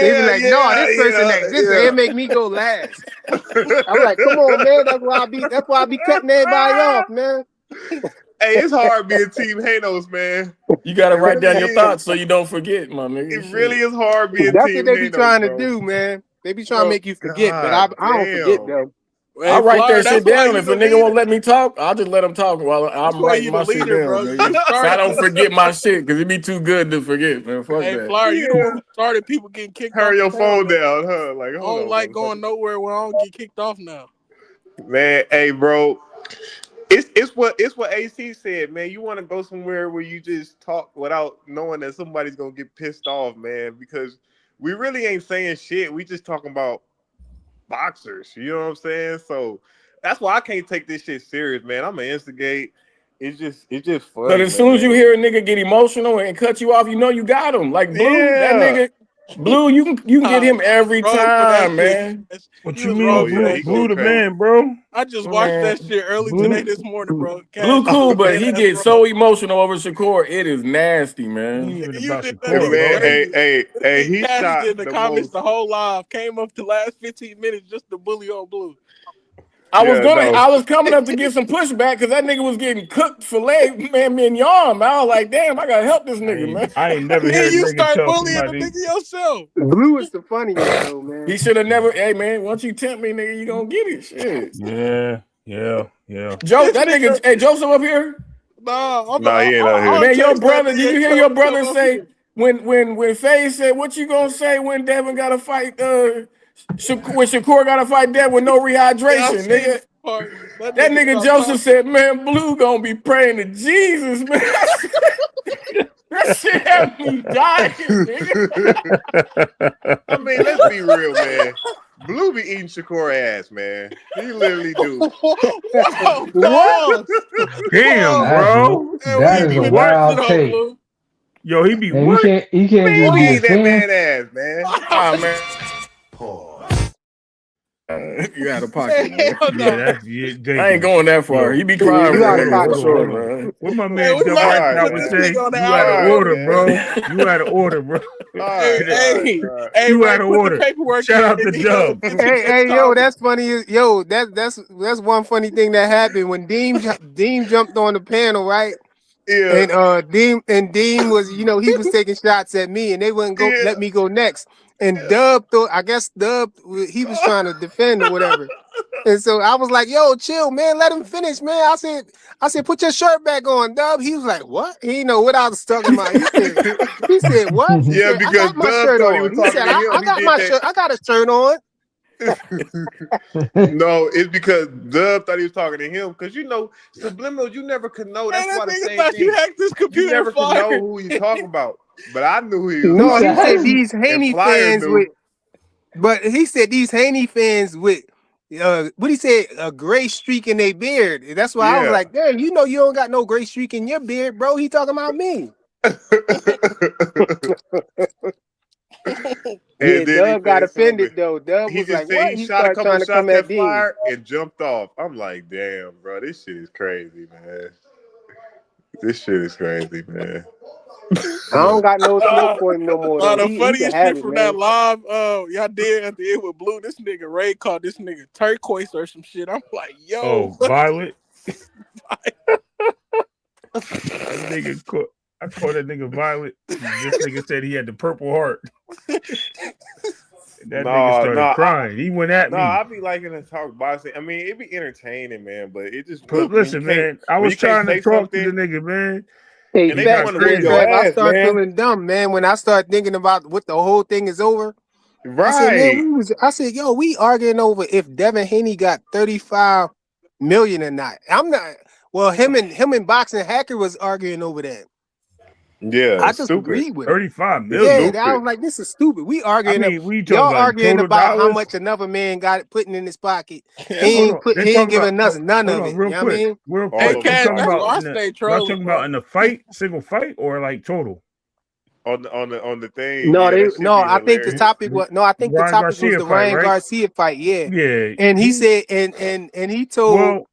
They be like, no, this person next. This they make me go last. I'm like, come on, man. That's why I be cutting everybody off, man. Hey, it's hard being Team Hanos, man. You gotta It write really down your is. thoughts so you don't forget, my nigga. It Shit. really is hard being That's Team what they be Hanos, trying to bro. do, man. They be trying to make you forget, but God I don't forget damn. though. Hey, I write Flyer, that shit that's why down. you If a the nigga leader. won't let me talk, I'll just let him talk while That's I'm why writing you my the shit leader, down, bro. nigga. You So I started don't people. forget my shit because it'd be too good to forget, man. Fuck Hey, that. Flyer, you the one who started people getting kicked off Turn the your panel, phone man. down, huh? Like, I hold don't on, like motherfucker. going nowhere where I don't get kicked off now. Man, hey, bro. It's what AC said, man. You want to go somewhere where you just talk without knowing that somebody's gonna get pissed off, man, because we really ain't saying shit. We just talking about boxers. You know what I'm saying? So that's why I can't take this shit serious, man. I'm gonna instigate. It's just But funny, as soon as you man. hear a nigga get emotional and cut you off, you know you got him. Like Blue, that Yeah. nigga, Blue, you can get him every Wrong for that time, shit. man. What You you was mean, wrong Oh for yeah, Blue? that he go Blue shit, the bro. crazy. man, bro. I just watched Man, that shit early today, Blue. this morning, bro. Blue Cash, cool, but dead he ass gets wrong. so emotional over Shakur. It is nasty, It man. ain't even You about did that And Shakur, nigga man, bro. crazy. hey, Big he Cash was shot in the the comments most. the whole live. Came up the last 15 minutes just to bully on Blue. I Yeah, no. was coming up to get some pushback because that nigga was getting cooked filet man mignon. Man, I was like, damn, I gotta help this nigga, man. I ain't never heard Then a you nigga start tell bullying the somebody. nigga yourself. Blue is the funniest though, man. He should have never. Hey, man, once you tempt me, nigga, you gonna get it. Shit. Yeah. Joe, This that nigga, nigga, hey, Joseph up here. nah, Nah, he ain't out I'll here. Man, your text that brother, did nigga you and hear tell your him to come brother up say here. when Faye said, what you gonna say when Devin gotta fight when Shakur gotta fight Devin with no Yeah, I rehydration, seen nigga? that part. That That nigga nigga stopped Joseph talking. said, man, Blue gonna be praying to Jesus, man. That shit had me dying, nigga. I mean, let's be real, man. Blue be eating Shakur ass, man. He literally do. Whoa, What? pause. Damn, Pause. bro. And we That He ain't is be a even that what? shit wild on take. Blue. Yo, he be Man, you what? can't Man, just he be a eat that fan. man ass, man. Nah, man. Pause. You out of pocket, man. Hell Yeah, no. that's I ain't dangerous. going that far. Yo, He be crying You for a out of nigga for pocket, sure, man. hold on. man. What my Hey, man we Dub might All have White to right, Tower put would this man. say? nigga on the You All out of album right, order, cover, man. man. bro. You out of order, bro. All Hey, right, all right, hey, all right. hey, You out Ray, of put the order. paperwork Shout in. out They to need us a Dub. 15-minute Yo, timer. that's funny. Yo, that's one funny thing that happened when Dean jumped on the panel, right? Yeah, And Dean was, he was taking shots at me, and they wouldn't go yeah. let me go next. And Dub thought, I guess Dub, he was trying to defend or whatever. And so I was like, yo, chill, man, let him finish, man. I said, put your shirt back on, Dub. He was like, what? He didn't know what I was talking about. He said, what? He Yeah, said, I because got my Dub shirt thought he was on. He talking said, to him. I He got did my that. shirt. I got a shirt on. No, it's because Dub thought he was talking to him. Because subliminal, you never could know. That's Man, why that the nigga same thought you thing. hacked this You computer never could fire. know who he's talking about. But I knew who he was No, talking he about. said these And Haney Flyer fans knew. with what he said, a gray streak in their beard. That's why I was Yeah. like, damn, you don't got no gray streak in your beard, bro. He talking about me. Yeah, And then he Doug got said offended something. though. Doug He was just like, said what? he He shot a started couple trying to come shots at at Dean. Flyer and jumped off. I'm like, damn, bro, this shit is crazy, man. This shit is crazy, man. I don't got no smoke for him no more though. The He can funniest have shit it, from that man. live, y'all did at the end with Blue. This nigga Ray called this nigga turquoise or some shit. I'm like, yo, Oh, Violet. I called that nigga Violet. This nigga said he had the Purple Heart. That nigga started crying. He went at me. I be liking to talk boxing. I mean, it be entertaining, man. But it just But listen, man, I was trying to talk to the nigga, man. Hey, and they facts, want to whoop man, your Trev, I ass, start man. feeling dumb, man, when I start thinking about what the whole thing is over. Right. I said, man, I said, yo, we arguing over if Devin Haney got 35 million or not. I'm not. Well, him and Boxing Hacker was arguing over that. Yeah, I just stupid. agreed with him. 35 million. Yeah, I was like, this is stupid. We arguing. I mean, we y'all talking like arguing about total how dollars? much another man got putting in his pocket. Hold on. He ain't giving us none of it. Real you know quick. what I mean? Real hey, quick. Cash, Talking that's about why I in the, stay y'all trolling, talking bro. about in the fight, single fight, or like total? On the thing. No, Yeah, that should be I think the hilarious. topic was I think the Ryan topic was Garcia the fight, Ryan right? Garcia fight. Yeah. Yeah. And he said, and he told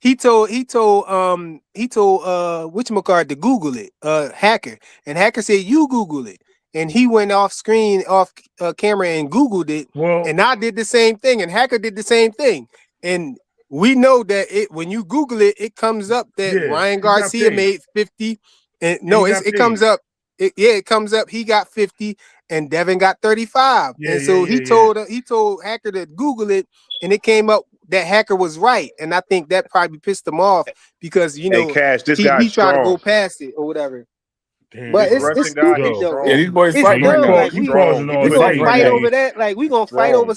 whatchamacallit to Google it, Hacker. And Hacker said, you Google it. And he went off camera and Googled it. Well, and I did the same thing, and Hacker did the same thing. And we know that when you Google it, it comes up that Ryan Garcia made 50. And no, it comes up. It comes up. He got 50 and Devin got 35. He told Hacker to Google it, and it came up that Hacker was right. And I think that probably pissed him off because Cash, this he guy's tried to go strong. past it or whatever. Damn, but this it's Russian guy, stupid he's though. strong. Yeah, these boys It's fighting right dumb. now. Like you pausing all we the gonna day, fight man. over that. Like we gonna fight over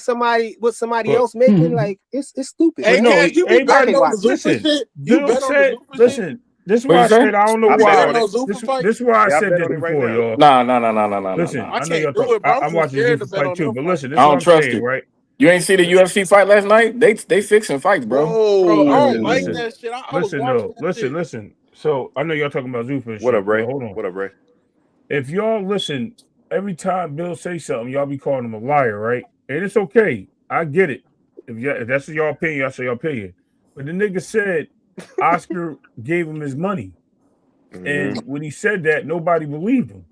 what somebody else making. Like it's stupid. Hey, Man. Cash, you be I betting can't on watch the it. Zuffa shit? You Dude bet on the said, Zuffa shit? listen, this is What'd why you I say? said I don't know I why. bet on it. This is why I Yeah, I said bet this on it right before, now. y'all. Nah. Listen, I I know y'all can't do talk. it, bro. I'm I'm too watching scared to Zuffa bet fight on too, them but fights. listen, this I is what don't I'm trust saying, it. right? You ain't see the UFC fight last night? They fixing fights, bro. Bro, I don't Listen, like listen, that shit. I was listen, watching though. that shit. Listen. So I know y'all talking about Zuffa and What up, shit, but Ray? hold on. What up, Ray? If y'all listen, every time Bill say something, y'all be calling him a liar, right? And it's okay. I get it. If that's your opinion, y'all say your opinion. But the nigga said Oscar gave him his money. And when he said that, nobody believed him.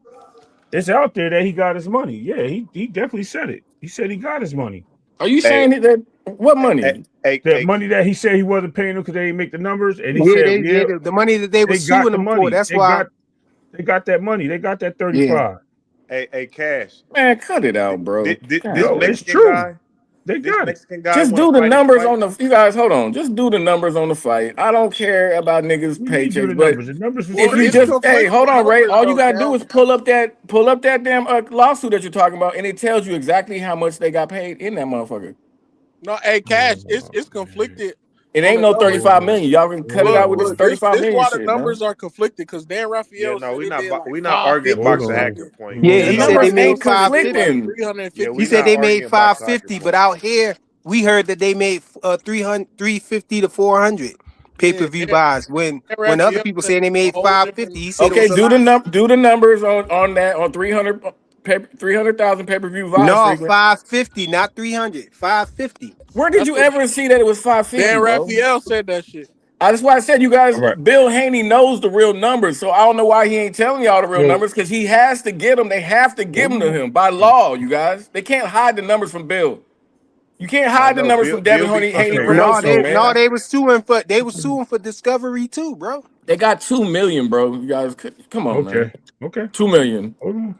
It's out there that he got his money. Yeah, he definitely said it. He said he got his money. Are you saying that? What money? That money that he said he wasn't paying them because they didn't make the numbers, and he Yeah, said, the money that they were got suing the him money. for. That's They why. got that money. They got that 35. Hey, Cash. Man, cut it out, bro. This Yo, it's Mexican true. guy. They This got Mexican guy Just want do to the fight his numbers fight. on the. You guys, hold on. Just do the numbers on the fight. I don't care about niggas' We need to do paychecks, the but numbers. The numbers was if you crazy. just hold on, Ray. All you gotta though, do is pull up that damn lawsuit that you're talking about, and it tells you exactly how much they got paid in that motherfucker. No, hey, Cash, it's conflicted. It On ain't the no numbers. 35 million. Y'all can cut it out with this Look, this 35 million why the shit, man. numbers are conflicted because Dan Yeah, Raphael no, said it did like we not arguing 550 or boxer something. hacker point. Yeah, The he not said they numbers arguing. made ain't It did like conflicting. 350. Yeah, He we said not they made arguing boxer hacker 550, point. but out here we heard that they made 350 to 400 Yeah, pay-per-view buys. When Dan other Raphael people said saying they a made whole 550, different. he said it Okay, was a lie. do the numbers on that on 300,000 pay-per-view buys No, frequent. 550, not 300. 550. Where did That's you what ever see that it was 550, Dan bro? Raphael said that shit. That's why I said you guys, All right. Bill Haney knows the real numbers. So I don't know why he ain't telling y'all the real Yeah. numbers because he has to get them. They have to give them to him by law, you guys. They can't hide the numbers from Bill. You can't I hide the know numbers from Bill Devin be Haney fucking No, around. Promotions, they man. were suing for discovery too, bro. They got 2 million, bro. You guys, come on, man. Okay. 2 million. Hold on.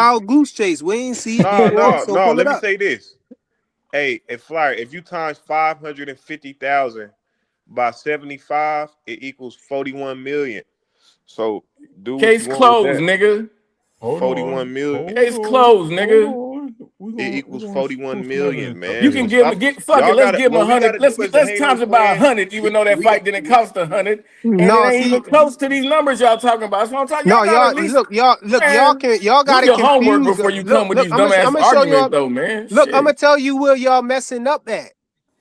wild goose chase. We ain't see it No, before, no, so no. pull it Let me up. say this. Hey, a flyer. If you times 550,000 by 75, it equals 41 million. So do what you Case want with closed, that. nigga. Hold 41 on, million. Case closed, hold nigga. on. We It gonna equals pull 41 some million, evidence up You man. can So here. give me stop. get fuck it. Y'all Let's gotta give him what we gotta 100. do as a Let's Halo times it by fan. 100, even though that We fight didn't cost 100, and it No, ain't see, even close to these numbers y'all talking about. That's what I'm talking. no, Y'all gotta y'all at least, look, man, y'all do got it your homework confused. before you Look, come with look, these I'm dumbass gonna show arguments, y'all. though, man. Look, I'm gonna Shit. tell you where y'all messing up at.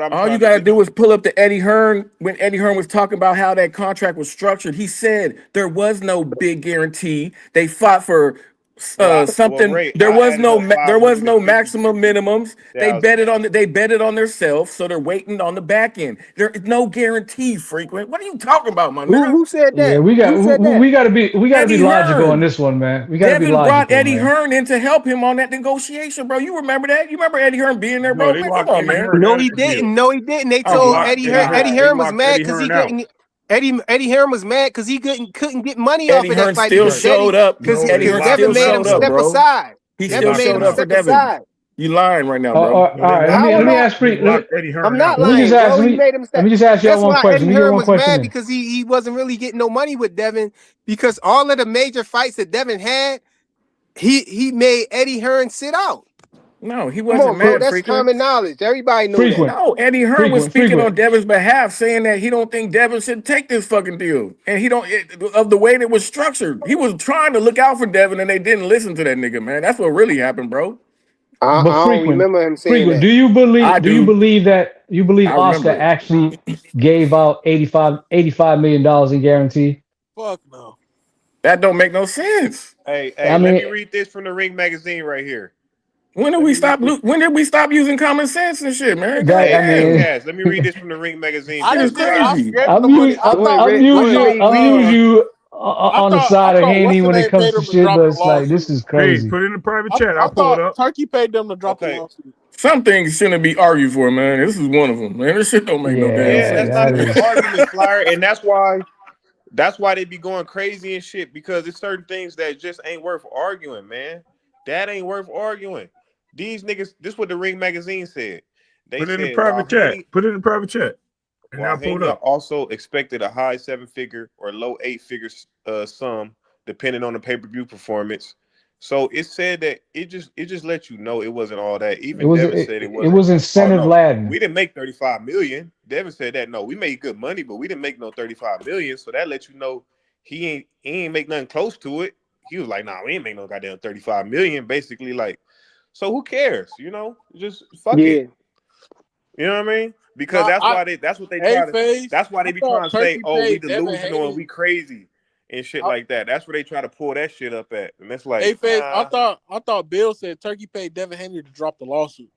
what I'm All you trying to gotta get. do is pull up the Eddie Hearn when Eddie Hearn was talking about how that contract was structured. He said there was no big guarantee. They fought for Well, something. Ray, There I was added no up there was no 550,000. maximum minimums. They betted on themselves, so they're waiting on the back end. There is no guarantee. Frequent. What are you talking about, my nigga? Who said Yeah, that? we got Who said that? we got to be Eddie logical on Hearn. this one, man. We got to be Devin brought logical, Eddie man. Hearn in to help him on that negotiation, bro. You remember that? You remember Eddie Hearn being there, Bro, bro? they Man, come locked on, Eddie man. Hearn No, out of he that deal. didn't. No, he didn't. They They told locked Eddie Eddie Hearn. Hearn. Eddie They Hearn was locked mad Eddie because he Hearn out. couldn't. Eddie Hearn was mad because he couldn't get money off Eddie of that Hearn fight still because showed up. No, Eddie they because Hearn locked Devin still him made out, him showed up, bro. step bro. aside. He They still Devin locked made showed him him up out. for step Devin. aside. You lying right now, bro. No, they All right, locked. How am I? let me ask They Free. locked Eddie I'm Hearn not out. Let me just lying, ask. bro. He made him Let step. me just ask y'all That's one why question. Eddie Let me get Hearn one was question mad in. because he wasn't really getting no money with Devin because all of the major fights that Devin had, he made Eddie Hearn sit out. No, he Come wasn't on, bro. mad, That's Frequent. common knowledge. Everybody know that. No, Eddie Hearn was speaking on Devin's behalf, saying that he don't think Devin should take this fucking deal, and he don't of the way that it was structured. He was trying to look out for Devin, and they didn't listen to that nigga, man. That's what really happened, bro. But I don't remember him saying frequent. that. I Do you do. believe that I Oscar remember it. actually gave out $85 million in guarantee? Fuck no. That don't make no sense. I Hey, let mean, me read this from the Ring magazine right here. When did Let we me read stop? this. When did we stop using common sense and shit, man? God Hey, damn, Cass, let me read this from the Ring magazine. I shit is didn't Devin's think fight. Oscar crazy. gave him the money. Go ahead, I'm Ray. use you on the I side of thought what's Haney the when it name comes paid to him to shit, drop but the it's like this lawsuit. is Hey, crazy. put it in the private I, chat. I I'll pull it thought up. Turkey paid them to drop the Okay. lawsuit. Some things shouldn't be argued for, man. This is one of them, man. This shit don't make no damn Yeah, Yeah, that's sense, not that even man. an is. argument, Flyer, and that's why they be going crazy and shit because it's certain things that just ain't worth arguing, man. That ain't worth arguing. These niggas, this what the Ring magazine said. They Put it in the said private chat. Put it in the private chat, and While I'll pull it Haney up. also expected a high 7-figure or low 8-figure sum, depending on the pay-per-view performance. So it said that it just let you know it wasn't all that. It Even was Devin said it wasn't. Oh incentive no, laden. we didn't make 35 million. Devin said that no, we made good money, but we didn't make no 35 million. So that lets you know he ain't make nothing close to it. He was like, nah, we ain't make no goddamn 35 million. Basically, like, so who cares? Just fuck it. Yeah. You know what I mean? Because No, that's what they hey try to Face, that's why I they be thought trying to say, Turkey oh, we paid Devin delusional and Haney. we crazy and shit like that. That's where they try to pull that shit up at. And it's like, Hey Face, nah. I thought Bill said Turkey paid Devin Haney to drop the lawsuit.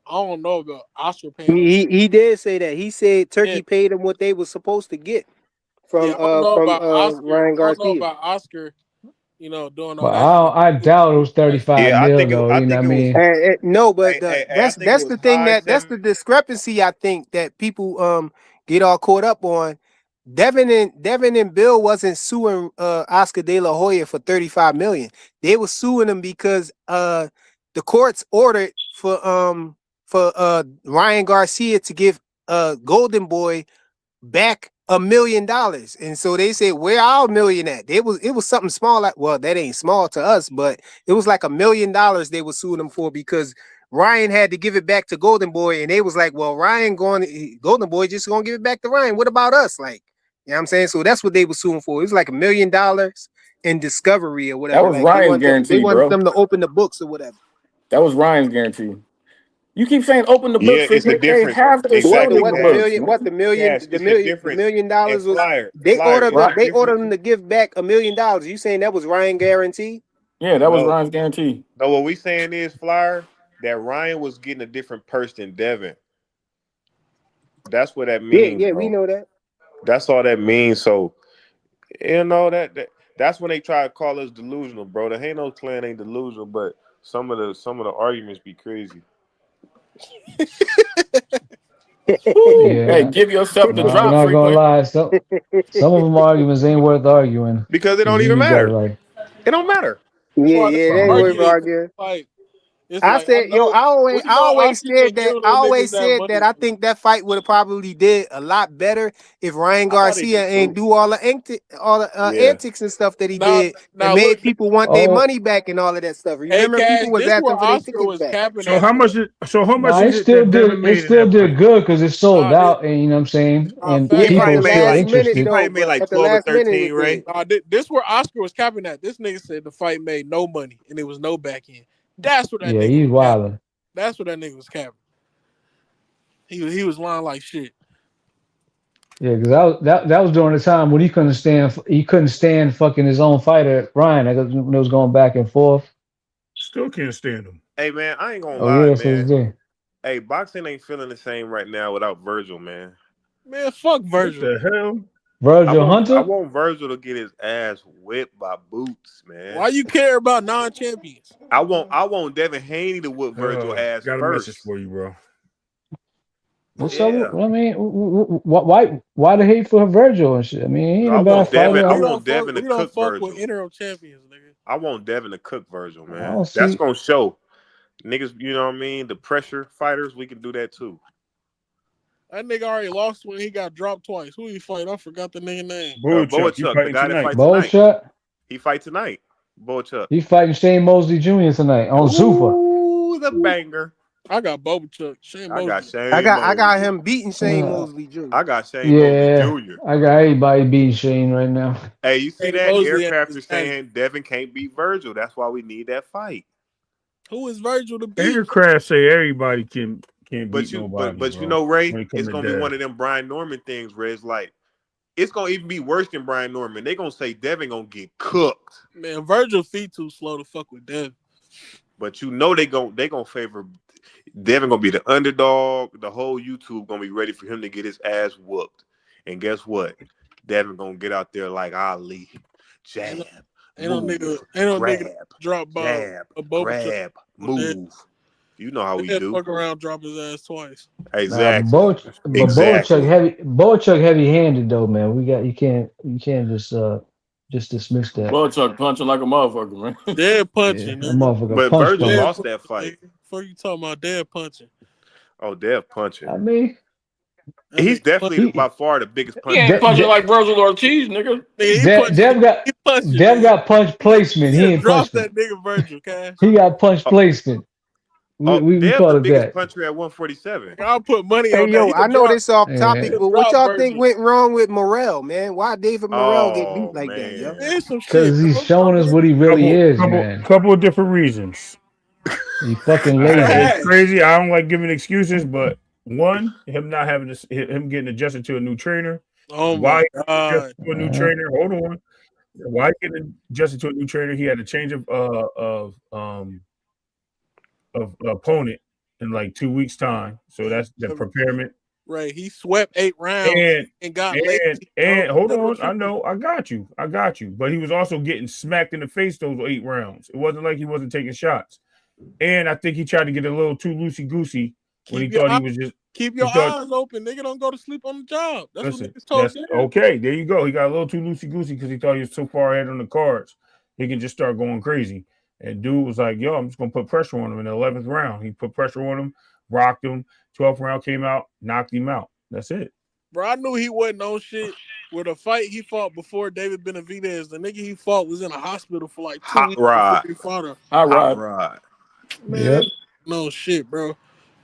I don't know about Oscar paying him. He did say that. He said Yeah, Turkey paid him what they were supposed to get yeah. I don't know from about Oscar. Ryan I don't know Garcia. about Oscar. Doing all But that shit. I doubt it was 35 Yeah, mil though. I You know what think I it was mean? No, but I think it that's was the thing high that's seven. the discrepancy I think that people get all caught up on. Devin and Bill wasn't suing Oscar De La Hoya for 35 million. They were suing him because the courts ordered for Ryan Garcia to give Golden Boy back $1 million. And so they said, where our million at? It was something small, like, well, that ain't small to us, but it was like $1 million they were suing him for because Ryan had to give it back to Golden Boy, and they was like, well, Golden Boy just gonna give it back to Ryan. What about us? Like, you know what I'm saying? So that's what they were suing for. It was like $1 million in discovery or That whatever. was Like Ryan's they guarantee, want bro. them to open the books or whatever. That was Ryan's guarantee. You keep saying open the Yeah, books, it's the frequent. They difference. have to show Exactly, you the books, man. Cass, The it's the million the difference. $1 million And was Flyer, it's the they ordered difference. them to give back $1 million. You saying that was Ryan guarantee? Yeah, that was No, Ryan's guarantee. no, what we saying is, Flyer, that Ryan was getting a different purse than Devin. That's what that means, Yeah, we bro. know that. That's all that means. So that's when they try to call us delusional, bro. The Hanos clan ain't delusional, but some of the arguments be crazy. Woo. Hey, Yeah. give yourself the No, I'm drop, not gonna frequent. lie. Some of them arguments ain't worth arguing. Because it don't You even got it matter. right. It don't matter. That's Yeah, why they I ain't Yeah. worth arguing. arguing. It's I like I said, yo, know what I you know. always Oscar said ain't that. giving I them always niggas that said that money. I think that fight would have probably did a lot better if Ryan I thought it Garcia did ain't too. do all the Yeah. antics and stuff that he Now, did and now made look. people want their Oh, money back and all of that stuff. Hey, Remember, Cash, people was this where asking for their Oscar tickets was back. capping So that how shit. much? So how much no, is it that Devin it made in still that did fight? good because it sold This, out, and you know what I'm saying, and He Yeah, Fave. at probably the people made still last like minute he interested. though, probably made but like at the 12 or last minute 13, it did. Ray. This where Oscar was capping at. This nigga said the fight made no money and it was no back end. That's what that Yeah, nigga he's was capping. wilder. That's what that nigga was capping. He was lying like shit. Yeah, because that was during the time when he couldn't stand fucking his own fighter Ryan. I guess when it was going back and forth. Still can't stand him. Hey man, I ain't gonna Oh lie, yeah, so man. it's there. Hey, boxing ain't feeling the same right now without Virgil, man. Man, fuck What Virgil. the hell? Virgil I Hunter. want Virgil to get his ass whipped by Boots, man. Why you care about non-champions? I want Devin Haney to whip Virgil ass Got a message first. for you, bro. What's Yeah. up? I mean, why the hate for Virgil and shit? I mean, he No, ain't I a bad want Devin. fighter. I We want don't fuck. Devin to We don't cook fuck with Virgil. interim champions, nigga. I want Devin to cook Virgil, I man. don't That's see. gonna show niggas. You know what I mean? The pressure fighters, we can do that too. That nigga already lost when he got dropped twice. Who he fight? I forgot the nigga name. Boachuk, he Boachuk, the fighting guy that tonight. fight tonight. Boachuk. He fight tonight. Boachuk. He's fighting Shane Mosley Jr. tonight on Zuffa. Ooh, the banger. I got Boachuk. Shane I got Mosley. Shane I got Mosley. him beating Shane Mosley Jr. I got Shane Mosley Yeah, Jr. I got everybody beating Shane right now. Hey, you see Shane that? Mosley Aircraft is is saying Devin can't beat Virgil. That's why we need that fight. Who is Virgil to beat? Aircraft say everybody can't beat you nobody, but bro. you know, Ray, When it come it's to gonna be Dev. one of them Brian Norman things where it's like it's gonna even be worse than Brian Norman. They gonna say Devin gonna get cooked. Man, Virgil feet too slow to fuck with Devin. But you know they gonna favor Devin gonna be the underdog. The whole YouTube gonna be ready for him to get his ass whooped. And guess what? Devin gonna get out there like Ali. Jab, Ain't no move, nigga drop by jab, a Boachuk. grab, move. You know how we do. Fuck around, drop his ass twice. Exactly. Boachuk heavy-handed though, man. You can't just dismiss that. Boachuk punching like a motherfucker, man. Dead punching, That nigga. motherfucker punch. Virgil lost that fight. Fuck you talking about dead punching? Oh, Dev punching. I mean, he's definitely by far the biggest He puncher. ain't punching like Virgil Ortiz, nigga. Dev got punch placement. He ain't Drop punchment. that nigga Virgil, Cash. He got punch placement. We Dev's call the it biggest that. puncher at 147. I'll put money Hey on that. yo, He I could know drop- this off Yeah. topic, but what Drop y'all Virgil. think went wrong with Morrell, man? Why David Morrell get beat like that, yo? There's some shit. Because he's showing us what he really is, man. Couple of different reasons. He fucking lazy. It's crazy. I don't like giving excuses, but one, him not having this, him getting adjusted to a new trainer. Oh Why my god! adjusted to a new trainer? Hold on. Why getting adjusted to a new trainer? He had a change of opponent in like 2 weeks' time. So that's the preparement. Right, he swept 8 rounds and got lazy. And hold on, I know, I got you. But he was also getting smacked in the face those 8 rounds. It wasn't like he wasn't taking shots. And I think he tried to get a little too loosey goosey when he thought he was just keep your eyes open, nigga. Don't go to sleep on the job. That's what niggas told you. Okay. There you go. He got a little too loosey goosey because he thought he was so far ahead on the cards. He can just start going crazy. And dude was like, "Yo, I'm just gonna put pressure on him in the 11th round." He put pressure on him, rocked him. 12th round came out, knocked him out. That's it. Bro, I knew he wasn't on shit. With a fight he fought before David Benavidez, the nigga he fought was in a hospital for like 2 weeks before he fought him. Hot Rod. Man, no shit, bro.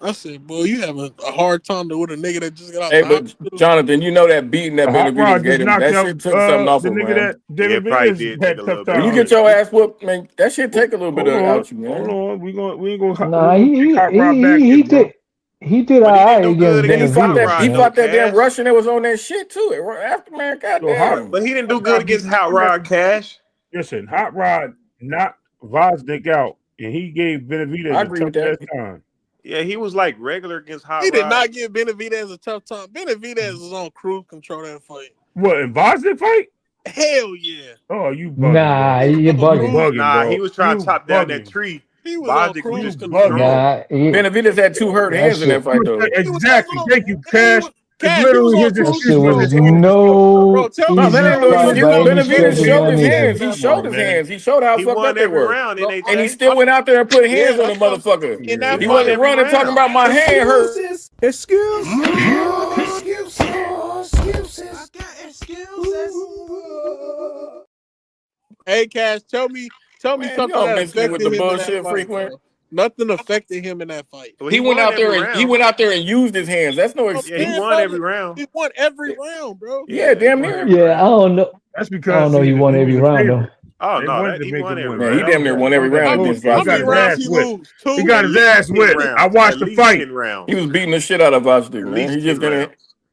I said, boy, you having a hard time with a nigga that just got out Hey, the but hospital. Jonathan, you know that beating that Hot Benavidez Rod gave just him, knocked that out shit took something off the him, nigga man. that David Benavidez had tough time. When you get your ass whooped, man, that shit take a little bit Hold of on, out you, man. hold on. We ain't gonna Nah, take Hot Rod back he here, bro. did. He did all right against Then he fought Benavidez. he man. fought that damn Russian that was on that shit too. After, man, goddamn. But he didn't do good against Hot Rod, Cash. Listen, Hot Rod knocked Vosdick out, and he gave Benavidez I a agree tough with that. ass time. Yeah, he was like regular against Hot He did Rod. not give Benavidez a tough time. Benavidez was on cruise control that fight. What, in Vosdick fight? Hell yeah. Oh, you bugging, Nah, bro. you bugging. Nah, bro. he was trying You to chop down that bugging. tree. He was on Vosdick cruise was just control. Nah, Benavidez had 2 hurt hands in that fight though. Exactly. Thank you, Cash. Cash, he was Literally on his that cruise shit excuse was was his hands. no Bro, tell No, me that ain't no fight excuse. by any Benavidez stretch of showed his hands. imagination. He showed his hands. He showed how He fucked won up they every were. round, and And he still went out there and put hands on the that's what I'm motherfucker. in that He fight. wasn't every running talking round. about my hand hurt. Excuse. Hey, Cash, tell me Man, you something don't that mix me with affected the him in that bullshit fight. frequent. Bro. Nothing affected him in that fight. Well, He went won out there every and round. he went out there and used his hands. That's no Yeah, excuse. he won every round. He won every round, bro. Yeah, damn he won near. every Yeah, I round. don't know. That's I because don't know. He won every was a round though. favorite. Oh They no, wanted to he make won him every win. Man, he round. damn near won every round against He How got many his Vosdick. rounds ass he whipped. lose? 2? He got his ass 10 whipped. rounds. I watched At the least fight. 10 rounds. He was beating the shit out of Vosdick, At man. least He just 10 gonna rounds.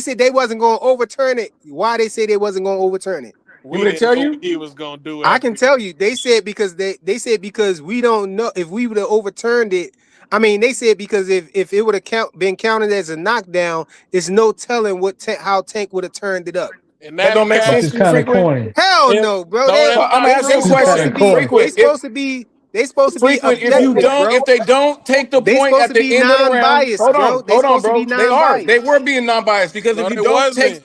said they wasn't going to overturn it. Why they say they wasn't going to overturn it? We they didn't tell know you? what he was gonna do. I After can tell you. They said because because we don't know if we would have overturned it. I mean, they said because if it would have been counted as a knockdown, there's no telling how Tank would have turned it up. and That that's don't make Which sense is to you, kind of frequent. corny. Hell no, bro. no, that's So I'm gonna not ask you They a Which is true. kind supposed to of question, be. corny. frequent. They supposed to be Frequent, if you objective, don't, bro. if they don't take the They point supposed at to the be end of the round, non-biased, bro. They hold on, supposed to bro. be They are. They non-biased. were being non-biased because No, if you they don't take, wasn't.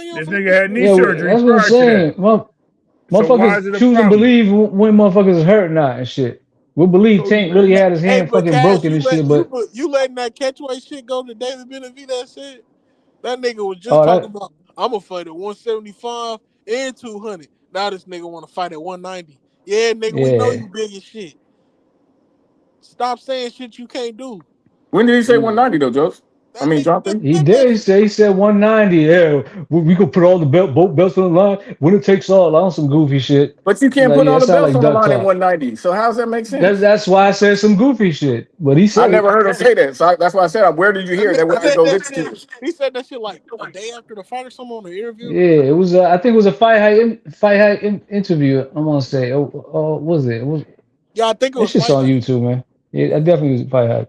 like you don't This feel like nigga this had shit? knee Yeah, surgery that's what I'm prior to that. saying. Well, So why is motherfuckers it a choose to problem? believe when motherfuckers is hurt or not and shit. We believe So Tank really had his Hey, hand but fucking Cash, broken you and shit, let but you letting that catchweight shit go to David Benavidez shit? That nigga was just oh talking that about I'm gonna fight at 175 and 200. Now this nigga want to fight at 190. Yeah, nigga, we know yeah. you big as shit. Stop saying shit you can't do. When did he say 190 though, Joseph? I That mean, nigga drop just him. He said that did. shit. He said 190. Yeah, we could put all the both belts on the line. When it takes all on some goofy shit. But you can't Like put yeah, all it the sound belts like on the duck line at talk. 190. So how does that make sense? That's why I said some goofy shit. But he I said it. never heard him say that. So that's why I said, where did you That hear that? nigga Where I said go that listen to shit. it? He said that shit like a day after the fight or something on the interview. Yeah, it was. I think it was a fight height interview. I want to say. Was it? Yeah, I think it was It's just fight on night. YouTube, man. Yeah, I definitely was fight height.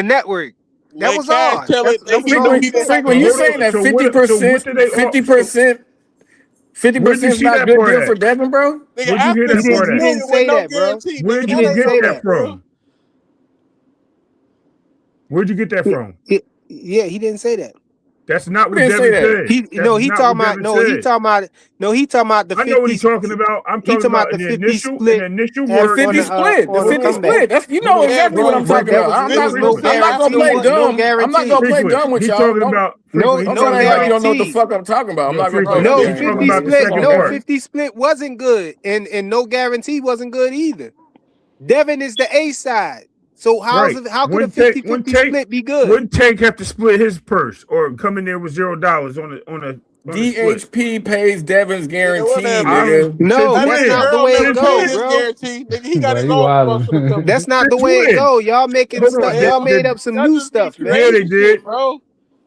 the network. That Let was Cash all. tell it that That was he knew all. he didn't have Frequent, to you do Hold saying on. that that. 50%, What did they? 50%, 50% Where'd you is see not a that good part deal for at? Devin, bro? Nigga, Where'd you hear after that He part $6 at? didn't million with say no that, bro. guarantee, nigga, Where'd He you that didn't ain't get say no that that. deal. from? Where'd you get that from? Yeah, he didn't say that. That's not Who what didn't say Devin that? said. He That's no, he not what talking about Devin no, he said. talking about no, he talking about the I know what 50. he's talking about. I'm He talking talking about about the in the 50 initial split The word. on 50 split. The the 50 comeback. split. That's you Hold know on, Yeah, exactly what bro. I'm but talking There about. was I'm there not was no frequent. I'm not gonna guarantee. play No dumb. I'm not gonna guarantee. play Frequent. dumb with He y'all. talking about No, frequent. He Don't no try to talking act like you about don't know what the guarantee. fuck I'm talking about. I'm yo not gonna frequent. play No dumb He's with you, talking 50 about the nigga. Come split. second on, No part. man. 50 split wasn't good. And no guarantee wasn't good either. Devin is the A side. So Right. how could a Wouldn't Tank 50-50 split be good? wouldn't Tank have to split his purse or come in there with $0 on a split? DHP pays Devin's Yeah, guarantee, whatever. nigga. Since No, That that's nigga when? not the Earl way it never Since go, paid when? his bro. guarantee. Nigga, he got Bro, his you own promotional wildin'. company. That's not the Since way it when? go. Y'all making Hold stuff. on. Man, Y'all made up some y'all new just be stuff, man. Yeah, they creating shit, did. bro.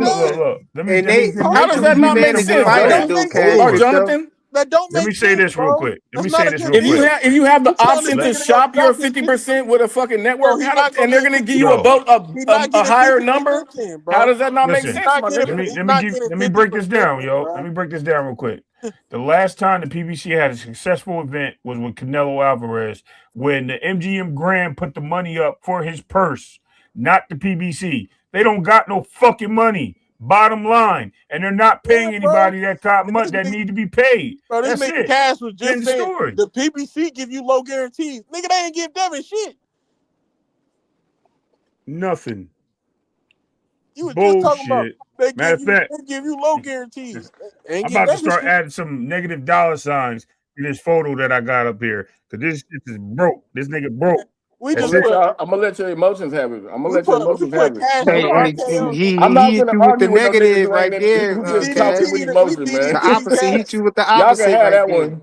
too. Look. Let me And let me they give you How let does me that give not you make some demanding sense, fight pushback. out bro? though, Hold Cash Or on. Crypto. Jonathan? That don't Let make me say sense, this real bro. quick. Let That's me not say a this good real quick. deal. If you have You the telling this option to nigga to go shop your drop his 50% with a fucking so network, he not gonna and they're get gonna give you 50%. Yo, He not a getting higher 50% number, then, how bro. does that not make listen. sense, my nigga? He's not getting Let me break this 50%, down, yo. Let bro. me break this down real quick. The last time the PBC had a successful event was with Canelo Alvarez, when the MGM Grand put the money up for his purse, not the PBC. They don't got no fucking money. Bottom line, and they're not Yeah, paying bro. anybody that got But money that need to be paid. this That's nigga it. Cash was just End saying story. the PBC give you low guarantees. Nigga, they ain't give Devin shit. Nothing. You was just talking about Bullshit. they Matter give of you fact, low guarantees. They ain't I'm give about to Devin start shit. adding some negative dollar signs to this photo that I got up here. Cause this shit is broke. This nigga broke. We That's just it. put I'm gonna let your emotions have it. I'm gonna we let your put emotions have it. Cash I'm on not, Hey, RKO. I'm he not hit gonna you with the argue with no niggas negative who ain't right in, there, who just We talking Cash. with did emotion, The man. opposite. He Cash. hit you with the Y'all can opposite have right that there. one.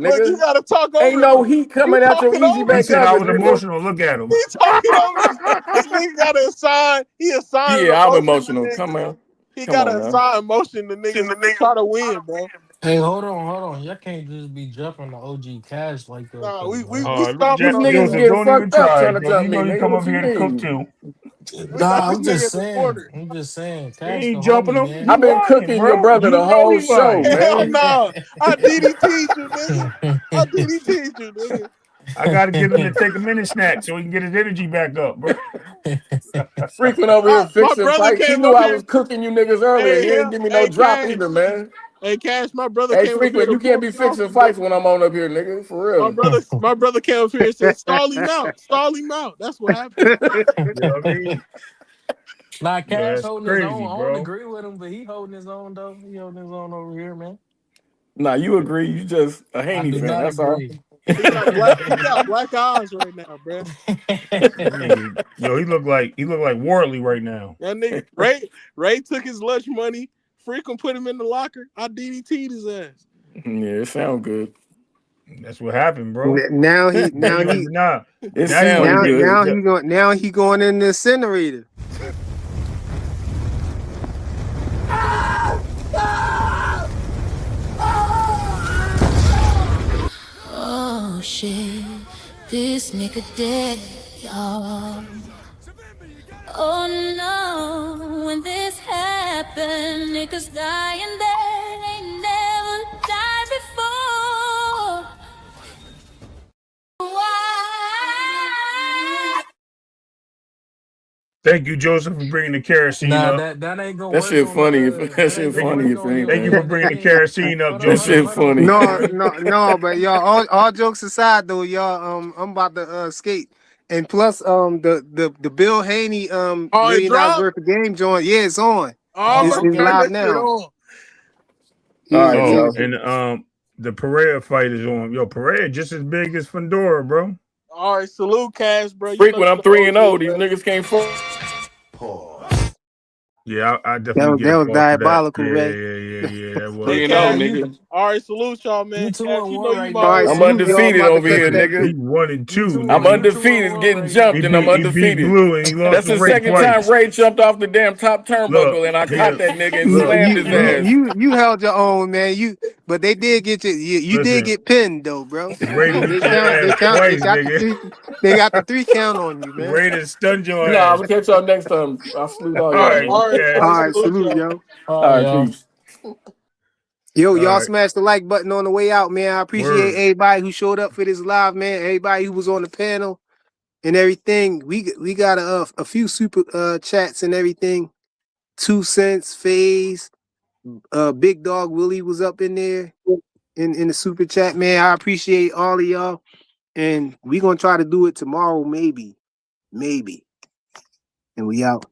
nigga. you gotta talk over Ain't no heat You coming out your talking easy over He back said I cover, was nigga. emotional. Look at him. He talking over me. This nigga got to assign. He assigned an Yeah, I'm emotion to emotional. niggas. Come on. He Come got to on now. assign emotion to niggas to try to win, bro. Hey, hold on. Y'all can't just be jumping the OG cash like that, Nah, though, we man. stomping These on his niggas Joseph, ass. getting don't even fucked up try trying it, to bro. jump You me, know you nigga. come What up you here to cook mean? too. We got Nah, this I'm nigga just in the saying. corner. I'm just saying. He Cash the ain't jumping homie, him. man. You I've been lying, cooking your bro. brother You the know whole he show, lying. Hell man. no. I DDT'd you, nigga. I DDT'd you, nigga. I got to get him to take a minute snack so he can get his energy back up, bro. Frequent over here My fixing brother fights. He came knew up I here. was cooking you niggas earlier. Hey, He ain't hell, give me no hey, drop Cash. either, man. Hey, Cash, my brother Hey, came up here Frequent, to you can't pull be me off fixing you, bro. fights when I'm on up here, nigga. For real. My brother came up here and said, stall him out. Stall him out. That's what happened. You know what I mean? Nah, Yeah, Cash that's holding his own. crazy, I don't bro. agree with him, but he holding his own, though. He holding his own over here, man. Nah, you agree. You just a I Haney do fan. not That's all. agree. He got black eyes right now, bro. Yo, he look like Worley right now. That nigga Ray took his lunch money. Freaking put him in the locker. I DDT'd his ass. Yeah, it sound good. That's what happened, bro. Now he Now you want nah. It Now you want to sound bring good. now he going in the incinerator. Oh shit, this nigga dead, y'all. Oh no, when this happened, niggas dying there, they never died before. Why? Thank you, Joseph, for bringing the kerosene Nah, up. that ain't gonna That work shit on the funny. That that ain't shit gonna funny work if on him Thank you because for anything. the bringing the thing. kerosene up, Hold on, That hold on, Joseph. shit hold on, funny. Corey. No, but y'all, all jokes aside though, y'all, I'm about to skate. And plus, the Bill Haney Oh, $1 it million dropped? worth of game joint, yeah, it's on. Oh, I'm It's, about to it's turn Okay. live that shit now. on. All Yeah, right, yeah. Oh, y'all. and the Pereira fight is on. Yo, Pereira just as big as Fedora, bro. All right, salute, Cash, bro. You Freak know when you I'm the 3-0, OG, these man. niggas can't fuck. Yeah, I definitely get That a was pause for that. diabolical, Ray. Yeah. That Hey, was. 3-0, Cash. nigga. All right, salute y'all, man. You Cash, you know 2-1 you right my All now, right, I'm OG, Ray. salute man. y'all. I'm undefeated about to over catch here, that He nigga. too. 1-2, I'm You nigga. undefeated, 2-1 getting right now, jumped, He and I'm Ray. beat undefeated. Blue and he lost That's to the Ray second time twice. Ray jumped off the damn top Look, turnbuckle, and I he caught that nigga and look, slammed his look. ass. You held your own, man. But they did get you did Listen, get pinned though, bro. Ray They beat your count ass they twice, got the nigga. three they got the 3 count on you, man. Ray done stunned your Nah, I'm ass. gonna catch y'all next time. I'll salute all All y'all, right, man. All All right, Cash. right, salute salute, y'all. yo. All All right, right, y'all. peace. Yo, All y'all right, smash the like button on the way out, man. I appreciate word. everybody who showed up for this live, man. Everybody who was on the panel and everything. We got a few super chats and everything. 2 cents, Phase, Big Dog Willie was up in there in the super chat, man. I appreciate all of y'all, and we gonna try to do it tomorrow, maybe, and we out.